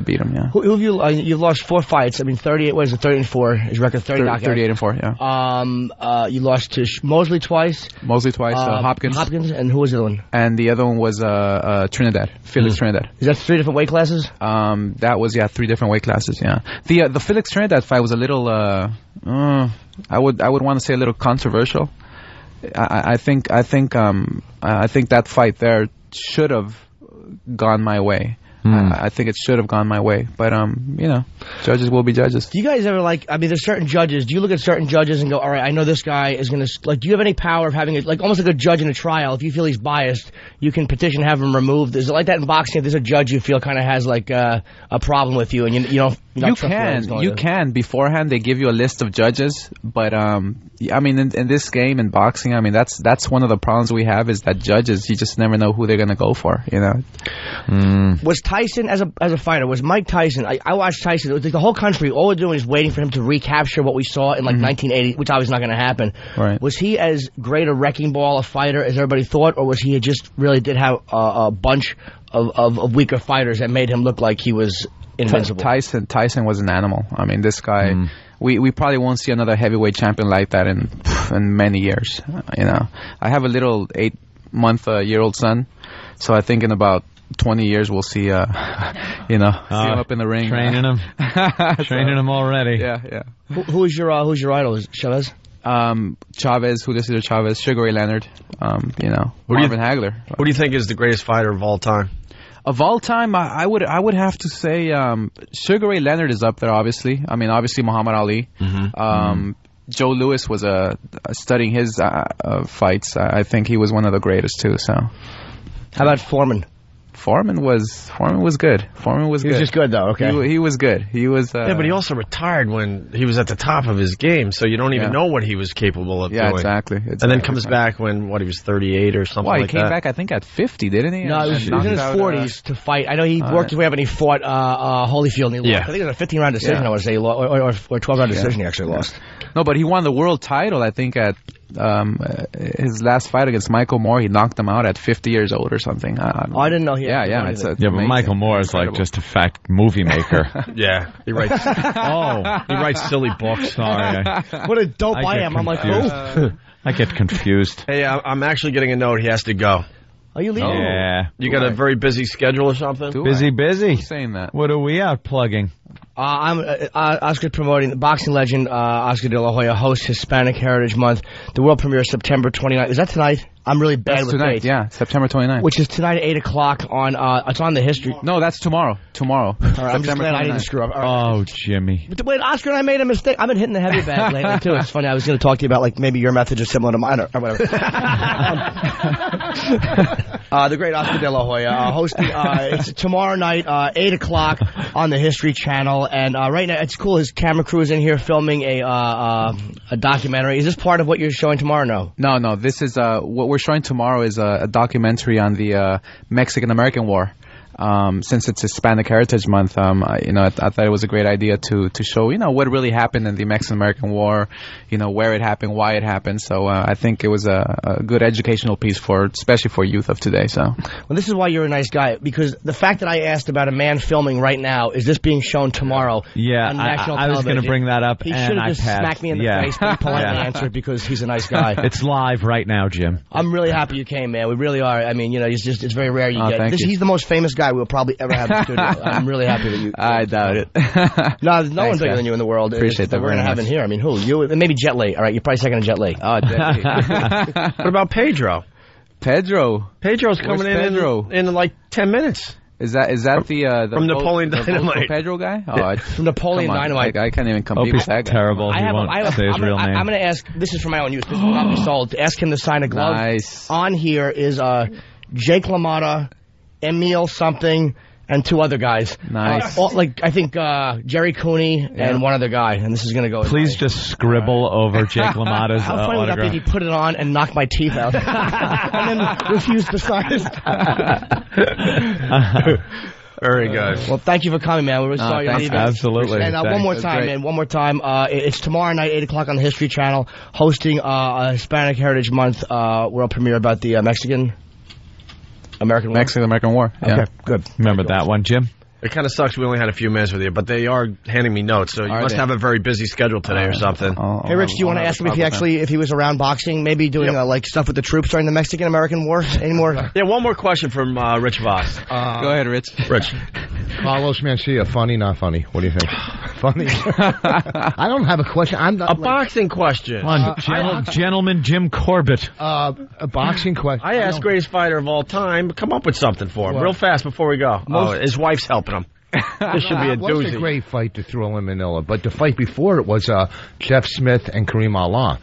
beat him, yeah. Who have you, you've lost 4 fights. I mean, 38, what is it, 30-4? His record 38-4, yeah. You lost to Mosley twice. Hopkins. And who was the other one? And the other one was Trinidad, Felix Trinidad. Is that 3 different weight classes? That was, 3 different weight classes, yeah. The Felix Trinidad fight was a little, I would want to say a little controversial. I think that fight there should have gone my way. I think it should have gone my way, but you know, judges will be judges. Do you guys ever there's certain judges. Do you look at certain judges and go, all right, I know this guy is going to, do you have any power of having almost like a judge in a trial? If you feel he's biased, you can petition to have him removed. Is it like that in boxing? If there's a judge you feel kind of has a problem with you and you don't. You can beforehand. They give you a list of judges, but I mean, in this game in boxing, I mean that's one of the problems we have is that judges, you just never know who they're going to go for. You know. Was Tyson as a fighter? Was Mike Tyson? I watched Tyson. It was like the whole country. All we're doing is waiting for him to recapture what we saw in 1980, which obviously not going to happen. Right. Was he as great a wrecking ball a fighter as everybody thought, or was he just really did have a bunch of weaker fighters that made him look like he was invincible? Tyson was an animal. I mean, this guy. We probably won't see another heavyweight champion like that in many years. You know, I have a little 8-month-year-old son, so I think in about 20 years we'll see, see him up in the ring, training him already. Yeah. Who's your idol? Is it Chavez? Chavez, Julio Chavez, Sugar Ray Leonard, Marvin Hagler. Who do you think is the greatest fighter of all time? Of all time, I would have to say Sugar Ray Leonard is up there. Obviously, I mean, Muhammad Ali. Joe Louis was studying his fights. I think he was one of the greatest too. So, how about Foreman? Foreman was good. Foreman was good. He was just good, though. Okay. He was good. He was. Yeah, but he also retired when he was at the top of his game, so you don't even know what he was capable of doing. Yeah, exactly. And then comes back when he was 38 or something like that. He came back, I think, at 50, didn't he? No, he was in his 40s to fight. I know he worked his way up and he fought Holyfield and he lost. I think it was a 15-round decision, I want to say, or 12-round decision he actually lost. No, but he won the world title, I think, at his last fight against Michael Moore. He knocked him out at 50 years old or something. I didn't know he had but Michael Moore is like just a fact movie maker. Yeah, he writes. He writes silly books. Sorry, what a dope I am. I'm like, oh. I get confused. Hey, I'm actually getting a note. He has to go. Are you leaving? Yeah. You got a very busy schedule or something? Busy. I'm saying that. What are we out plugging? I'm Oscar promoting the boxing legend Oscar De La Hoya hosts Hispanic Heritage Month. The world premiere is September 29th. Is that tonight? I'm really bad with tonight, dates. Yeah, September 29th. Which is tonight at 8 o'clock on, it's on the history. No, that's tomorrow. All right, I'm just glad I didn't screw up. Oh, Jimmy. But wait, Oscar and I made a mistake. I've been hitting the heavy bag lately, too. It's funny. I was going to talk to you about, like, maybe your methods are similar to mine or whatever. The great Oscar De La Hoya hosting, it's tomorrow night, 8 o'clock on the History Channel. And right now, it's cool. His camera crew is in here filming a documentary. Is this part of what you're showing tomorrow? No. This is what we're showing tomorrow is a documentary on the Mexican-American War. Since it's Hispanic Heritage Month, I thought it was a great idea to show, what really happened in the Mexican-American War, where it happened, why it happened. So I think it was a good educational piece especially for youth of today. So, well, this is why you're a nice guy, because the fact that I asked about a man filming right now, is this being shown tomorrow? Yeah, on national I was going to bring that up. He should have just smacked me in the face, but he politely answered because he's a nice guy. It's live right now, Jim. I'm really happy you came, man. We really are. I mean, it's very rare you get. He's the most famous guy we'll probably ever have in the studio. I'm really happy that you. I doubt it. No, there's no one bigger than you in the world. Appreciate that. We're going to have in here. I mean, who? You? Maybe Jet Li. All right, you're probably second to Jet Li. Oh, Jet Li. What about Pedro? Pedro's coming in like 10 minutes. Is that the from Napoleon Dynamite Pedro guy? Oh, from Napoleon Dynamite. I can't even compete with that guy. Terrible. He won't say his real name. I'm going to ask. This is for my own use. This will not be sold. To ask him to sign a glove. Nice. On here is Jake LaMotta, Emil something, and two other guys. Nice. I think Jerry Cooney and one other guy. And this is going to go. Please just scribble over Jake LaMotta's How funny would that be if he put it on and knocked my teeth out, and then refused to sign it? Very good. Well, thank you for coming, man. We're really sorry you're leaving. Absolutely. And one more time, man. One more time. It's tomorrow night, 8 o'clock on the History Channel, hosting a Hispanic Heritage Month world premiere about the Mexican-American War. Yeah. Okay, good. Remember that one, Jim? It kind of sucks we only had a few minutes with you, but they are handing me notes, so you must have a very busy schedule today or something. Hey, Rich, do you want to ask him if he was around boxing, maybe doing like stuff with the troops during the Mexican-American War anymore? Yeah, one more question from Rich Voss. Go ahead, Rich. Carlos Mencia, funny, not funny? What do you think? Funny. I don't have a question. Boxing question. Gentleman Jim Corbett. A boxing question. I asked greatest fighter of all time. Come up with something for him real fast before we go. His wife's helping him. This should be a doozy. It was a great fight to thrill in Manila, but the fight before it was Jeff Smith and Kareem Allah.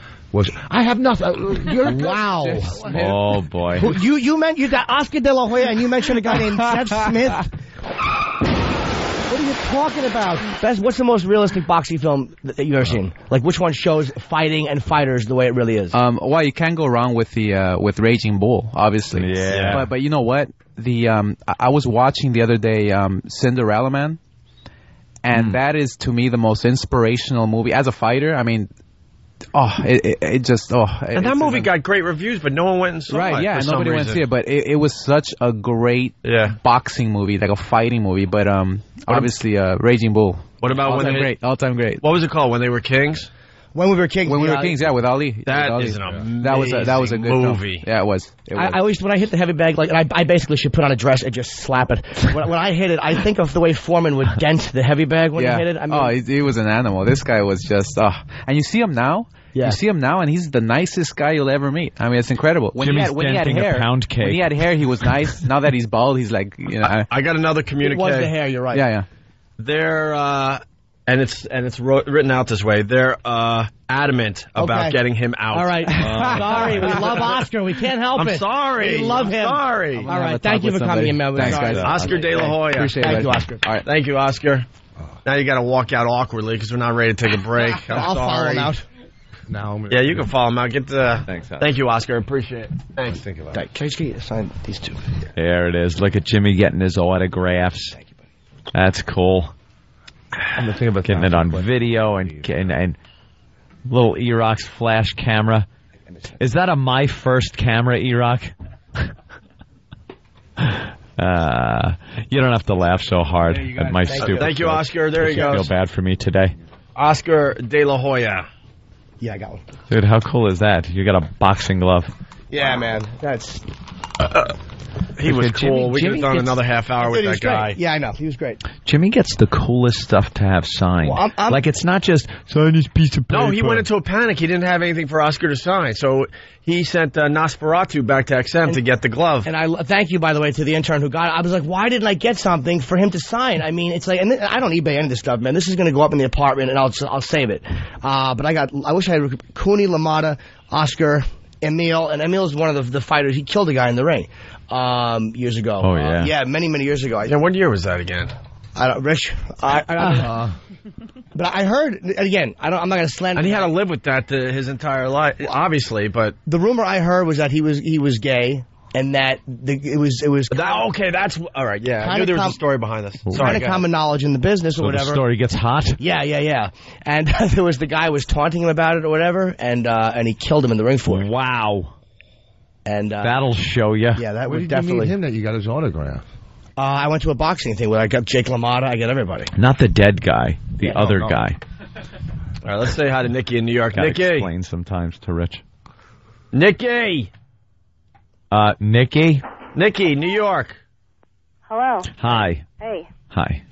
I have nothing. Wow. Oh, boy. You got Oscar De La Hoya and you mentioned a guy named Jeff Smith? What are you talking about? What's the most realistic boxing film that you've ever seen? Like, which one shows fighting and fighters the way it really is? Well, you can't go wrong with with Raging Bull, obviously. Yeah. But you know what? I was watching the other day Cinderella Man, and that is to me the most inspirational movie as a fighter. I mean, and that movie got great reviews, but no one went and saw it. Right, yeah, nobody went to see it, but it was such a great boxing movie, like a fighting movie, but obviously Raging Bull. What about all-time great. What was it called? When They Were Kings? When We Were Kings. When We Were Kings, with Ali. That is an amazing that was a good movie. Film. Yeah, it was. I always, when I hit the heavy bag, I basically should put on a dress and just slap it. When I hit it, I think of the way Foreman would dent the heavy bag when he hit it. I mean, he was an animal. This guy was just, and you see him now. Yeah. You see him now, and he's the nicest guy you'll ever meet. I mean, it's incredible. When he had hair, when he had hair, he was nice. Now that he's bald, he's like, I got another communique. It was the hair, you're right. Yeah. They're And it's written out this way. They're adamant about getting him out. All right. Sorry, we love Oscar. We can't help it. I'm sorry. We love him. Sorry. All right. Thank you for coming in, man. Thanks, guys. Oscar De La Hoya. Appreciate it. Thank you, Oscar. All right. Thank you, Oscar. Now you got to walk out awkwardly because we're not ready to take a break. I'll follow him out. Yeah, you can follow him out. Thanks, thank you, Oscar. Appreciate it. Thanks. Can I just get you to sign these two? There it is. Look at Jimmy getting his autographs. Thank you, buddy. That's cool. I'm thinking about getting it on video and little E-Rock's flash camera. Is that a My First camera, E-Rock? You don't have to laugh so hard at my stupid. Thank you, Oscar. There you go. Feel bad for me today. Oscar De La Hoya. Yeah, I got one. Dude, how cool is that? You got a boxing glove. Yeah, man. That's... He was cool. We could have done another half hour with that guy. Great. Yeah, I know. He was great. Jimmy gets the coolest stuff to have signed. Well, like, it's not just, sign this piece of paper. No, he went into a panic. He didn't have anything for Oscar to sign. So he sent Nosferatu back to XM to get the glove. And I thank you, by the way, to the intern who got it. I was like, why didn't I get something for him to sign? I mean, it's like, and I don't eBay any of this stuff, man. This is going to go up in the apartment, and I'll save it. But I wish I had Cooney, LaMotta, Oscar, Emil, and Emil's one of the fighters. He killed a guy in the ring years ago. Oh, yeah. Yeah, many years ago. Yeah, what year was that again? I don't, Rich. I don't know. But I heard, again, I'm not going to slander. And he had to live with that his entire life, obviously, but... The rumor I heard was that he was gay, and that it was okay, that's... All right, yeah. I knew there was a story behind this. Kind of common knowledge in the business or whatever. The story gets hot? Yeah. And there was the guy was taunting him about it or whatever, and he killed him in the ring for it. Wow. And that'll show you. Yeah, that Where would did definitely... you meet him that you got his autograph? I went to a boxing thing where I got Jake LaMotta, I got everybody. Not the dead guy, the other guy. All right, let's say hi to Nikki in New York. Gotta Nikki! Explain sometimes to Rich. Nikki! Nikki? Nikki, New York. Hello. Hi. Hey. Hi.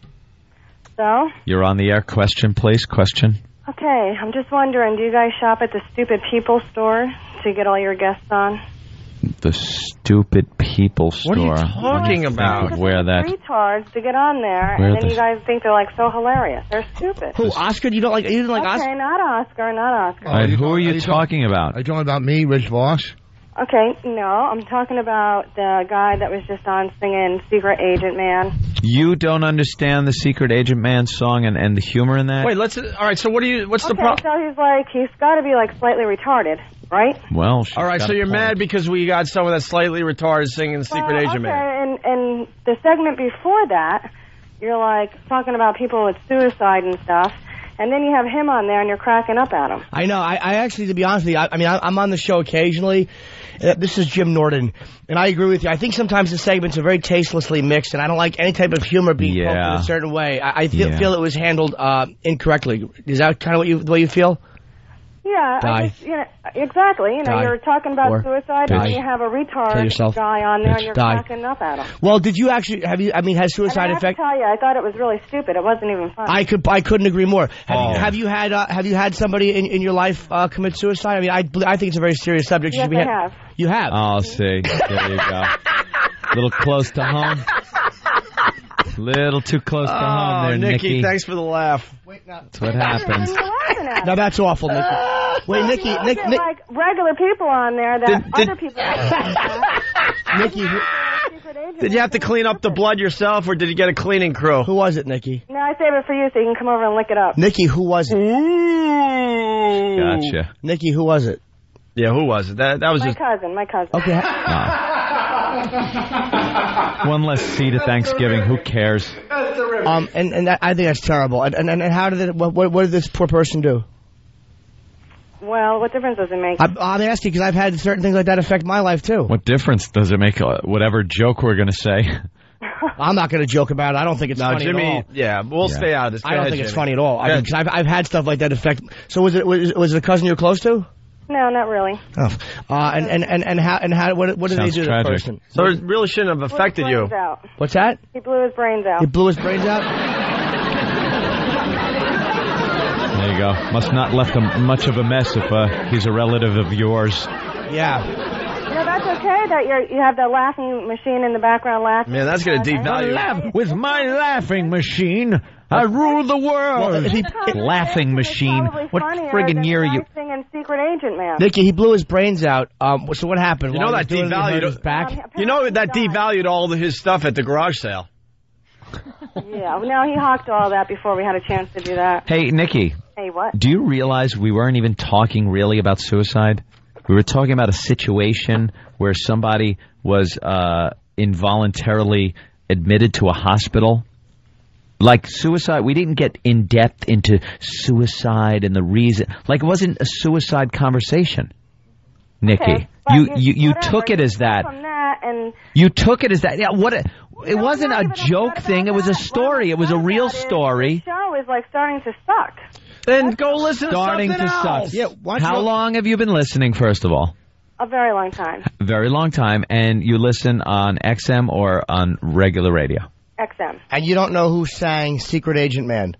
So? You're on the air. Question, please. Question. Okay, I'm just wondering, do you guys shop at the Stupid People store to get all your guests on? The Stupid People store. What are you talking about? Where that? Retards to get on there, and then you guys think they're like so hilarious. They're stupid. Who, Oscar? You didn't like Oscar? Okay, not Oscar. All right, who are you talking about? Are you talking about me, Rich Voss? Okay, no, I'm talking about the guy that was just on singing Secret Agent Man. You don't understand the Secret Agent Man song and the humor in that? Wait, all right, so what's the problem? So he's got to be like slightly retarded, right? Well, all right, so you're mad because we got someone that's slightly retarded singing Secret Agent Man. And the segment before that, you're like talking about people with suicide and stuff. And then you have him on there, and you're cracking up at him. I know. I actually, to be honest with you, I'm on the show occasionally. This is Jim Norton, and I agree with you. I think sometimes the segments are very tastelessly mixed, and I don't like any type of humor being poked in a certain way. I feel it was handled incorrectly. Is that kind of the way you feel? Yeah, exactly. You're talking about suicide, and then you have a retard guy on there, and you're cracking up at him. Well, did you actually has suicide affect? I have to tell you, I thought it was really stupid. It wasn't even funny. I couldn't agree more. Have you had somebody in your life commit suicide? I mean, I think it's a very serious subject. Yes, I have. You have. Oh, see, there you go. A little close to home. Little too close to home there, Nikki. Thanks for the laugh. That's what happens. Now that's awful, Nikki. Wait, Nikki. Like regular people on there that other people. Nikki, did you have to clean up the blood yourself, or did you get a cleaning crew? Who was it, Nikki? No, I save it for you so you can come over and lick it up. Nikki, who was it? Ooh. Gotcha. Nikki, who was it? Yeah, who was it? That was my cousin. Okay. One less seat at Thanksgiving. Who cares? And I think that's terrible. And how did what did this poor person do? Well, what difference does it make? I'm asking because I've had certain things like that affect my life too. What difference does it make? Whatever joke we're going to say. I'm not going to joke about it. I don't think it's funny Jimmy, at all. Yeah, we'll stay out of this. I don't think it's funny at all. Because I've had stuff like that affect. So was it a cousin you're close to? No, not really. Oh, and how what did they do to the person? So it really shouldn't have affected you. Out. What's that? He blew his brains out. He blew his brains out? There you go. Must not left him much of a mess if he's a relative of yours. Yeah. That's okay that you have the laughing machine in the background laughing. Man, that's going to devalue. With my laughing machine, I rule the world. Laughing machine. What friggin' year are you? Singing Secret Agent Man. Nikki, he blew his brains out. So what happened? You know that devalued. You know that devalued all of his stuff at the garage sale. Yeah, no, he hawked all that before we had a chance to do that. Hey, Nikki. Hey, what? Do you realize we weren't even talking really about suicide? We were talking about a situation where somebody was involuntarily admitted to a hospital. Like suicide, we didn't get in depth into suicide and the reason. Like it wasn't a suicide conversation, Nikki. Okay, you took it as that. From that and you took it as that. Yeah, what? It wasn't a joke thing. It was a story. It was a real story. The show is like starting to suck. Then go listen to something else. Starting to suck. Yeah. How long have you been listening? First of all. A very long time. Very long time, and you listen on XM or on regular radio. XM. And you don't know who sang Secret Agent Man?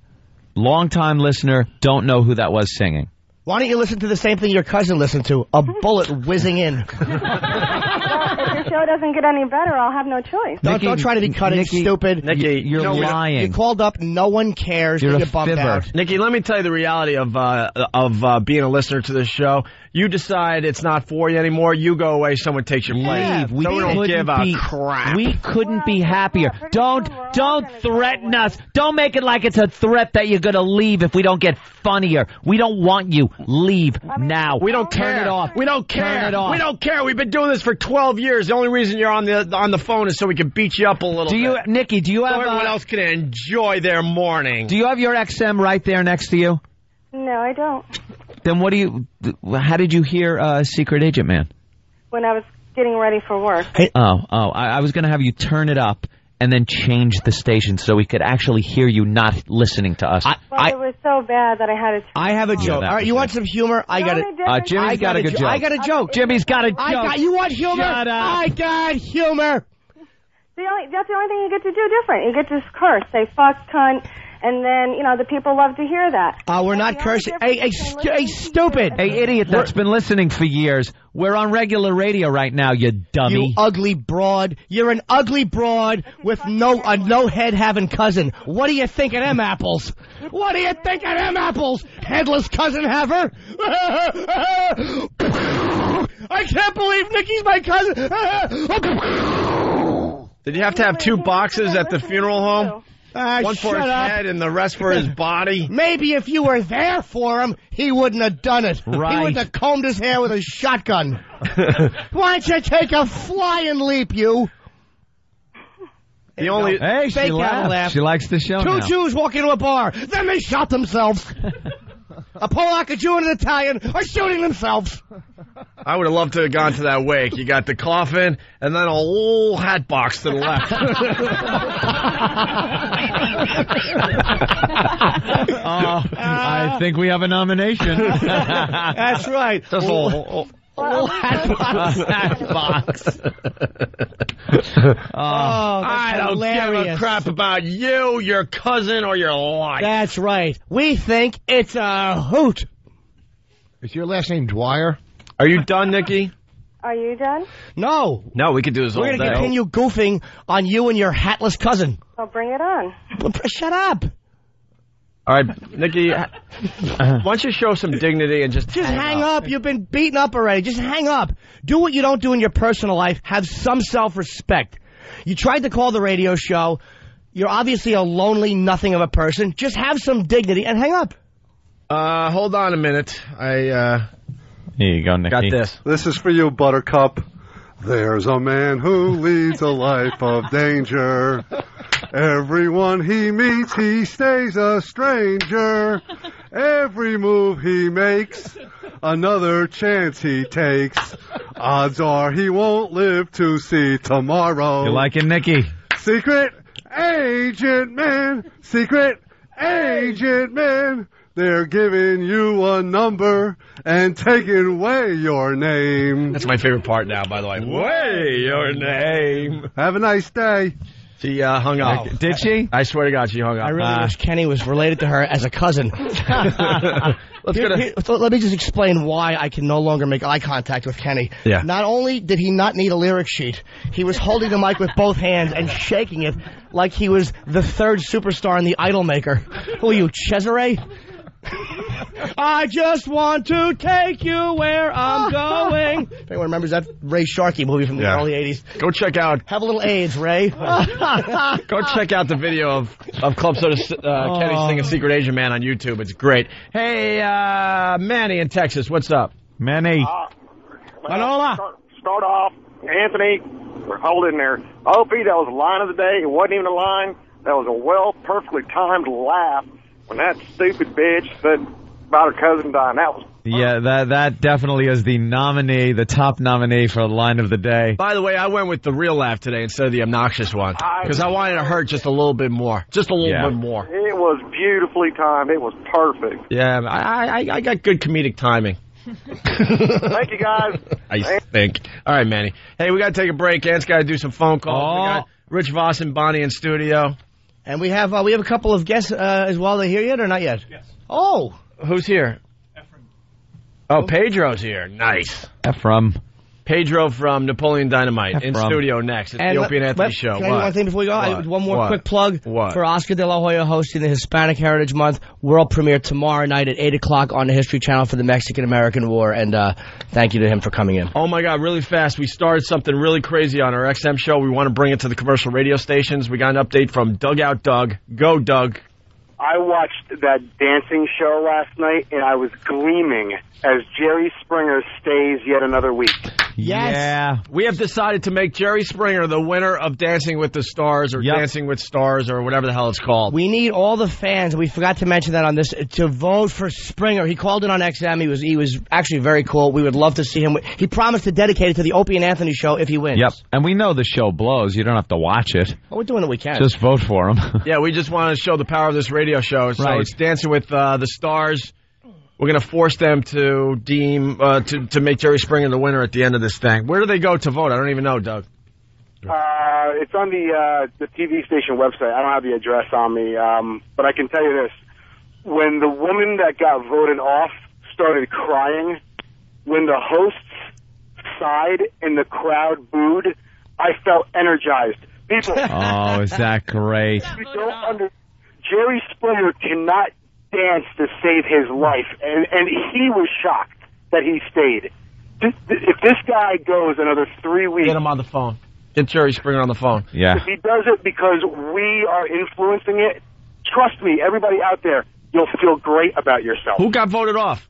Long-time listener, don't know who that was singing. Why don't you listen to the same thing your cousin listened to? A bullet whizzing in. Well, if your show doesn't get any better, I'll have no choice. Don't try to be cutting, Nikki, stupid. Nikki, you're lying. You called up, no one cares. You're you a bumped fibber. out. Nikki, let me tell you the reality of being a listener to this show. You decide it's not for you anymore, you go away, someone takes your place. We don't give a crap. We couldn't be happier. Don't threaten us. Don't make it like it's a threat that you're going to leave if we don't get funnier. We don't want you. Leave now. We don't care. Turn it off. We don't care. Turn it off. We don't care. We've been doing this for 12 years. The only reason you're on the phone is so we can beat you up a little bit. Nikki, do you have... So everyone else can enjoy their morning. Do you have your XM right there next to you? No, I don't. Then how did you hear Secret Agent Man? When I was getting ready for work. I was going to have you turn it up and then change the station so we could actually hear you not listening to us. It was so bad that I had to... I have a joke. All right, you want some humor? I got it. Jimmy's got a good joke. I got a joke. Jimmy's got a joke. You want humor? Shut up. I got humor. That's the only thing you get to do different. You get to curse, say fuck, cunt, and then, the people love to hear that. We're not cursing. Hey, stupid. Hey, idiot that's been listening for years. We're on regular radio right now, you dummy. You ugly broad. You're an ugly broad with no head having cousin. What do you think of them apples? What do you think of them apples? Headless cousin haver? I can't believe Nikki's my cousin. Did you have to have two boxes at the funeral home? One for his head and the rest for his body? Maybe if you were there for him, he wouldn't have done it. Right. He wouldn't have combed his hair with a shotgun. Why don't you take a flying leap, you? Hey, she laughed. She likes the show now. Two Jews walk into a bar, then they shot themselves. A Polak, a Jew, and an Italian are shooting themselves. I would have loved to have gone to that wake. You got the coffin and then a whole hat box to the left. I think we have a nomination. That's right. Just a whole hat box. I don't give a crap about you, your cousin, or your life. That's right. We think it's a hoot. Is your last name Dwyer? Are you done, Nikki? Are you done? No. No, we could do this all day. We're going to continue goofing on you and your hatless cousin. Well, bring it on. Shut up. All right, Nikki, why don't you show some dignity and just hang up. You've been beaten up already. Just hang up. Do what you don't do in your personal life. Have some self-respect. You tried to call the radio show. You're obviously a lonely nothing of a person. Just have some dignity and hang up. Hold on a minute. Here you go, Nikki. Got this. This is for you, Buttercup. There's a man who leads a life of danger. Everyone he meets, he stays a stranger. Every move he makes, another chance he takes. Odds are he won't live to see tomorrow. You like it, Nikki? Secret Agent Man, Secret Agent Man. They're giving you a number and taking away your name. That's my favorite part now, by the way. Way your name. Have a nice day. She hung up. Did she? I swear to God, she hung up. I really wish Kenny was related to her as a cousin. Let me just explain why I can no longer make eye contact with Kenny. Yeah. Not only did he not need a lyric sheet, he was holding the mic with both hands and shaking it like he was the third superstar in the Idol Maker. Who are you, Cesare? I just want to take you where I'm going. If anyone remembers that Ray Sharkey movie from the early 80s. Go check out. Have a little AIDS, Ray. Go check out the video of Club Soda Kenny singing Secret Asian Man on YouTube. It's great. Hey, Manny in Texas, what's up? Manny. Manola. Start off, Anthony, we're holding there. Opie, that was the line of the day. It wasn't even a line. That was a perfectly timed laugh when that stupid bitch said about her cousin dying. That was Yeah, that definitely is the top nominee for line of the day. By the way, I went with the real laugh today instead of the obnoxious one because I wanted to hurt just a little bit more. Just a little bit more. It was beautifully timed. It was perfect. Yeah, I got good comedic timing. Thank you, guys. I think. All right, Manny. Hey, we got to take a break. Ant's got to do some phone calls. We got Rich Voss and Bonnie in studio. And we have a couple of guests as well. Are they here yet or not yet? Yes. Oh. Who's here? Efren. Oh, Pedro's here. Nice. Efren. Pedro from Napoleon Dynamite in studio next. It's the Opie and Anthony Show. Can I do one thing before we go? One more quick plug for Oscar De La Hoya hosting the Hispanic Heritage Month world premiere tomorrow night at 8 o'clock on the History Channel for the Mexican-American War. And thank you to him for coming in. Oh, my God, really fast. We started something really crazy on our XM show. We want to bring it to the commercial radio stations. We got an update from Dugout Doug. Go, Doug. I watched that dancing show last night, and I was gleaming as Jerry Springer stays yet another week. Yes. Yeah. We have decided to make Jerry Springer the winner of Dancing with the Stars or Dancing with Stars or whatever the hell it's called. We need all the fans, we forgot to mention that on this, to vote for Springer. He called in on XM. He was actually very cool. We would love to see him. He promised to dedicate it to the Opie and Anthony Show if he wins. Yep. And we know the show blows. You don't have to watch it. Well, we're doing what we can. Just vote for him. Yeah, we just want to show the power of this radio show. So it's Dancing with the Stars. We're going to force them to deem to make Jerry Springer the winner at the end of this thing. Where do they go to vote? I don't even know, Doug. It's on the TV station website. I don't have the address on me, but I can tell you this. When the woman that got voted off started crying, when the hosts sighed and the crowd booed, I felt energized. People, oh, is that great? Jerry Springer cannot dance to save his life, and he was shocked that he stayed. If this guy goes another 3 weeks... Get him on the phone. Get Jerry Springer on the phone. Yeah. If he does it because we are influencing it, trust me, everybody out there, you'll feel great about yourself. Who got voted off?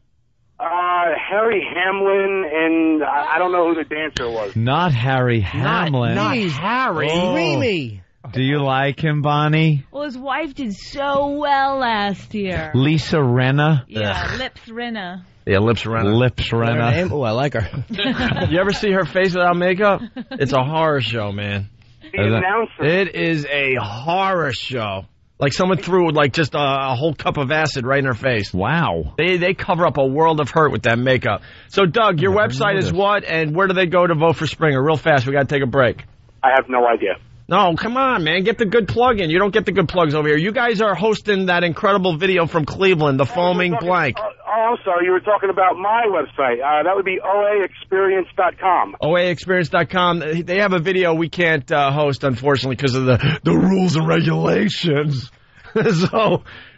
Harry Hamlin, and I don't know who the dancer was. Not Harry Hamlin. Not Harry. Oh. Dreamy. Do you like him, Bonnie? Well, his wife did so well last year. Lisa Rinna? Yeah, Lips Rinna. Yeah, Lips Rinna. Lips Rinna. Oh, I like her. You ever see her face without makeup? It's a horror show, man. The announcer. It is a horror show. Like someone threw like just a whole cup of acid right in her face. Wow. They cover up a world of hurt with that makeup. So, Doug, your website is what, and where do they go to vote for Springer? Real fast, we got to take a break. I have no idea. No, come on, man. Get the good plug in. You don't get the good plugs over here. You guys are hosting that incredible video from Cleveland, the foaming blank. I'm sorry. You were talking about my website. That would be oaexperience.com. oaexperience.com. They have a video we can't host, unfortunately, because of the rules and regulations.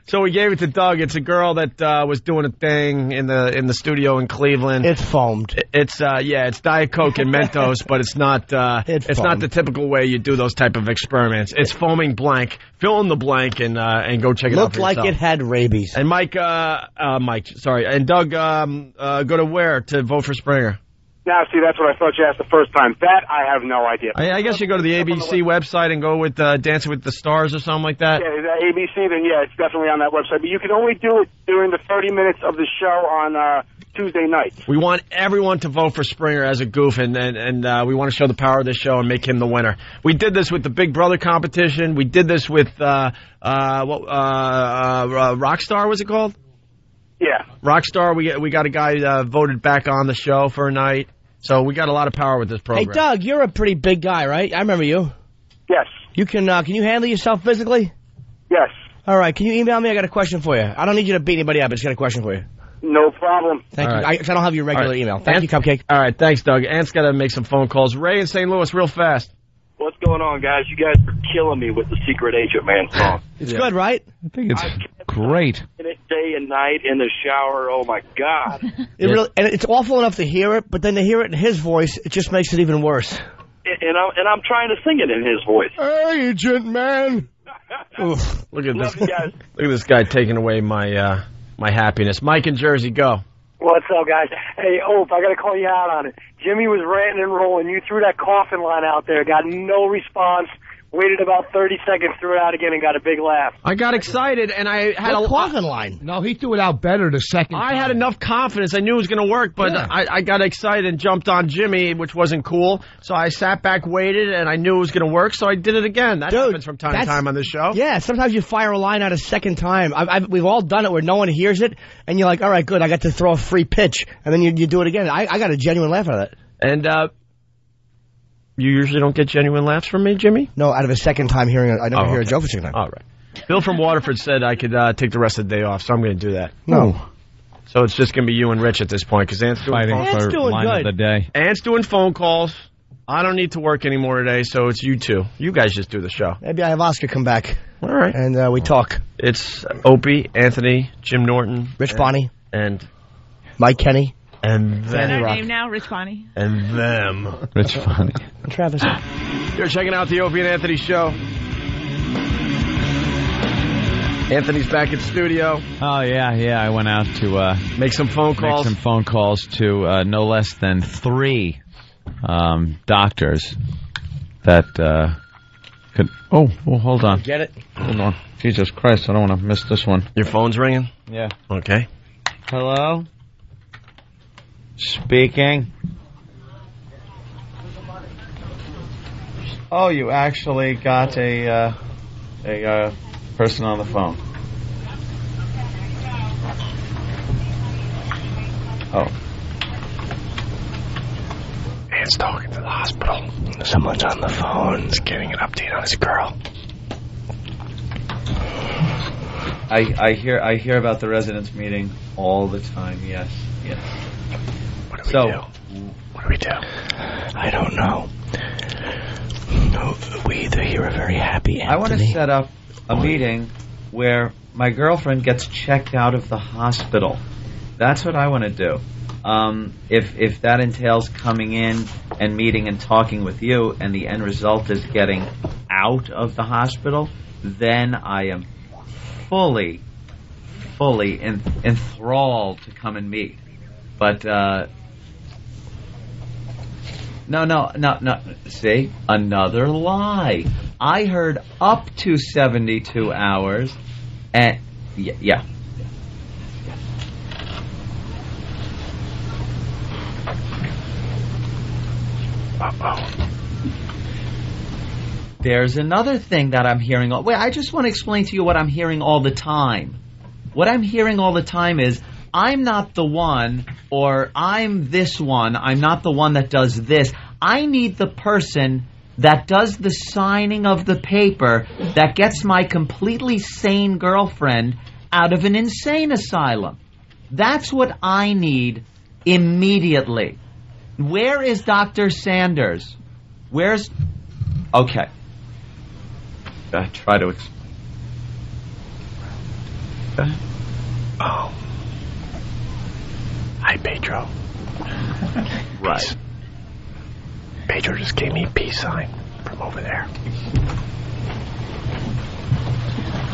So we gave it to Doug. It's a girl that was doing a thing in the studio in Cleveland. It's foamed. It's Diet Coke and Mentos, but it's not not the typical way you do those type of experiments. It's foaming blank. Fill in the blank and go check it out. Looked like it had rabies. And Mike, and Doug, go to where to vote for Springer? Now, see, that's what I thought you asked the first time. That I have no idea. I guess you go to the ABC website and go with Dancing with the Stars or something like that. Yeah, is that ABC? Then yeah, it's definitely on that website. But you can only do it during the 30 minutes of the show on Tuesday nights. We want everyone to vote for Springer as a goof, and we want to show the power of this show and make him the winner. We did this with the Big Brother competition. We did this with Rockstar, was it called? Yeah. Rockstar, we got a guy voted back on the show for a night. So we got a lot of power with this program. Hey, Doug, you're a pretty big guy, right? I remember you. Yes. You can you handle yourself physically? Yes. All right, can you email me? I got a question for you. I don't need you to beat anybody up. I just got a question for you. No problem. Thank you. Right. I don't have your regular email. Thank you, Cupcake. All right, thanks, Doug. Ant's got to make some phone calls. Ray in St. Louis, real fast. What's going on, guys? You guys are killing me with the Secret Agent Man song. It's good, right? I think it's great. Day and night in the shower. Oh my God! Really, and it's awful enough to hear it, but then to hear it in his voice, it just makes it even worse. And I'm trying to sing it in his voice. Agent Man. Look at this. Look at this guy taking away my my happiness. Mike in Jersey, go. What's up, guys? Hey, Ope, I got to call you out on it. Jimmy was ranting and rolling. You threw that coffin line out there, got no response. Waited about 30 seconds, threw it out again, and got a big laugh. I got excited, and I had a coffin line. No, he threw it out better the second time. I had enough confidence. I knew it was going to work, but I got excited and jumped on Jimmy, which wasn't cool. So I sat back, waited, and I knew it was going to work, so I did it again. That happens from time to time on this show. Yeah, sometimes you fire a line out a second time. We've all done it where no one hears it, and you're like, all right, good, I got to throw a free pitch, and then you do it again. I got a genuine laugh out of it. And you usually don't get genuine laughs from me, Jimmy? No, out of a second time hearing it, I never hear a joke for a second time. All right. Bill from Waterford said I could take the rest of the day off, so I'm going to do that. No. So it's just going to be you and Rich at this point, because Ant's doing Fighting for line of the day. Ant's doing phone calls. I don't need to work anymore today, so it's you two. You guys just do the show. Maybe I have Oscar come back. All right. And we talk. It's Opie, Anthony, Jim Norton. Rich Bonnie. And Mike Kenny. And Is that them. our name now, Rich Bonnie? And them. Rich Bonnie. And Travis. You're checking out the Opie and Anthony show. Anthony's back in studio. Oh, yeah. I went out to make some phone calls. Make some phone calls to no less than 3 doctors that could... Oh, well, hold on. Get it? Hold on. Jesus Christ, I don't want to miss this one. Your phone's ringing? Yeah. Okay. Hello? Speaking. Oh, you actually got a person on the phone. Oh. Man's talking to the hospital. Someone's on the phone. He's getting an update on his girl. I hear about the residents meeting all the time. Yes. What do we do? I don't know. We either hear a very happy Anthony. I want to set up a meeting where my girlfriend gets checked out of the hospital. That's what I want to do. If that entails coming in and meeting and talking with you, and the end result is getting out of the hospital, then I am fully enthralled to come and meet. But no. See, another lie. I heard up to 72 hours, and yeah. Uh-oh. There's another thing that I'm hearing. Wait, I just want to explain to you what I'm hearing all the time. What I'm hearing all the time is, I'm not the one, or I'm this one. I'm not the one that does this. I need the person that does the signing of the paper that gets my completely sane girlfriend out of an insane asylum. That's what I need immediately. Where is Dr. Sanders? Where's... Okay. I try to... Oh. Hi, Pedro. Right. Pedro just gave me a peace sign from over there.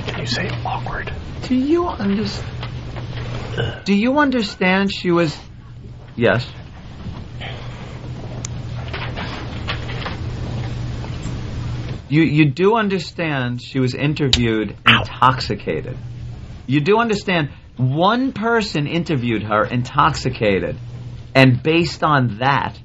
Can you say awkward? Do you understand she was... Yes. You do understand she was interviewed intoxicated. You do understand one person interviewed her intoxicated, and based on that,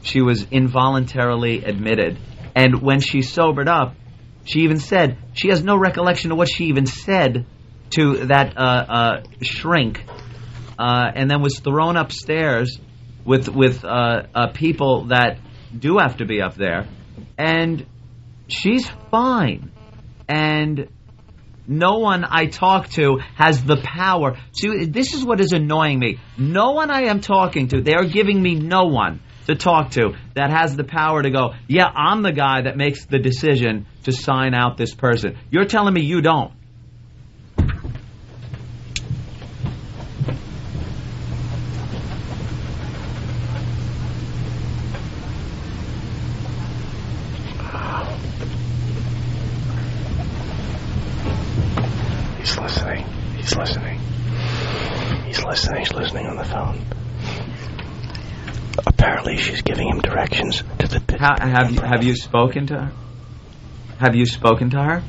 she was involuntarily admitted. And when she sobered up, she even said she has no recollection of what she even said to that shrink, and then was thrown upstairs with people that do have to be up there. And she's fine. And no one I talk to has the power. See, this is what is annoying me. No one I am talking to, they are giving me no one to talk to that has the power to go, yeah, I'm the guy that makes the decision to sign out this person. You're telling me you don't. He's listening. He's listening. He's listening. He's listening on the phone. Apparently, she's giving him directions to the pit. Have you spoken to her? Have you spoken to her?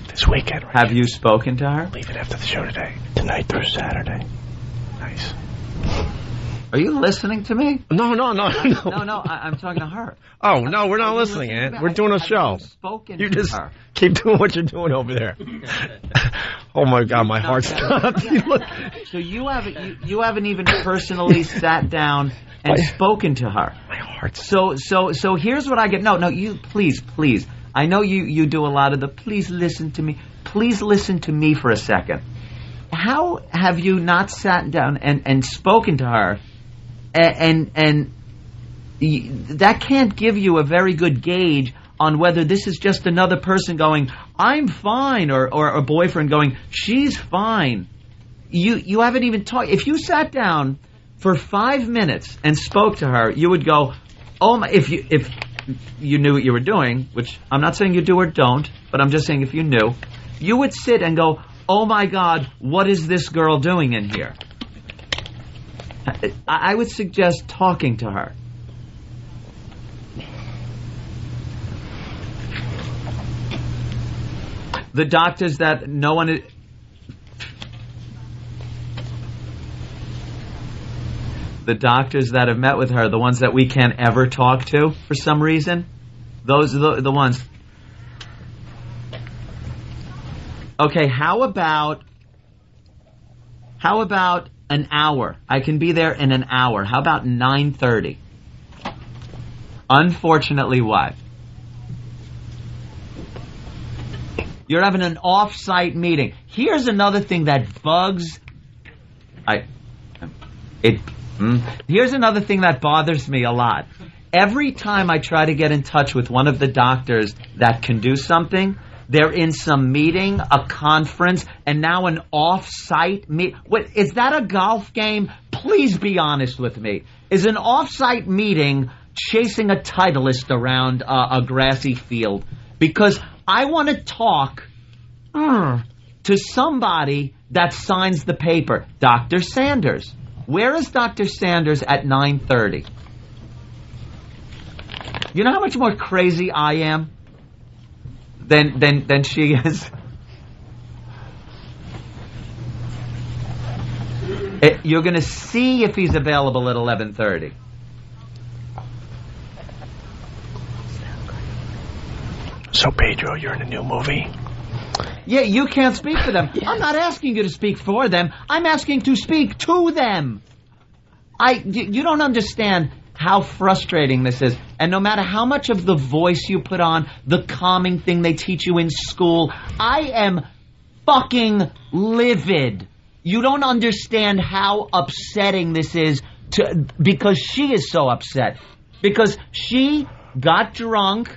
This weekend. Right? Have you spoken to her? Leaving after the show today. Tonight through Saturday. Nice. Are you listening to me? No. No, I'm talking to her. Oh, no, we're not listening, Ant. We're doing a show. You just keep doing what you're doing over there. Oh, my God, my heart stopped. So you haven't even personally sat down and spoken to her. My heart. So here's what I get. No, you please. I know you do a lot of the please listen to me. Please listen to me for a second. How have you not sat down and spoken to her? And that can't give you a very good gauge on whether this is just another person going, I'm fine, or a boyfriend going, she's fine. You haven't even talked. If you sat down for 5 minutes and spoke to her, you would go, oh my, if you knew what you were doing, which I'm not saying you do or don't, but I'm just saying if you knew, you would sit and go, oh my God, what is this girl doing in here? I would suggest talking to her. The doctors that no one... The doctors that have met with her, the ones that we can't ever talk to for some reason, those are the ones... Okay, how about an hour? I can be there in an hour. How about 9:30? Unfortunately, what? You're having an off-site meeting. Here's another thing that bugs... Here's another thing that bothers me a lot. Every time I try to get in touch with one of the doctors that can do something... They're in some meeting, a conference, and now an off-site meet. What, is that a golf game? Please be honest with me. Is an off-site meeting chasing a Titleist around a grassy field? Because I want to talk to somebody that signs the paper. Dr. Sanders. Where is Dr. Sanders at 9:30? You know how much more crazy I am than she is? You're going to see if he's available at 11:30. So, Pedro, you're in a new movie? Yeah, you can't speak for them. Yes. I'm not asking you to speak for them. I'm asking to speak to them. You don't understand how frustrating this is. And no matter how much of the voice you put on, the calming thing they teach you in school, I am fucking livid. You don't understand how upsetting this is because she is so upset. Because she got drunk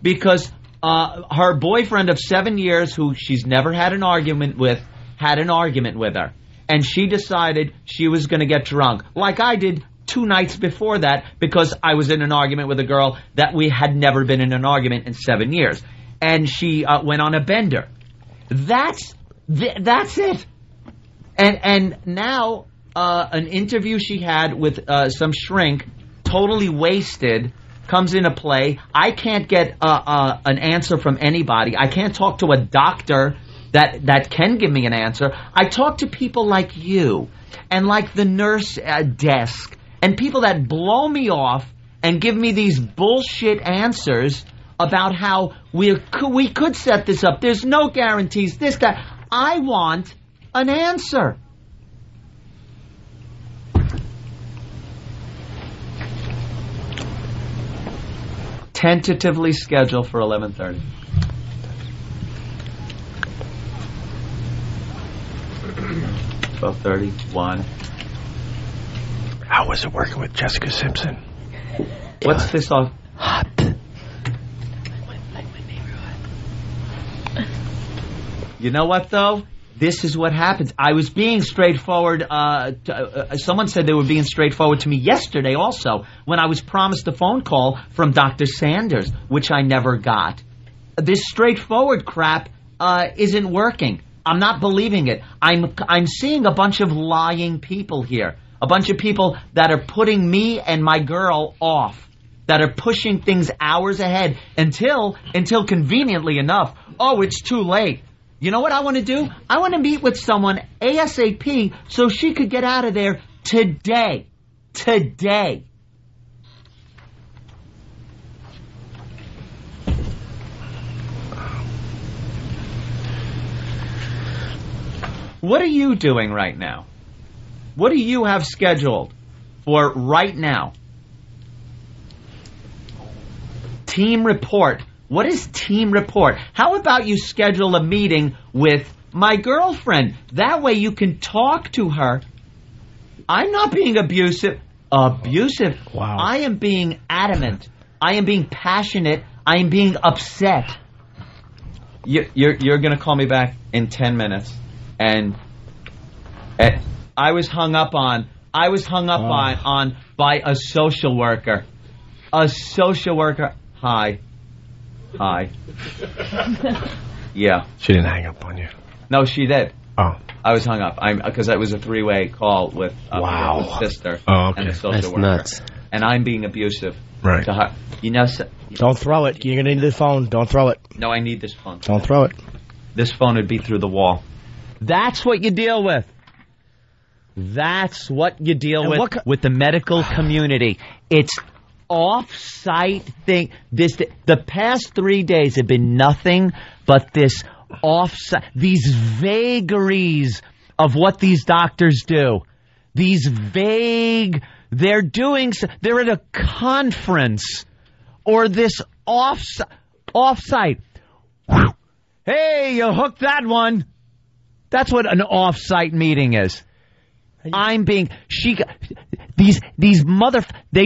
because her boyfriend of 7 years, who she's never had an argument with her. And she decided she was going to get drunk, like I did 2 nights before that, because I was in an argument with a girl that we had never been in an argument in 7 years. And she went on a bender. That's it. And now an interview she had with some shrink, totally wasted, comes into play. I can't get an answer from anybody. I can't talk to a doctor that can give me an answer. I talk to people like you and like the nurse desk and people that blow me off and give me these bullshit answers about how we could set this up. There's no guarantees. This, that. I want an answer. Tentatively scheduled for 11:30. $12:31. How was it working with Jessica Simpson? What's this on? Hot. You know what, though? This is what happens. I was being straightforward. Someone said they were being straightforward to me yesterday also when I was promised a phone call from Dr. Sanders, which I never got. This straightforward crap isn't working. I'm not believing it. I'm seeing a bunch of lying people here. A bunch of people that are putting me and my girl off. That are pushing things hours ahead until conveniently enough, oh, it's too late. You know what I want to do? I want to meet with someone ASAP so she could get out of there today. Today. What are you doing right now? What do you have scheduled for right now? Team report. What is team report? How about you schedule a meeting with my girlfriend? That way you can talk to her. I'm not being abusive. Abusive? Wow. I am being adamant. I am being passionate. I am being upset. You're going to call me back in 10 minutes. And I was hung up on by a social worker. A social worker. Hi. Yeah. She didn't hang up on you. No, she did. Oh. I was hung up. Because it was a three-way call with my sister and the social worker. Nuts. And I'm being abusive. Right. To her. You know, don't throw it. You're going to need the phone. Don't throw it. No, I need this phone. Don't throw it. This phone would be through the wall. That's what you deal with. That's what you deal with the medical community. It's off-site thing. The past 3 days have been nothing but this off-site, these vagaries of what these doctors do. These vague, they're at a conference or this off-site. Hey, you hooked that one. That's what an off-site meeting is. They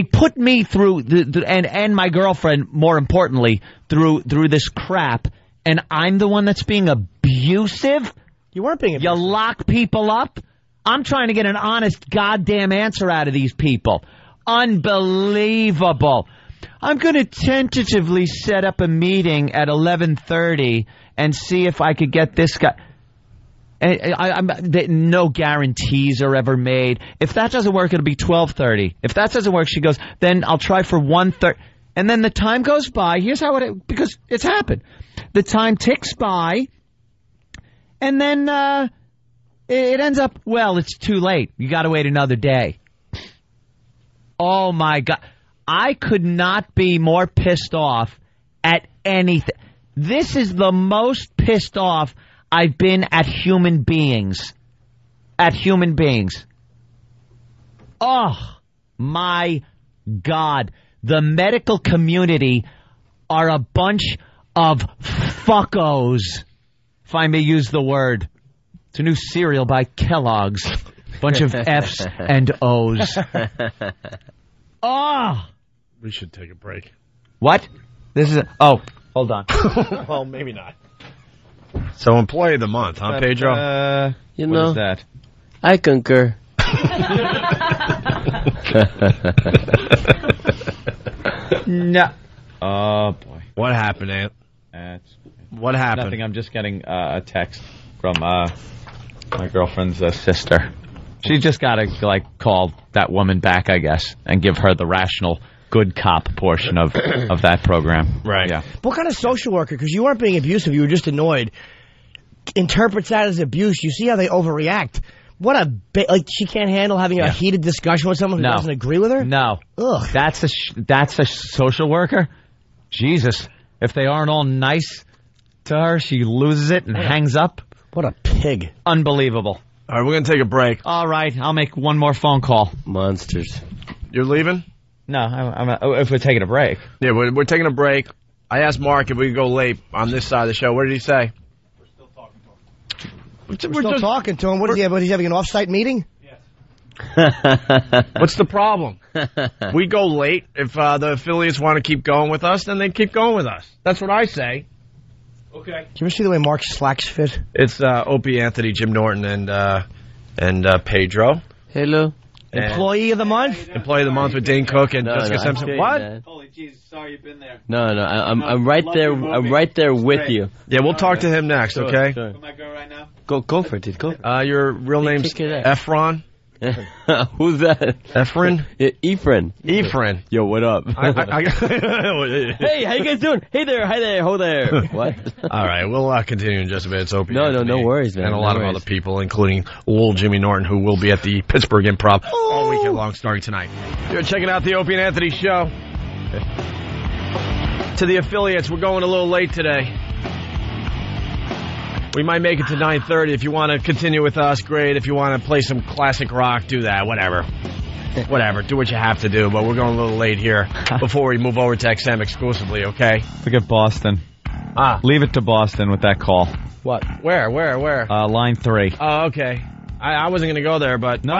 put me through and my girlfriend, more importantly, through this crap, and I'm the one that's being abusive? You weren't being abusive. You lock people up? I'm trying to get an honest goddamn answer out of these people. Unbelievable. I'm going to tentatively set up a meeting at 11:30 and see if I could get this guy. No guarantees are ever made. If that doesn't work, it'll be 12:30. If that doesn't work, she goes, then I'll try for 1:30. And then the time goes by. Here's how because it's happened. The time ticks by, and then it ends up, well, it's too late. You got to wait another day. Oh, my God. I could not be more pissed off at anything. This is the most pissed off I've been at human beings. Oh, my God. The medical community are a bunch of fuckos, if I may use the word. It's a new cereal by Kellogg's. Bunch of F's and O's. Oh. We should take a break. What? Hold on. Well, maybe not. So employee of the month, huh, Pedro? What is that? I concur. No. Oh, boy. What happened, Ant? What happened? Nothing. I'm just getting a text from my girlfriend's sister. She just got to, call that woman back, I guess, and give her the rational good cop portion of that program. Right. Yeah. What kind of social worker, because you weren't being abusive, you were just annoyed, interprets that as abuse? You see how they overreact. What she can't handle having a heated discussion with someone who doesn't agree with her? No. Ugh. That's a social worker? Jesus. If they aren't all nice to her, she loses it and hangs up. What a pig. Unbelievable. All right, we're going to take a break. All right, I'll make one more phone call. Monsters. You're leaving? No, if we're taking a break. Yeah, we're taking a break. I asked Mark if we could go late on this side of the show. What did he say? We're still talking to him. What is he? He's having an off-site meeting? What's the problem? We go late. If the affiliates want to keep going with us, then they keep going with us. That's what I say. Okay. Do you ever see the way Mark's slacks fit? It's Opie, Anthony, Jim Norton, and Pedro. Hello. Employee of the month? Employee of the month with Dane Cook and Jessica Simpson. kidding, What? man. Holy Jesus, sorry you've been there. No, I'm right there. I'm right there with you. Yeah, we'll talk to him next, Sure, okay? sure. Can I go right now? Go for it, dude. Go. Your real name's Efron? Who's that? Efren? Efren. Efren. Yo, what up? Hey, how you guys doing? Hey there, hi there, ho there. What? All right, we'll continue in just a bit. It's Opie. No worries, man. And a lot of other people, including old Jimmy Norton, who will be at the Pittsburgh Improv all weekend long, starting tonight. You're checking out the Opie and Anthony show. To the affiliates, we're going a little late today. We might make it to 9:30. If you want to continue with us, great. If you want to play some classic rock, do that. Whatever. Do what you have to do. But we're going a little late here before we move over to XM exclusively, okay? Look at Boston. Leave it to Boston with that call. What? Where? Line 3. Oh, okay. I wasn't going to go there, but No.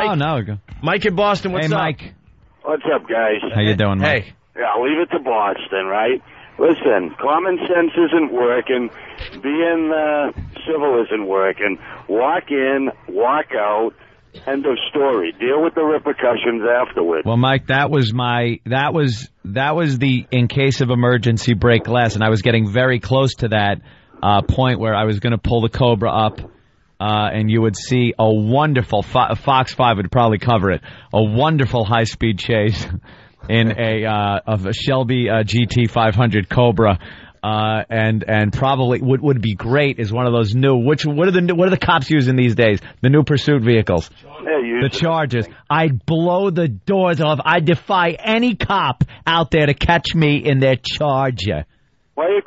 Mike in Boston, what's Hey, up? Mike. What's up, guys? How you doing, Mike? Hey. Yeah, I'll leave it to Boston, right? Listen, common sense isn't working. Being civil isn't working. Walk in, walk out. End of story. Deal with the repercussions afterwards. Well, Mike, that was the in case of emergency break glass, and I was getting very close to that point where I was going to pull the Cobra up, and you would see a wonderful Fox 5 would probably cover it. A wonderful high-speed chase in of a Shelby GT 500 Cobra. And probably would be great is one of those new. What are the cops using these days? The new pursuit vehicles, the Chargers. I'd blow the doors off. I defy any cop out there to catch me in their Charger.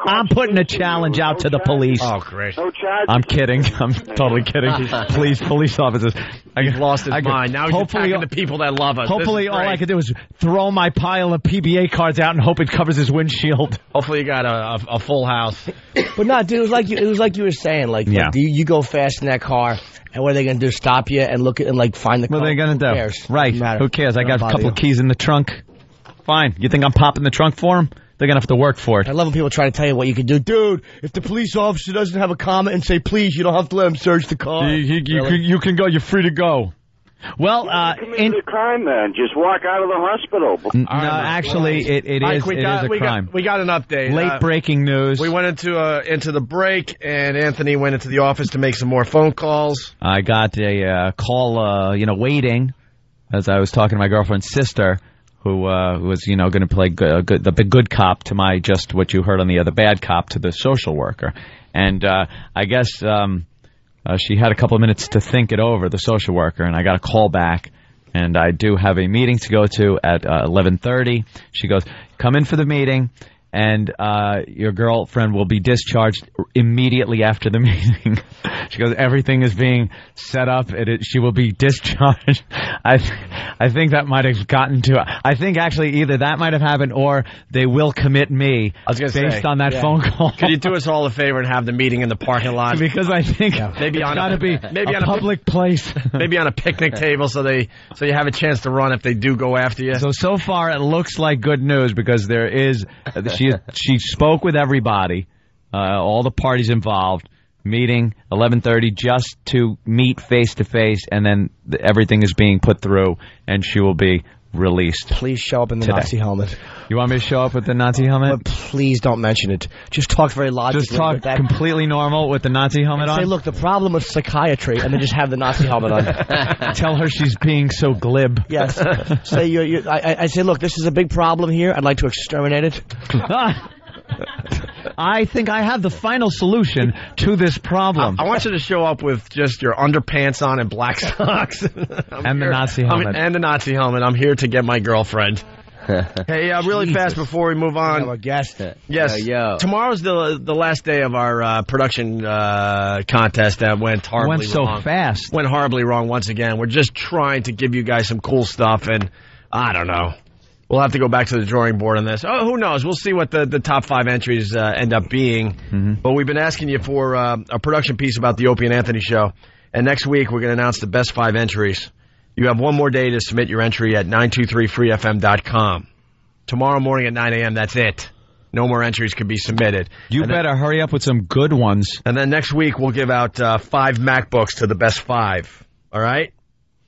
I'm putting a challenge out to the police. Oh, great. No charges. I'm kidding. I'm totally kidding. Please, police officers. He's lost his mind. Now he's attacking the people that love us. Hopefully all I could do is throw my pile of PBA cards out and hope it covers his windshield. Hopefully you got a full house. But no, dude, it was like you were saying. Like, you go fast in that car, and what are they going to do? Stop you and look at and like find the car? What are they going to do? Cares? Right. Who cares? I got a couple of keys in the trunk. Fine. You think I'm popping the trunk for them? They're going to have to work for it. I love when people try to tell you what you can do. Dude, if the police officer doesn't have a comment and say, please, you don't have to let him search the car. You can go. You're free to go. Well, committed a crime, man. Just walk out of the hospital. No, actually, it is a crime. We got an update. Late breaking news. We went into the break, and Anthony went into the office to make some more phone calls. I got a call, waiting, as I was talking to my girlfriend's sister, who was, going to play the good cop to my just what you heard on the bad cop to the social worker. And I guess she had a couple of minutes to think it over, the social worker, and I got a call back. And I do have a meeting to go to at 11:30. She goes, come in for the meeting, and your girlfriend will be discharged immediately after the meeting. She goes, everything is being set up. She will be discharged. I think that might have gotten to. I think actually either that might have happened or they will commit me based on that phone call. Could you do us all a favor and have the meeting in the parking lot? Because I think maybe it's got to be a public place. Maybe on a picnic table so you have a chance to run if they do go after you. So far it looks like good news because there is she spoke with everybody, all the parties involved. Meeting 11:30 just to meet face to face, and then everything is being put through, and she will be released. Please show up in the Nazi helmet. You want me to show up with the Nazi helmet? But please don't mention it. Just talk very logically. Just talk completely normal with the Nazi helmet on? Say, look, the problem with psychiatry, and then just have the Nazi helmet on. Tell her she's being so glib. Yes. Say, I say, look, this is a big problem here. I'd like to exterminate it. I think I have the final solution to this problem. I want you to show up with just your underpants on and black socks. And the Nazi helmet. And the Nazi helmet. I'm here to get my girlfriend. Hey, really fast before we move on. We have a guest. Yes. Tomorrow's the last day of our production contest that went horribly wrong. Went so fast. Went horribly wrong once again. We're just trying to give you guys some cool stuff, and I don't know. We'll have to go back to the drawing board on this. Oh, who knows? We'll see what the top 5 entries end up being. Mm-hmm. But we've been asking you for a production piece about the Opie and Anthony show. And next week, we're going to announce the best 5 entries. You have one more day to submit your entry at 923freefm.com. Tomorrow morning at 9 a.m., that's it. No more entries can be submitted. You better hurry up with some good ones. And then next week, we'll give out 5 MacBooks to the best 5. All right?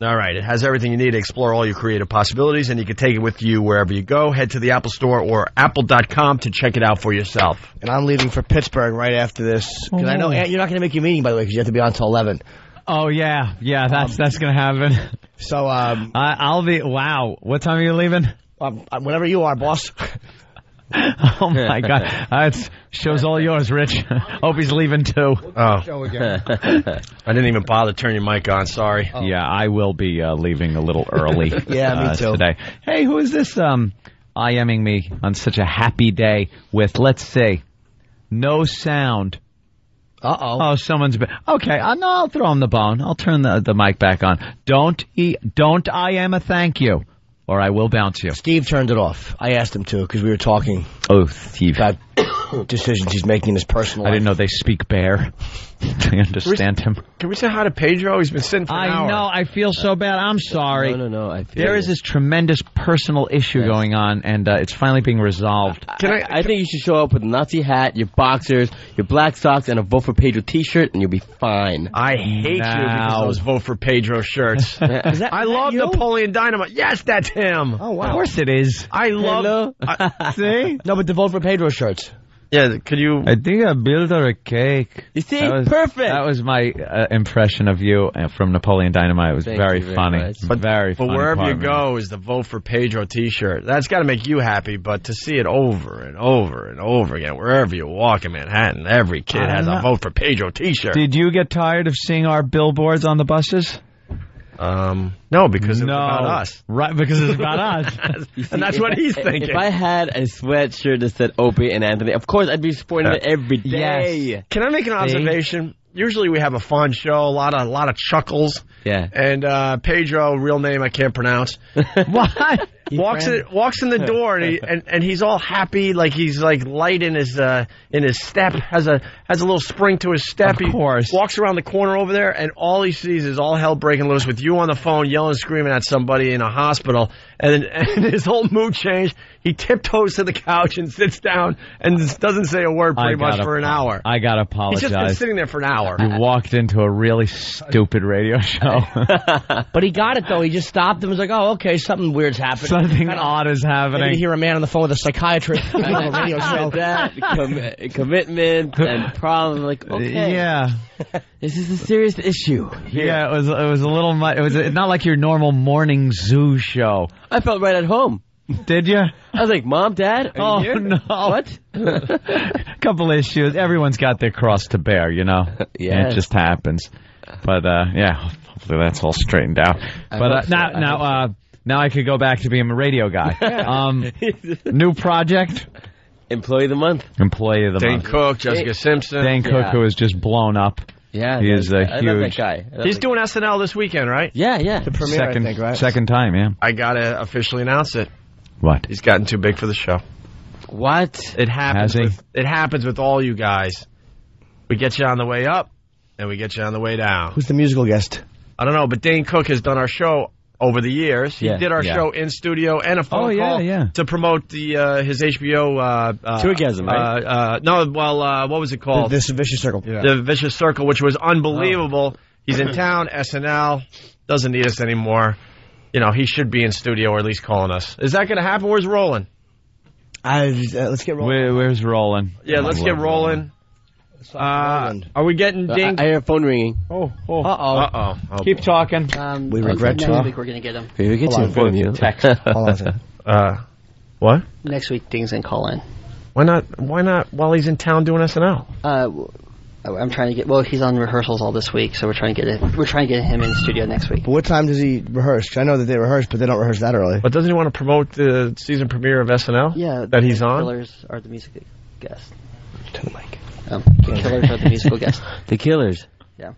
All right. It has everything you need to explore all your creative possibilities, and you can take it with you wherever you go. Head to the Apple Store or apple.com to check it out for yourself. And I'm leaving for Pittsburgh right after this. Because I know you're not going to make your meeting, by the way, because you have to be on until 11. Oh, yeah. Yeah, that's going to happen. So, I'll be... Wow. What time are you leaving? Whenever you are, boss. Oh, my God. That show's all yours, Rich. Opie's leaving, too. Oh. I didn't even bother turning your mic on. Sorry. Oh. Yeah, I will be leaving a little early yeah, me too. Today. Hey, who is this IMing me on such a happy day with, let's see, no sound? Uh-oh. Oh, someone's been... Okay, no, I'll throw him the bone. I'll turn the mic back on. Don't IM a thank you, or I will bounce you. Steve turned it off. I asked him to, because we were talking. Oh, Steve. About decisions he's making in his personal life. I didn't know they speak bear. I understand him. Can we say hi to Pedro? He's been sitting for an hour. I know. I feel so bad. I'm sorry. No. There is this tremendous personal issue going on, and it's finally being resolved. I think you should show up with a Nazi hat, your boxers, your black socks, and a Vote for Pedro T-shirt, and you'll be fine. I hate you because of those Vote for Pedro shirts. I love Napoleon Dynamite. Yes, that's him. Oh, wow. Of course it is. I love... See? No, but the Vote for Pedro shirts. Yeah, could you... I think I built her a cake. You see? Perfect. That was my impression of you from Napoleon Dynamite. It was very funny. But very funny. But wherever you go is the Vote for Pedro T-shirt. That's got to make you happy, but to see it over and over and over again, wherever you walk in Manhattan, every kid has a Vote for Pedro T-shirt. Did you get tired of seeing our billboards on the buses? No, because it's about us. Right, because it's about us. And that's what he's thinking. If I had a sweatshirt that said Opie and Anthony, of course I'd be supporting it every day. Yes. Can I make an observation? Usually we have a fun show, a lot of chuckles. Yeah. And Pedro, real name I can't pronounce. What? Walks in the door and he's all happy, like he's like light in his step, has a little spring to his step. Of course. He walks around the corner over there, and all he sees is all hell breaking loose with you on the phone, yelling and screaming at somebody in a hospital. And his whole mood changed. He tiptoes to the couch and sits down and doesn't say a word pretty much for an hour. I gotta apologize. He's just been sitting there for an hour. You walked into a really stupid radio show. But he got it, though. He just stopped and was like, oh, okay, something weird's happening. Something odd is happening. You hear a man on the phone with a psychiatrist on a radio show. That, commitment and problems. Like, okay. Yeah. This is a serious issue. Yeah, it was a little much. It was not like your normal morning zoo show. I felt right at home. Did you? I was like, Mom, Dad, are you here? No. What? Couple issues. Everyone's got their cross to bear, you know? Yeah. It just happens. But, yeah, hopefully that's all straightened out. But now I could go back to being a radio guy. New project? Employee of the Month. Employee of the Dane Month. Cook, Jessica Simpson. Dane Cook, who is just blown up. Yeah. He is I huge. love that guy. He's doing SNL this weekend, right? Yeah. The premiere, I think, right? Second time, yeah. I gotta officially announce it. What? He's gotten too big for the show. What? It happens. Has he? It happens with all you guys. We get you on the way up, and we get you on the way down. Who's the musical guest? I don't know, but Dane Cook has done our show over the years. He did our show in studio and a phone call to promote his HBO Tourgasm, right? What was it called? The Vicious Circle. Yeah. The Vicious Circle, which was unbelievable. He's in town. SNL doesn't need us anymore. You know, he should be in studio or at least calling us. Is that going to happen? Where's Roland? Let's get rolling. Where's Roland? Yeah, let's get rolling. Are we getting dinged? I hear a phone ringing. Uh-oh. Keep talking. We regret next week we're going to get him. We get to inform you. Text. Hold on a second. What? Next week, Ding's going to call in. Why not while he's in town doing SNL? I'm trying to get. Well, he's on rehearsals all this week, so we're trying to get him in the studio next week. But what time does he rehearse? I know that they rehearse, but they don't rehearse that early. But doesn't he want to promote the season premiere of SNL? Yeah, that he's on. The Killers are the music guest. To the mic. The Killers are the musical guest. The Killers. Yeah.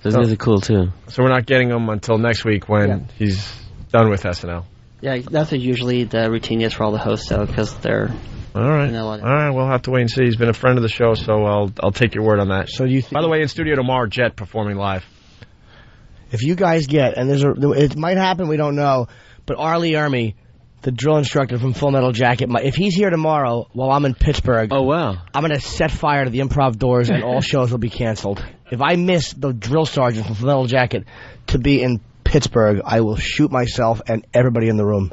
Those guys are cool too. So we're not getting him until next week when he's done with SNL. Yeah, that's usually the routine is for all the hosts, though, because they're... All right. All right, we'll have to wait and see. He's been a friend of the show, so I'll take your word on that. So you By the way, in studio tomorrow, Jet performing live. If you guys get, and it might happen, we don't know, but Arlie Ermy, the drill instructor from Full Metal Jacket, if he's here tomorrow while I'm in Pittsburgh, oh wow, I'm going to set fire to the Improv doors and all shows will be canceled. If I miss the drill sergeant from Full Metal Jacket to be in Pittsburgh, I will shoot myself and everybody in the room.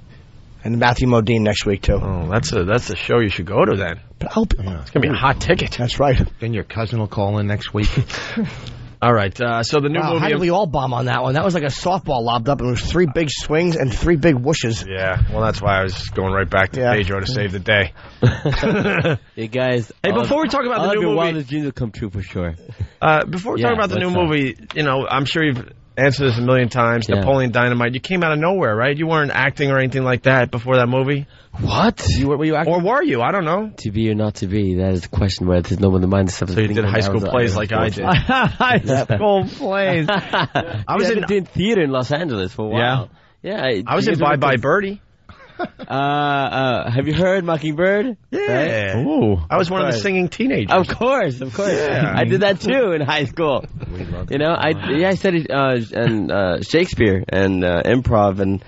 And Matthew Modine next week, too. Oh, that's a show you should go to, then. But it's going to be a hot ticket. That's right. Then your cousin will call in next week. All right, so the new movie... How did we all bomb on that one? That was like a softball lobbed up, and it was 3 big swings and 3 big whooshes. Yeah, well, that's why I was going right back to Pedro to save the day. Hey, guys. Hey, before we talk about the new movie... All your wildest dreams will come true for sure. Before we talk about the new movie, I'm sure you've answered this a million times. Yeah. Napoleon Dynamite. You came out of nowhere, right? You weren't acting or anything like that before that movie? What? Were you acting? Or were you? I don't know. To be or not to be, that is the question where there's no one in mind. So you did high school plays like I did. High school plays. I was doing theater in Los Angeles for a while. Yeah. I was in Bye Bye Birdie. Have you heard Mockingbird? Yeah. Right? Ooh. I was one of the singing teenagers. Of course. Yeah. I did that too in high school. I studied Shakespeare and improv and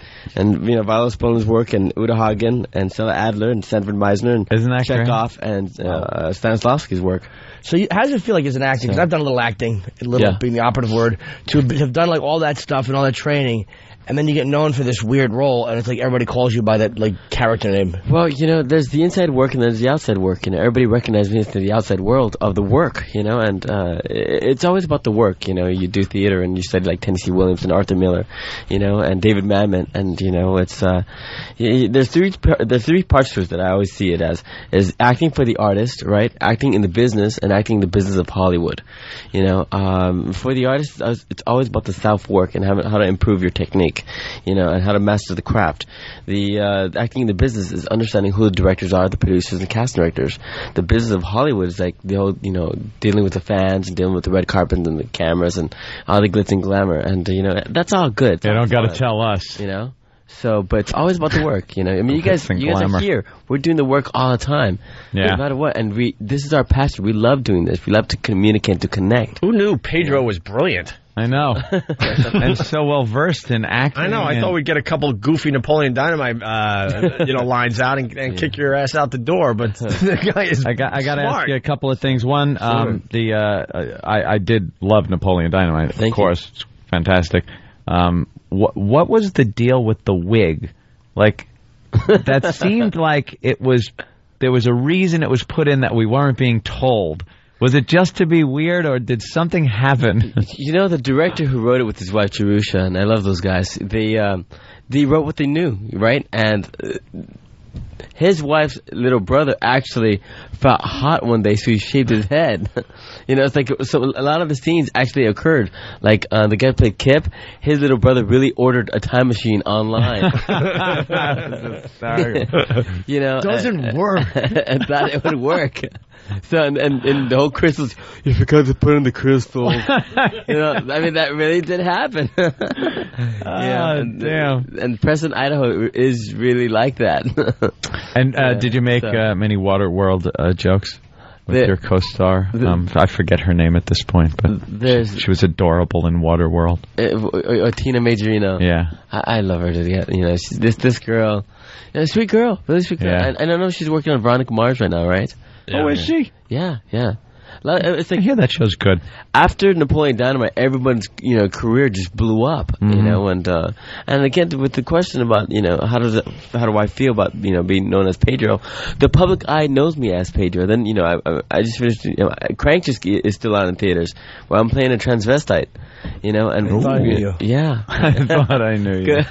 Viola Spolina's work and Uta Hagen and Stella Adler and Sanford Meisner and Isn't that Chekhov and Stanislavski's work. So how does it feel like as an acting? Because I've done a little acting, being the operative word, to have done like all that stuff and all that training. And then you get known for this weird role, and it's like everybody calls you by that character name. Well, there's the inside work and there's the outside work. Everybody recognizes me as the outside world of the work. And it's always about the work. You do theater and you study like Tennessee Williams and Arthur Miller, and David Mamet, and it's there's three parts to it that I always see it as is acting for the artist, right? Acting in the business and acting in the business of Hollywood. For the artist, it's always about the self work and how to improve your technique. And how to master the craft. The acting in the business is understanding who the directors are, the producers, and cast directors. The business of Hollywood is like the whole, dealing with the fans and dealing with the red carpet and the cameras and all the glitz and glamour. And that's all good. They don't got to tell us. So, but it's always about the work. You guys are here. We're doing the work all the time. Yeah. No matter what. And this is our passion. We love doing this. We love to communicate, to connect. Who knew Pedro was brilliant? I know. And so well versed in acting. I know. I thought we'd get a couple goofy Napoleon Dynamite, lines out and kick your ass out the door. But the guy is I got to ask you a couple of things. One, I did love Napoleon Dynamite. Of course, it's fantastic. What was the deal with the wig? That seemed like there was a reason it was put in that we weren't being told. Was it just to be weird, or did something happen? The director who wrote it with his wife Jerusha, and I love those guys. They wrote what they knew, right? And his wife's little brother actually felt hot one day, so he shaved his head. It's like, so a lot of the scenes actually occurred. Like, the guy who played Kip, his little brother really ordered a time machine online. Sorry. Doesn't work. And thought it would work. So, and the whole crystals, you forgot to put in the crystal. That really did happen. Damn. And Preston, Idaho is really like that. And did you make many Waterworld jokes with your co-star? I forget her name at this point, but she was adorable in Waterworld. Tina Majorino. Yeah. I love her to get. This girl, sweet girl, really sweet girl. Yeah. And I know she's working on Veronica Mars right now, right? Yeah. Oh, is she? Yeah. It's like, I hear that show's good. After Napoleon Dynamite, everyone's career just blew up, and again with the question about how do I feel about being known as Pedro, the public eye knows me as Pedro. Then I just finished Crank just is still out in theaters where I'm playing a transvestite, and yeah, I thought I knew you.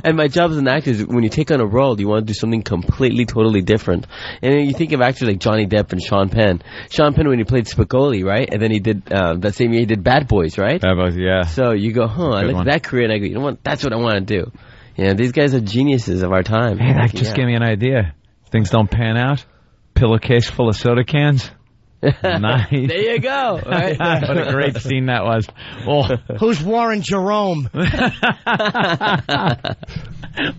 And my job as an actor is when you take on a role, you want to do something completely, totally different. And you think of actors like Johnny Depp and Sean Penn. Sean Penn when he played Spicoli, right? And then he did, that same year he did Bad Boys, right? Bad Boys, yeah. So you go, I look at that career and I go, you know what, that's what I want to do. These guys are geniuses of our time. Hey, that just gave me an idea. Things don't pan out. Pillowcase full of soda cans. Nice. There you go. Right? What a great scene that was. Oh. Who's Warren Jerome?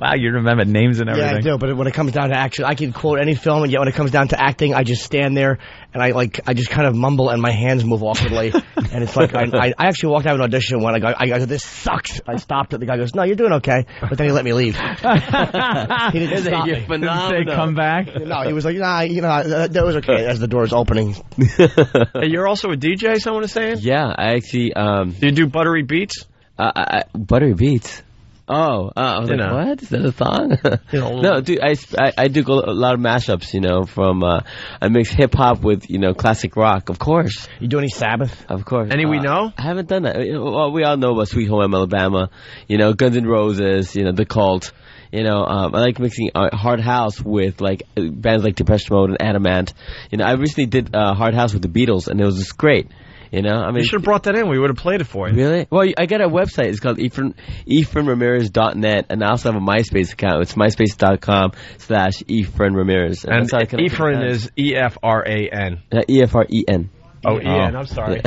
Wow, you remember names and everything. Yeah, I do. But when it comes down to action, I can quote any film, and yet when it comes down to acting, I just stand there and I just kind of mumble, and my hands move awkwardly. And it's like I actually walked out of an audition when I go, this sucks. I stopped it. The guy goes, no, you're doing okay. But then he let me leave. He didn't stop me. Didn't say come back. No, he was like, nah, that was okay. As the door's opening. Hey, you're also a DJ. Someone is saying. Yeah, I actually. Do you do buttery beats? Buttery beats. Oh, I was like, what? Is that a song? No, dude, I do a lot of mashups, from, I mix hip-hop with, classic rock, of course. You do any Sabbath? Of course. Any we know? I haven't done that. Well, we all know about Sweet Home Alabama, Guns N' Roses, The Cult. I like mixing Hard House with, bands like Depeche Mode and Adamant. I recently did Hard House with the Beatles, and it was just great. I mean, you should have brought that in. We would have played it for you. Really? Well, I got a website. It's called EfrenRamirez.net, and I also have a MySpace account. It's myspace.com/Efren Ramirez. And Efren is E-F-R-A-N. E-F-R-E-N. Oh, E-N. I'm sorry.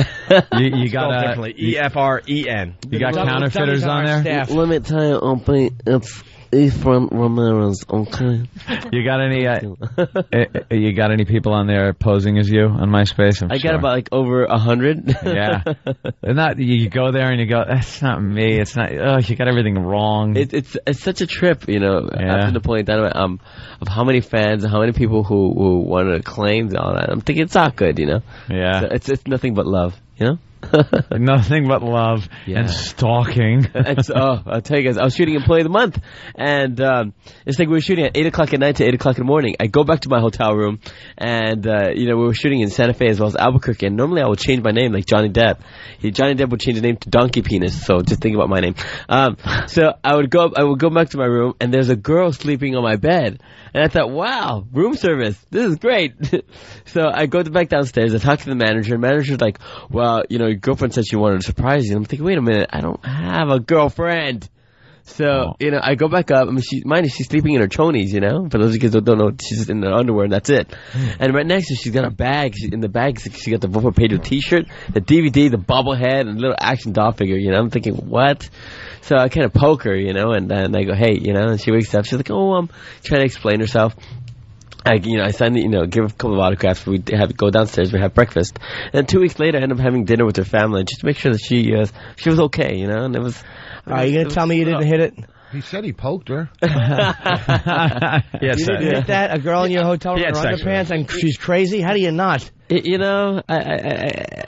You got differently. E-F-R-E-N. You got counterfeiters on there? Let me tell you, it's Efren Ramirez, okay? You got any people on there posing as you on MySpace? I got about over 100. Yeah. You go there and you go, that's not me. It's not. Oh, you got everything wrong. It's such a trip, after Napoleon Dynamite, of how many fans and how many people who want to claim all that. I'm thinking it's not good, Yeah. So it's nothing but love, Nothing but love and stalking. I'll tell you guys, I was shooting Employee of the Month, and it's like we were shooting at 8 o'clock at night to 8 o'clock in the morning. I go back to my hotel room, and we were shooting in Santa Fe as well as Albuquerque, and normally I would change my name like Johnny Depp. Johnny Depp would change his name to Donkey Penis, so just think about my name. So I would go back to my room, and there's a girl sleeping on my bed. And I thought, wow, room service, this is great. So I go back downstairs, I talk to the manager, and the manager's like, well, your girlfriend said she wanted to surprise you. And I'm thinking, wait a minute, I don't have a girlfriend. So, I go back up. I mean, she's sleeping in her chonies, For those of you guys who don't know, she's just in her underwear and that's it. And right next to her, she's got a bag. In the bag, she got the Vos Pedro t-shirt, the DVD, the bobblehead, and a little action doll figure, I'm thinking, what? So I kind of poke her, and I go, hey, and she wakes up. She's like, oh, I'm trying to explain herself. I signed, give a couple of autographs. We go downstairs. We have breakfast, and 2 weeks later, I end up having dinner with her family just to make sure that she was okay, And it was. Are you gonna tell me you didn't hit it? He said he poked her. You didn't hit that? A girl in your hotel room in her underpants and she's crazy? How do you not? Yeah,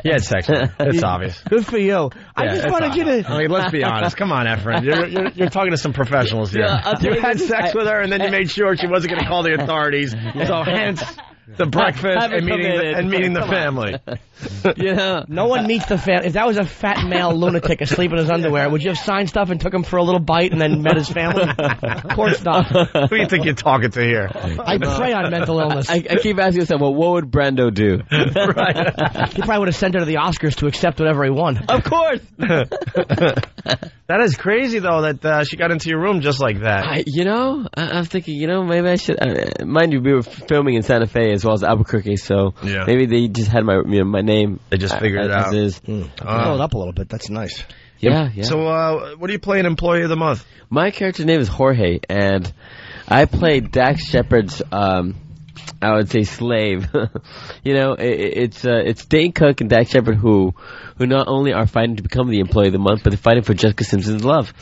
it's sexual. It's obvious. Good for you. I just wanted you to. I mean, let's be honest. Come on, Efren. You're talking to some professionals here. You had sex with her, and then you made sure she wasn't going to call the authorities. So hence the breakfast and meeting the family. No one meets the family. If that was a fat male lunatic asleep in his underwear, would you have signed stuff and took him for a little bite and then met his family? Of course not. Who do you think you're talking to here? I prey on mental illness. I keep asking myself, well, what would Brando do? Right. He probably would have sent her to the Oscars to accept whatever he won. Of course. That is crazy, though, that she got into your room just like that. I'm thinking, maybe I should. Mind you, we were filming in Santa Fe as well as Albuquerque, so maybe they just had my name. They just figured it out. Blow it up a little bit. That's nice. Yeah. So, what do you play in Employee of the Month? My character's name is Jorge, and I played Dax Shepard's, I would say, slave. It's Dane Cook and Dax Shepard who not only are fighting to become the Employee of the Month, but they're fighting for Jessica Simpson's love.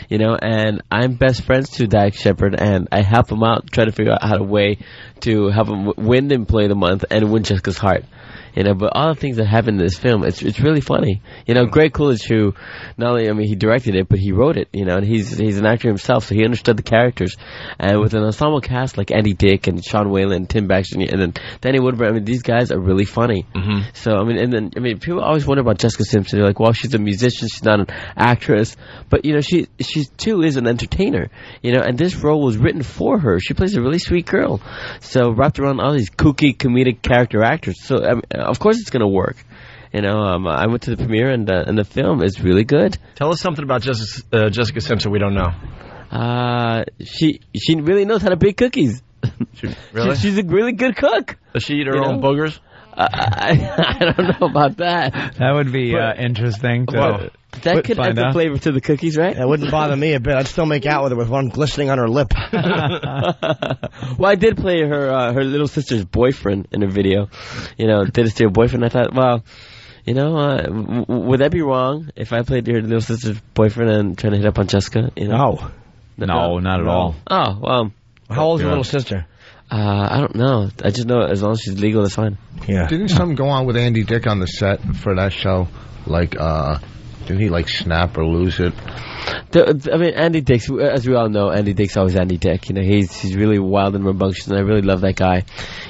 And I'm best friends to Dax Shepard, and I help him out, try to figure out how to help him win the Employee of the Month and win Jessica's heart. But all the things that happen in this film, it's really funny. Greg Coolidge, who not only, he directed it, but he wrote it, and he's an actor himself, so he understood the characters. And with an ensemble cast like Andy Dick and Sean Whalen, Tim Baxter, and then Danny Woodburn, these guys are really funny. Mm-hmm. So, people always wonder about Jessica Simpson. They're like, well, she's a musician, she's not an actress. But, she too is an entertainer, and this role was written for her. She plays a really sweet girl. So, wrapped around all these kooky, comedic character actors. So, of course it's going to work. I went to the premiere, and the film is really good. Tell us something about Jessica Simpson we don't know. She really knows how to bake cookies. Really? She's a really good cook. Does she eat her own boogers? I don't know about that. That would be interesting. That could add the flavor to the cookies, right? That wouldn't bother me a bit. I'd still make out with her with one glistening on her lip. Well, I did play her little sister's boyfriend in a video. You know, did it to her boyfriend. I thought, well, you know, would that be wrong if I played your little sister's boyfriend and trying to hit up on Jessica? You know? No, not at all. Oh, well. How old is your little sister? I don't know. I just know as long as she's legal, that's fine. Yeah. Didn't something go on with Andy Dick on the set for that show? Like, didn't he, like, snap or lose it? I mean, Andy Dick's, as we all know, Andy Dick's always Andy Dick. You know, he's really wild and rambunctious, and I really love that guy.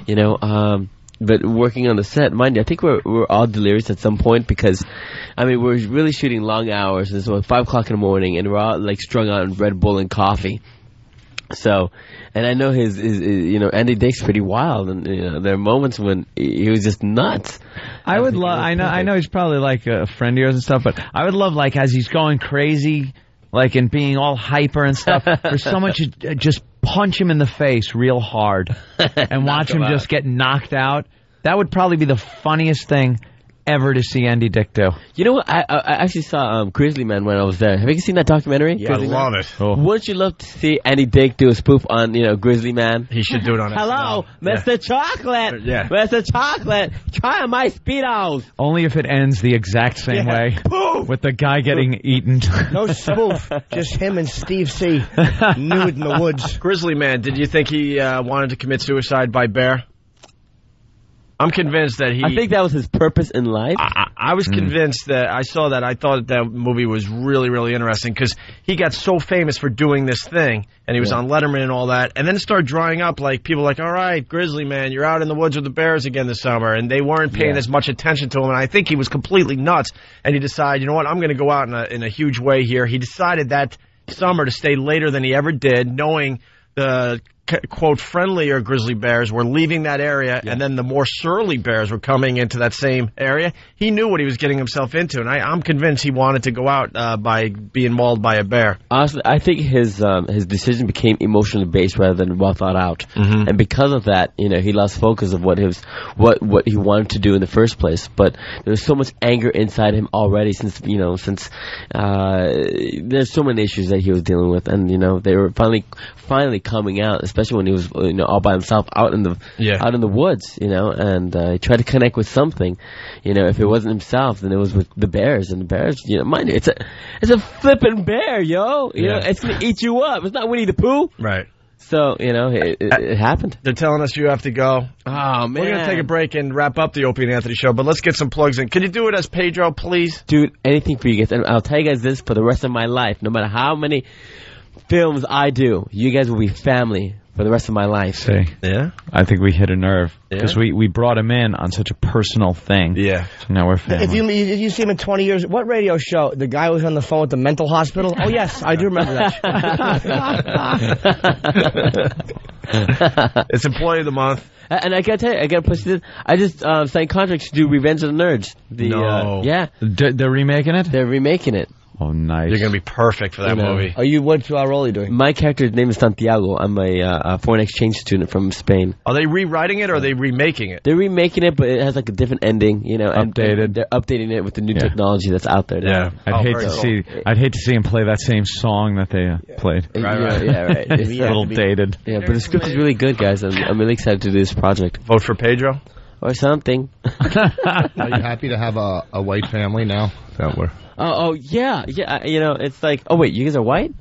You know, but working on the set, mind you, I think we're all delirious at some point because, I mean, we're really shooting long hours. And it's like 5 o'clock in the morning, and we're all, like, strung out on Red Bull and coffee. So, and I know his you know, Andy Dick's pretty wild, and you know, there are moments when he was just nuts. I would love. I know he's probably like a friend of yours and stuff, but I would love, like, as he's going crazy, like, and being all hyper and stuff, for someone to just punch him in the face real hard and watch him just get knocked out. That would probably be the funniest thing ever to see Andy Dick do. You know what? I actually saw Grizzly Man when I was there. Have you seen that documentary? Yeah, I love it. Oh. Wouldn't you love to see Andy Dick do a spoof on, you know, Grizzly Man? He should do it on Hello, Mr. Chocolate. Yeah. Mr. Chocolate, try my Speedos. Only if it ends the exact same way. With the guy getting eaten. No spoof. Just him and Steve C. nude in the woods. Grizzly Man, did you think he wanted to commit suicide by bear? I'm convinced that I think that was his purpose in life. I was convinced that I saw that. I thought that movie was really, really interesting because he got so famous for doing this thing, and he was on Letterman and all that, and then it started drying up. Like, people were like, all right, Grizzly Man, you're out in the woods with the bears again this summer, and they weren't paying as much attention to him, and I think he was completely nuts, and he decided, you know what, I'm going to go out in a huge way here. He decided that summer to stay later than he ever did, knowing the quote friendlier grizzly bears were leaving that area, and then the more surly bears were coming into that same area. He knew what he was getting himself into, and I'm convinced he wanted to go out by being mauled by a bear. Honestly, I think his decision became emotionally based rather than well thought out, and because of that, you know, he lost focus of what he wanted to do in the first place. But there was so much anger inside him already since there's so many issues that he was dealing with, and you know, they were finally coming out, especially when he was, you know, all by himself out in the woods, you know, and he tried to connect with something. You know, if it wasn't himself, then it was with the bears, and the bears, you know, mind you, it's a flipping bear, yo. You know, it's gonna eat you up. It's not Winnie the Pooh. Right. So, you know, it happened. They're telling us you have to go. Oh, man. We're going to take a break and wrap up the Opie and Anthony show, but let's get some plugs in. Can you do it as Pedro, please? Dude, anything for you guys. And I'll tell you guys this for the rest of my life. No matter how many films I do, you guys will be family for the rest of my life. See, I think we hit a nerve because we brought him in on such a personal thing. Yeah, so now we're family. If you see him in 20 years, what radio show? The guy was on the phone with the mental hospital. Oh yes, I do remember that. It's Employee of the Month. And I gotta tell you, I gotta push this. I just signed contracts to do Revenge of the Nerds. They're remaking it. They're remaking it. Oh, nice. You're going to be perfect for that movie. What role are you doing? My character's name is Santiago. I'm a foreign exchange student from Spain. Are they rewriting it or are they remaking it? They're remaking it, but it has like a different ending, you know. Updated. And they're updating it with the new technology that's out there. Yeah. I'd hate to see him play that same song that they played. Right. It's a little dated. Yeah, but the script is really good, guys. I'm really excited to do this project. Vote for Pedro? Or something. Are you happy to have a white family now? Oh, yeah. You know, it's like, oh, wait, you guys are white?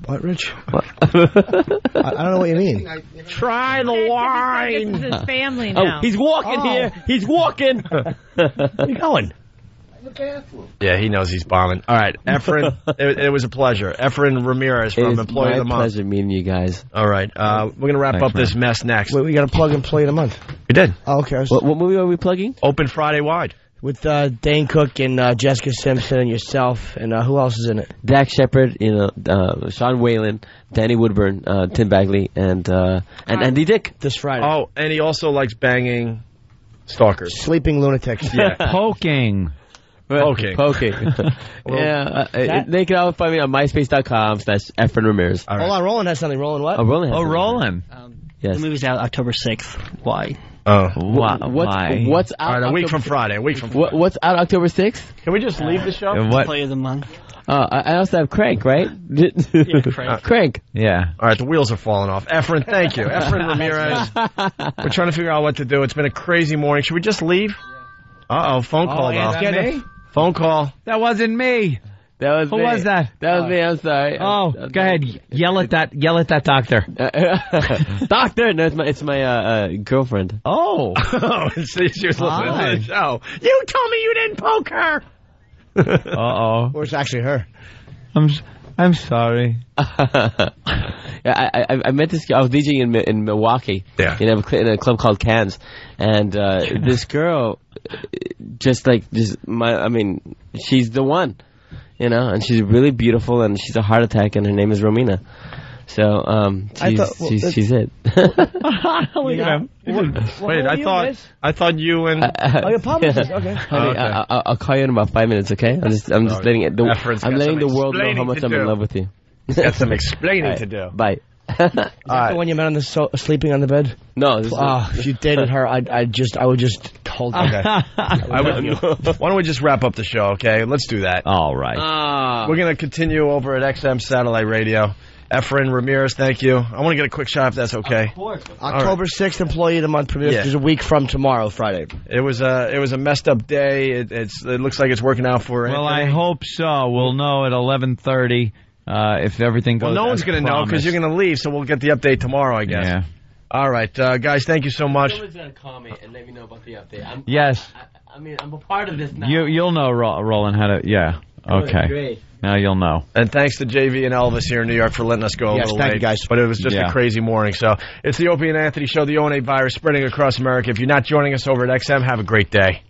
What, Rich? What? I don't know what you mean. Try the wine. This is his family now. Oh, he's walking here. He's walking. Where are you going? Yeah, he knows he's bombing. All right, Efren, it was a pleasure. Efren Ramirez from Employee of the Month. It's my pleasure meeting you guys. All right, we're going to wrap up this mess next. Wait, we got to plug Employee of the Month. We did. Oh, okay. What movie are we plugging? Open Friday Wide. With Dane Cook and Jessica Simpson and yourself, and who else is in it? Dax Shepard, you know, Sean Whalen, Danny Woodburn, Tim Bagley, and Andy Dick. This Friday. Oh, and he also likes banging stalkers. Sleeping lunatics. Yeah. Poking. Yeah, they can all find me on myspace.com/Efren Ramirez. Hold on, Roland has something. Roland what? Oh, Roland. Roland. Yes. The movie's out October 6th. Why? Oh. Why? What's out? All right, a week from Friday. What's out October 6th? Can we just leave the show? What? Play of the month. I also have Crank, right? Crank. Yeah. All right, the wheels are falling off. Efren, thank you. Efren Ramirez. We're trying to figure out what to do. It's been a crazy morning. Should we just leave? Uh-oh, phone call, though. Phone call. That wasn't me. Who was that? That was me. I'm sorry. Oh, go ahead. Yell at that doctor. Doctor? No, it's my girlfriend. Oh. See, she was listening to the show. You told me you didn't poke her. Uh-oh. Or it's actually her. I'm sorry. I met this girl. I was DJing in Milwaukee. Yeah. In a club called Cannes, and this girl, she's the one, and she's really beautiful, and she's a heart attack, and her name is Romina. So, she's it. Look at him. Wait, I thought you and... your publicist, okay. Honey, I'll call you in about 5 minutes, okay? I'm just letting it. I'm letting the world know how much I'm in love with you. He's got some explaining to do. Bye. Is that the one you met on sleeping on the bed? No. If you dated her, I would just hold her. Okay. Why don't we just wrap up the show, okay? Let's do that. All right. We're going to continue over at XM Satellite Radio. Efren Ramirez, thank you. I want to get a quick shot if that's okay. Of course. October 6th, Employee of the Month premiere. There's a week from tomorrow, Friday. It was a messed up day. It looks like it's working out for Anthony. Well, I hope so. We'll know at 11:30 if everything goes. Well, no one's going to know because you're going to leave, so we'll get the update tomorrow, I guess. Yeah. All right, guys, thank you so much. Someone's going to call me and let me know about the update. Yes. I'm a part of this now. You'll know, Roland, how to. Yeah. Okay. Great. Now you'll know. And thanks to JV and Elvis here in New York for letting us go a little late. Thank you, guys. But it was just a crazy morning. So it's the Opie and Anthony Show, the O&A virus spreading across America. If you're not joining us over at XM, have a great day.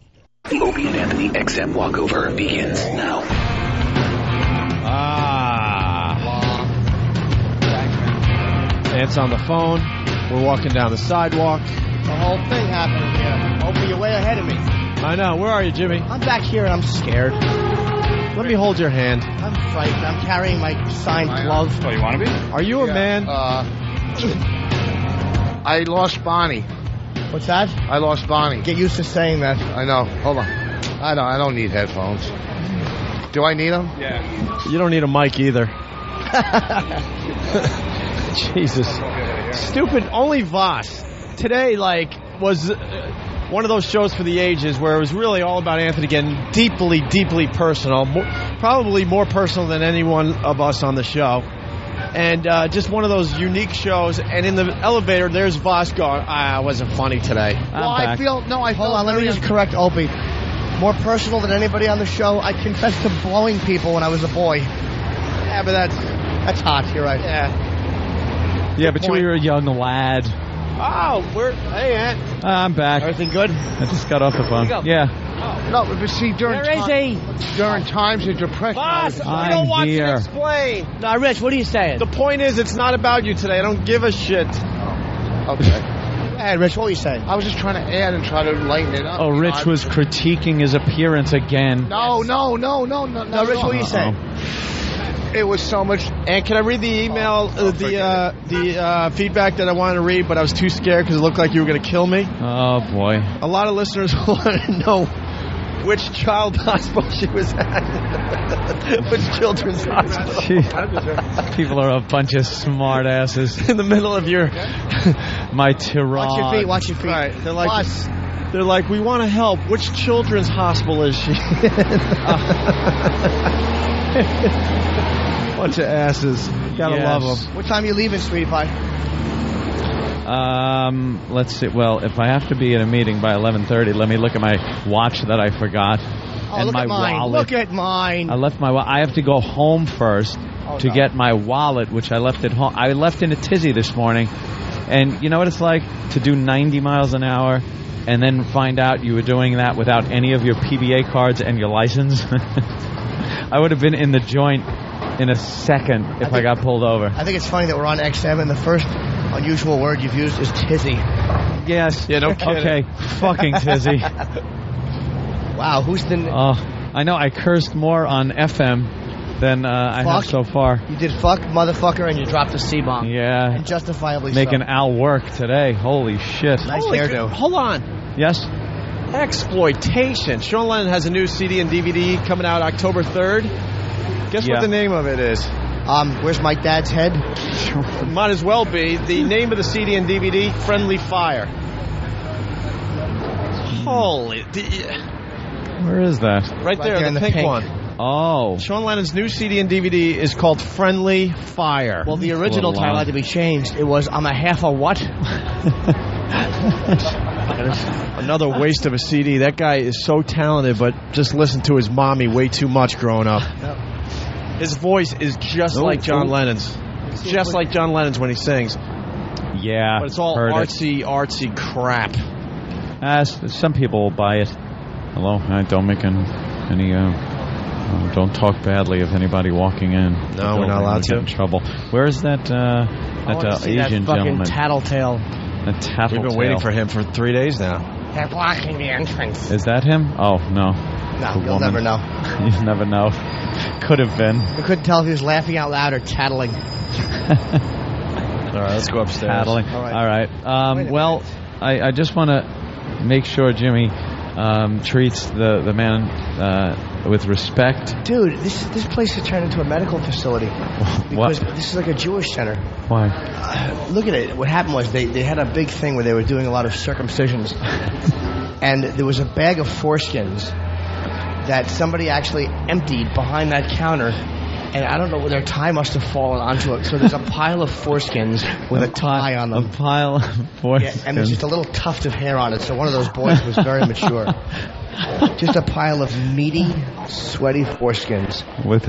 The Opie and Anthony XM walkover begins now. Ant's on the phone. We're walking down the sidewalk. The whole thing happened here. Opie, you're way ahead of me. I know. Where are you, Jimmy? I'm back here and I'm scared. Let me hold your hand. I'm frightened. I'm carrying my signed glove. Oh, you want to be? Are you a man? I lost Bonnie. What's that? I lost Bonnie. Get used to saying that. I know. Hold on. I don't need headphones. Do I need them? Yeah. You don't need a mic either. Jesus. Stupid. Only Vos. Today, was one of those shows for the ages where it was really all about Anthony getting deeply, deeply personal. Probably more personal than any one of us on the show. And just one of those unique shows. And in the elevator, there's Vos going, it wasn't funny today. I feel... Hold on, let me just correct Opie. More personal than anybody on the show, I confessed to blowing people when I was a boy. Yeah, but that's hot. You're right. Yeah, but you were a young lad. Oh, hey, Ant. I'm back. Everything good? I just got off the phone. Yeah. No, but see, during times of depression... Boss, we don't want you to explain. No, Rich, what are you saying? The point is, it's not about you today. I don't give a shit. Okay. Hey, Rich, what were you saying? I was just trying to add and try to lighten it up. Oh, Rich was critiquing his appearance again. No. No, Rich, what were you saying? It was so much. And can I read the email, the feedback that I wanted to read, but I was too scared because it looked like you were going to kill me? Oh, boy. A lot of listeners want to know which child hospital she was at. Which children's hospital. People are a bunch of smart asses. In the middle of my tirade. Watch your feet. All right. They're like, we want to help. Which children's hospital is she? Bunch of asses. Gotta love them. What time are you leaving, sweetie pie? Let's see. Well, if I have to be at a meeting by 11:30, let me look at my watch that I forgot. And look my at mine. wallet. Look at mine. I left my wallet. I have to go home first to get my wallet, which I left at home. I left in a tizzy this morning. And you know what it's like to do 90 miles an hour and then find out you were doing that without any of your PBA cards and your license? I would have been in the joint in a second if I got pulled over. I think it's funny that we're on XM and the first unusual word you've used is tizzy. Yes. Yeah, no kidding. Okay, fucking tizzy. Wow, who's the... I know, I cursed more on FM than I have so far. You did fuck, motherfucker, and you dropped a C-bomb. Yeah. And justifiably Making so. Al work today. Holy shit. Nice hairdo. Hold on. Yes? Exploitation. Sean Lennon has a new CD and DVD coming out October 3rd. Guess what the name of it is? Where's my dad's head? Might as well be. The name of the CD and DVD, Friendly Fire. Holy... Where is that? Right there, the pink one. Oh. Sean Lennon's new CD and DVD is called Friendly Fire. Well, the original title had to be changed. It was, I'm a half a what? Another waste of a CD. That guy is so talented, but just listened to his mommy way too much growing up. His voice is just like John Lennon's. Just like John Lennon's when he sings. Yeah. But it's all artsy crap. Some people will buy it. Hello? Don't make any don't talk badly of anybody walking in. No, we're not allowed to. Get in trouble. Where is that Asian gentleman? Tattletale. That tattletale. We've been waiting for him for 3 days now. They're blocking the entrance. Is that him? Oh, no. No, you'll never know. You never know. Could have been. We couldn't tell if he was laughing out loud or tattling. All right, let's go upstairs. Tattling. All right. Well, I just want to make sure Jimmy treats the man with respect. Dude, this place has turned into a medical facility. What? Because this is like a Jewish center. Why? Look at it. What happened was they had a big thing where they were doing a lot of circumcisions. And there was a bag of foreskins that somebody actually emptied behind that counter. And I don't know, their tie must have fallen onto it. So there's a pile of foreskins with a tie on them. A pile of foreskins. Yeah, and there's just a little tuft of hair on it. So one of those boys was very mature. Just a pile of meaty, sweaty foreskins. Look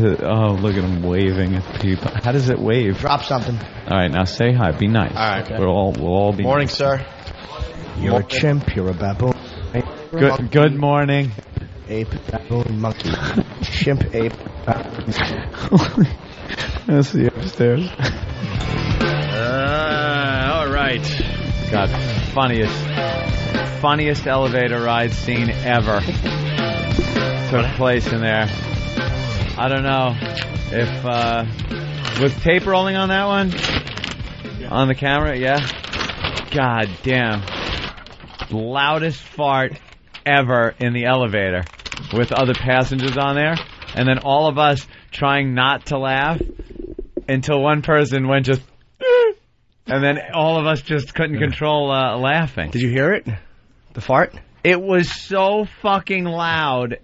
at him waving at people. How does it wave? Drop something. All right, now say hi. Be nice. All right. Okay. We'll all be Morning, nice. sir. You're a chimp. You're a baboon. Good morning. Ape, baboon, monkey. Chimp, ape, baboon. I'll see you upstairs. All right. God, funniest elevator ride scene ever took place in there. I don't know if was tape rolling on that one on the camera. Yeah. God damn. Loudest fart ever in the elevator with other passengers on there, and then all of us trying not to laugh until one person went just and then all of us just couldn't control laughing. Did you hear it? The fart? It was so fucking loud.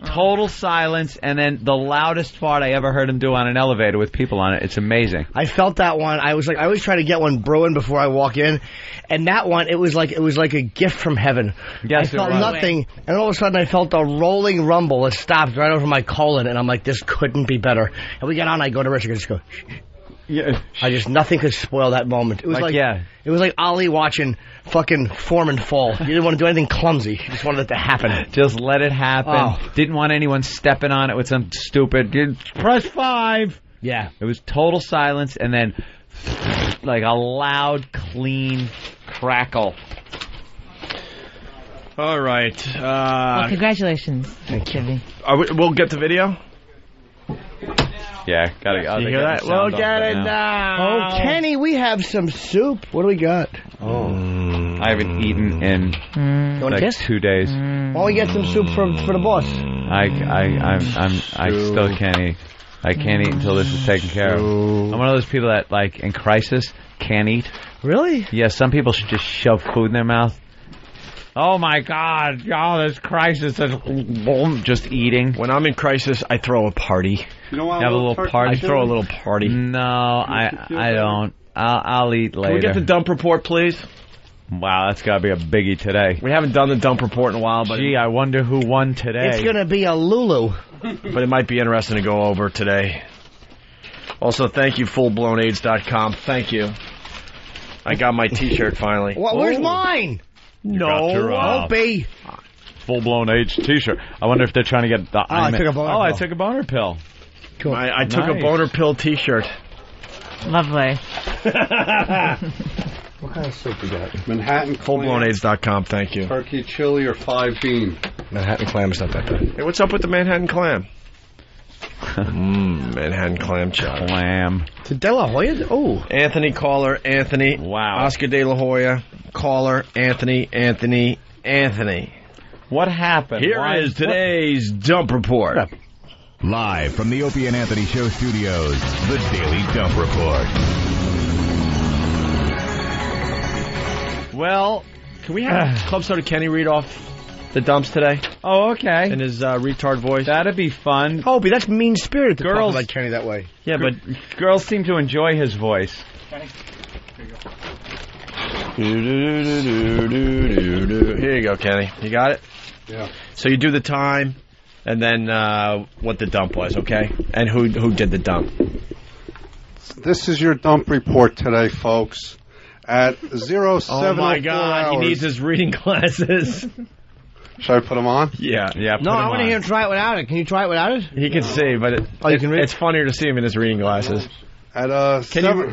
Total silence, and then the loudest fart I ever heard him do on an elevator with people on it. It's amazing. I felt that one. I always try to get one brewing before I walk in, and that one, it was like a gift from heaven. Yes, I felt nothing, and all of a sudden I felt a rolling rumble that stopped right over my colon, and I'm like, this couldn't be better. And we get on, I go to Richard, and just go, shh. Yeah. Nothing could spoil that moment. It was it was like Ali watching fucking Foreman fall. You didn't want to do anything clumsy. You just wanted it to happen. Just let it happen. Oh. Didn't want anyone stepping on it with some stupid, press 5. Yeah. It was total silence, and then like a loud, clean crackle. All right. Well, congratulations. Thank you. We'll get the video? Yeah, gotta go. You hear that? We'll get it now. Oh, Kenny, we have some soup. What do we got? Oh, I haven't eaten in like 2 days. Why don't we get some soup for the boss? I still can't eat. I can't eat until this is taken care of. I'm one of those people that, like, in crisis, can't eat. Really? Yeah, some people should just shove food in their mouth. Oh my God! Oh, this crisis is just eating. When I'm in crisis, I throw a party. You don't want have a little party? I throw a little party. No, I don't. I'll eat later. Can we get the dump report, please? Wow, that's got to be a biggie today. We haven't done the dump report in a while, but gee, I wonder who won today. It's gonna be a Lulu. But it might be interesting to go over today. Also, thank you, fullblownaids.com. Thank you. I got my T-shirt finally. What? Where's mine? No, Opie. Full-blown age T-shirt. I wonder if they're trying to get the... I took a boner pill. I took a boner pill. Cool. I took a boner pill T-shirt. Lovely. What kind of soup you got? Manhattan Fullblownaids.com, thank you. Turkey chili or 5 bean? Manhattan clam is not that bad. Hey, what's up with the Manhattan clam? Manhattan clam chowder. Clam. To De La Hoya? Oh. Anthony, caller, Anthony. Wow. Oscar De La Hoya, caller, Anthony. What happened? Here is today's dump report. Live from the Opie and Anthony Show studios, the Daily Dump Report. Well, can we have Club Soda Kenny read off the dumps today? Oh, okay. In his retard voice. That'd be fun. Opie, that's mean-spirited to Girls talk like Kenny that way. Yeah, but girls seem to enjoy his voice. Here you go, Kenny. You got it? Yeah. So you do the time, and then what the dump was, okay? And who did the dump? This is your dump report today, folks. At 07:04 Oh my God, hours. he needs his reading glasses. Should I put them on? Yeah. No, I want to hear him try it without it. Can you try it without it? He can see, but you can read? It's funnier to see him in his reading glasses. At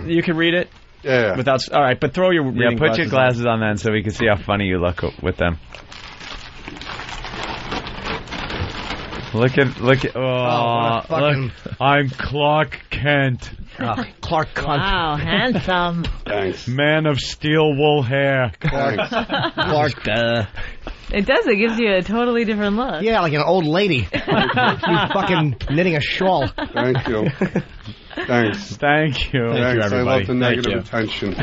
you can read it? Yeah. Without. All right, but throw your reading put your glasses on then so we can see how funny you look with them. Look at look. I'm Clark Kent. Clark Kent. Wow, handsome. Thanks. Man of steel wool hair. Thanks. Clark. It does. It gives you a totally different look. Yeah, like an old lady. You fucking knitting a shawl. Thank you. Thanks. Thank you. Thanks. I love the negative attention.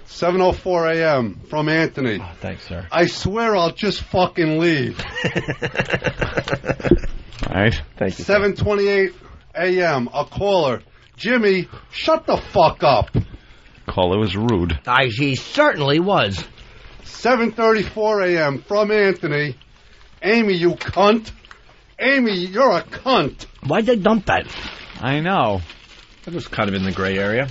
7:04 a.m. from Anthony. Oh, thanks, sir. I swear I'll just fucking leave. All right. Thank you. 7:28 a.m. A caller. Jimmy, shut the fuck up. Caller was rude. He certainly was. 7:34 a.m. from Anthony. Amy, you cunt. Amy, you're a cunt. Why'd they dump that? I know. That was kind of in the gray area.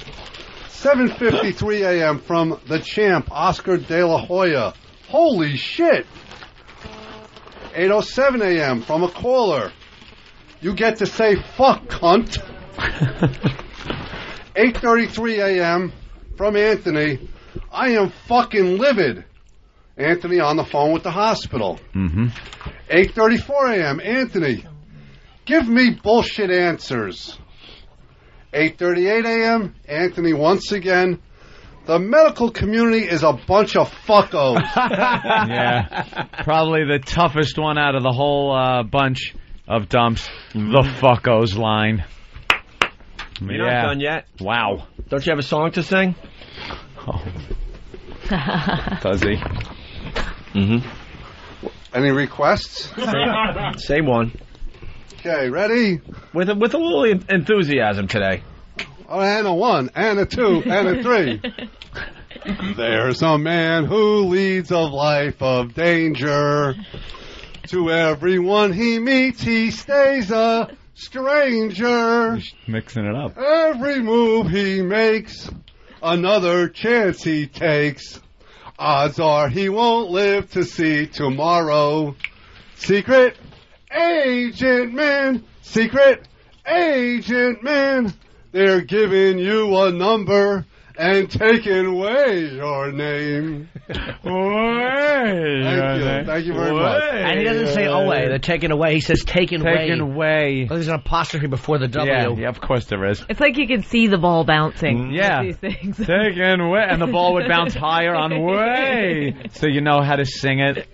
7:53 a.m. from the champ, Oscar De La Hoya. Holy shit. 8:07 a.m. from a caller. You get to say fuck, cunt. 8:33 a.m. from Anthony. I am fucking livid. Anthony on the phone with the hospital. 8:34 a.m. Anthony. Give me bullshit answers. 8:38 a.m. Anthony once again. The medical community is a bunch of fuckos. Yeah. Probably the toughest one out of the whole bunch of dumps. The fuckos line. You're not done yet. Wow. Don't you have a song to sing? Oh. Does he? Any requests? Say one. Okay, ready? With a little enthusiasm today. Oh, and a 1, and a 2, and a 3. There's a man who leads a life of danger. To everyone he meets, he stays a stranger. Just mixing it up. Every move he makes, another chance he takes. Odds are he won't live to see tomorrow. Secret agent man, secret agent man. They're giving you a number and taking away your name. Thank you very much. And he doesn't say away. They're taken away. He says taken away. Taken away. Well, there's an apostrophe before the W. Yeah, of course there is. It's like you can see the ball bouncing. Yeah. These things. Taken away. And the ball would bounce higher on way. So you know how to sing it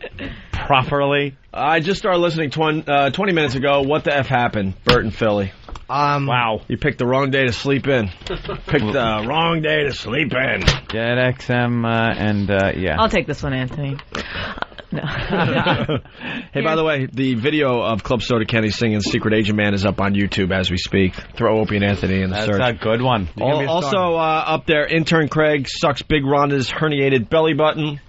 properly. I just started listening 20 minutes ago. What the F happened? Bert and Philly. Wow. You picked the wrong day to sleep in. Picked the wrong day to sleep in. Get XM and yeah. I'll take this one, Anthony. No. Hey, by the way, the video of Club Soda Kenny singing Secret Agent Man is up on YouTube as we speak. Throw Opie and Anthony in the search. That's a good one. Also up there, intern Craig sucks Big Rhonda's herniated belly button.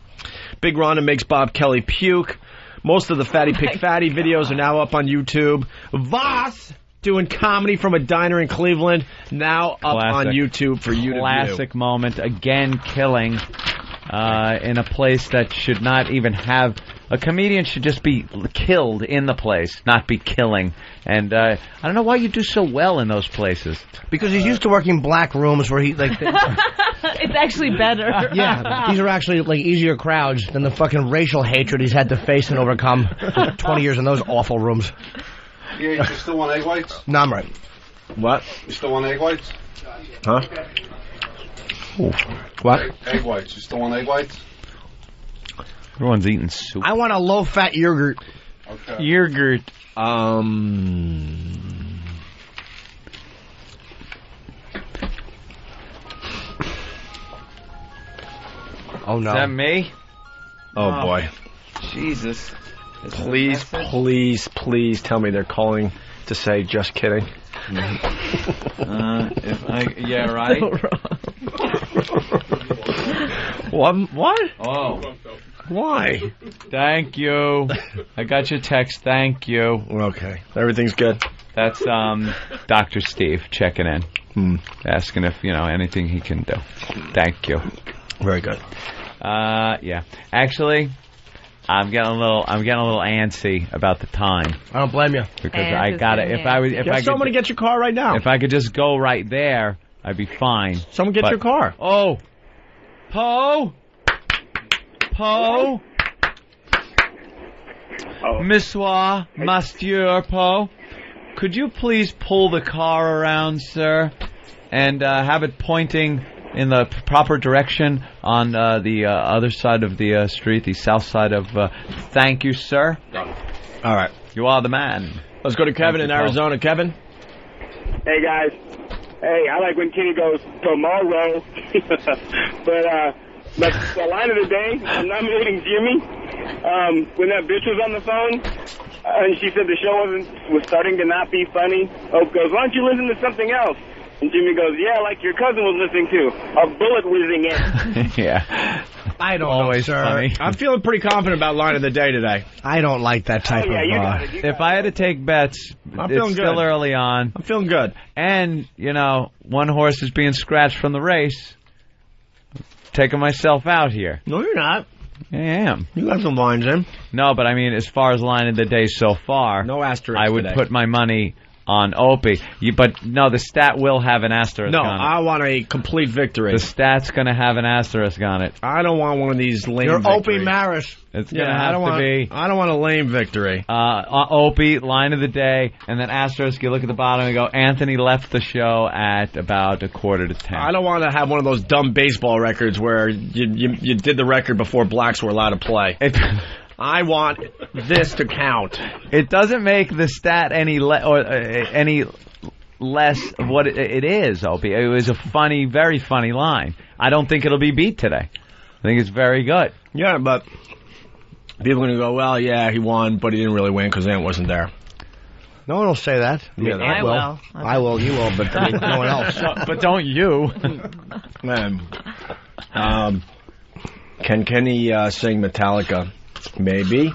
Big Rhonda makes Bob Kelly puke. Most of the Fatty Pick Fatty videos are now up on YouTube. Vos doing comedy from a diner in Cleveland, now up on YouTube for you to view. Classic moment, again killing in a place that should not even have... A comedian should just be killed in the place, not be killing. And I don't know why you do so well in those places. Because he's used to working black rooms where he like. It's actually better. Yeah, these are actually like easier crowds than the fucking racial hatred he's had to face and overcome for 20 years in those awful rooms. Yeah, you still want egg whites? No, I'm right. What? You still want egg whites? Huh? Ooh. What? Egg whites. You still want egg whites? Everyone's eating soup. I want a low-fat yogurt. Okay. Yogurt. Oh, no. Is that me? Oh, boy. Jesus. Please tell me they're calling to say just kidding. Yeah, right? What? Oh. Why? Thank you. I got your text. Thank you. Okay. Everything's good. That's Dr. Steve checking in. Asking if, anything he can do. Thank you. Very good. Yeah. Actually, I'm getting a little antsy about the time. I don't blame you. Because I got it. Get someone to get your car right now. If I could just go right there, I'd be fine. Someone get your car. Oh. Poe. Monsieur, Monsieur Poe. Could you please pull the car around, sir, and have it pointing in the proper direction on the other side of the street, the south side of... thank you, sir. All right. You are the man. Let's go to Kevin in Arizona. Kevin? Hey, guys. Hey, I like when Kenny goes, tomorrow. But the line of the day, I'm nominating Jimmy. When that bitch was on the phone, and she said the show was starting to not be funny, Hope goes, why don't you listen to something else? And Jimmy goes, yeah, like your cousin was listening to, a bullet whizzing in. Yeah. I don't Always know, sir. funny. I'm feeling pretty confident about line of the day today. I don't like that type of... you got it. If I had to take bets, it's still early on. I'm feeling good. And, one horse is being scratched from the race. Taking myself out here. No, you're not. I am. You got some lines in. No, but I mean, as far as line of the day so far, no asterisk I would today. put my money on Opie. But no, the stat will have an asterisk on it. I want a complete victory. The stat's going to have an asterisk on it. I don't want one of these lame You're victories. Opie Maris. It's going to have to be. I don't want a lame victory. Opie, line of the day, and then asterisk, you look at the bottom and go, Anthony left the show at about 9:45. I don't want to have one of those dumb baseball records where you did the record before blacks were allowed to play. I want this to count. It doesn't make the stat any less of what it is, Opie. It was a funny, very funny line. I don't think it'll be beat today. I think it's very good. Yeah, but people are going to go, well, yeah, he won, but he didn't really win because Ant wasn't there. No one will say that. Yeah, I will. I will. You will, but I mean, no one else. But don't you? Man. Can Kenny sing Metallica? Maybe.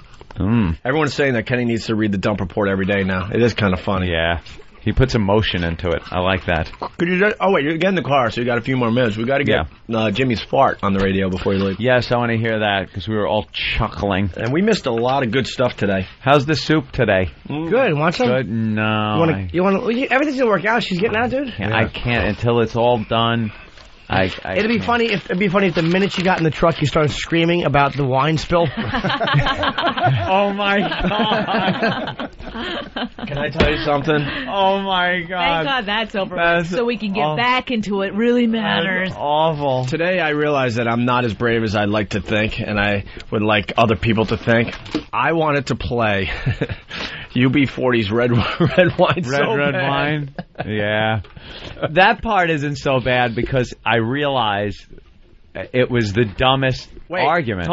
Everyone's saying that Kenny needs to read the dump report every day now. It is kind of funny. Yeah. He puts emotion into it. I like that. Could you just, oh, wait, you're getting the car, so you got a few more minutes. We got to get Jimmy's fart on the radio before you leave. Yes, I want to hear that because we were all chuckling. And we missed a lot of good stuff today. How's the soup today? Good. Want some? Good. No. Everything's going to work out. She's getting out, dude? I can't until it's all done. It'd be funny if the minute you got in the truck you started screaming about the wine spill. Oh my God! Can I tell you something? Oh my God! Thank God that's over, so we can get back into it. Really matters. That's awful. Today I realized that I'm not as brave as I'd like to think, and I would like other people to think. I wanted to play UB40's red wine. Red wine. Yeah, that part isn't so bad because I realized it was the dumbest argument.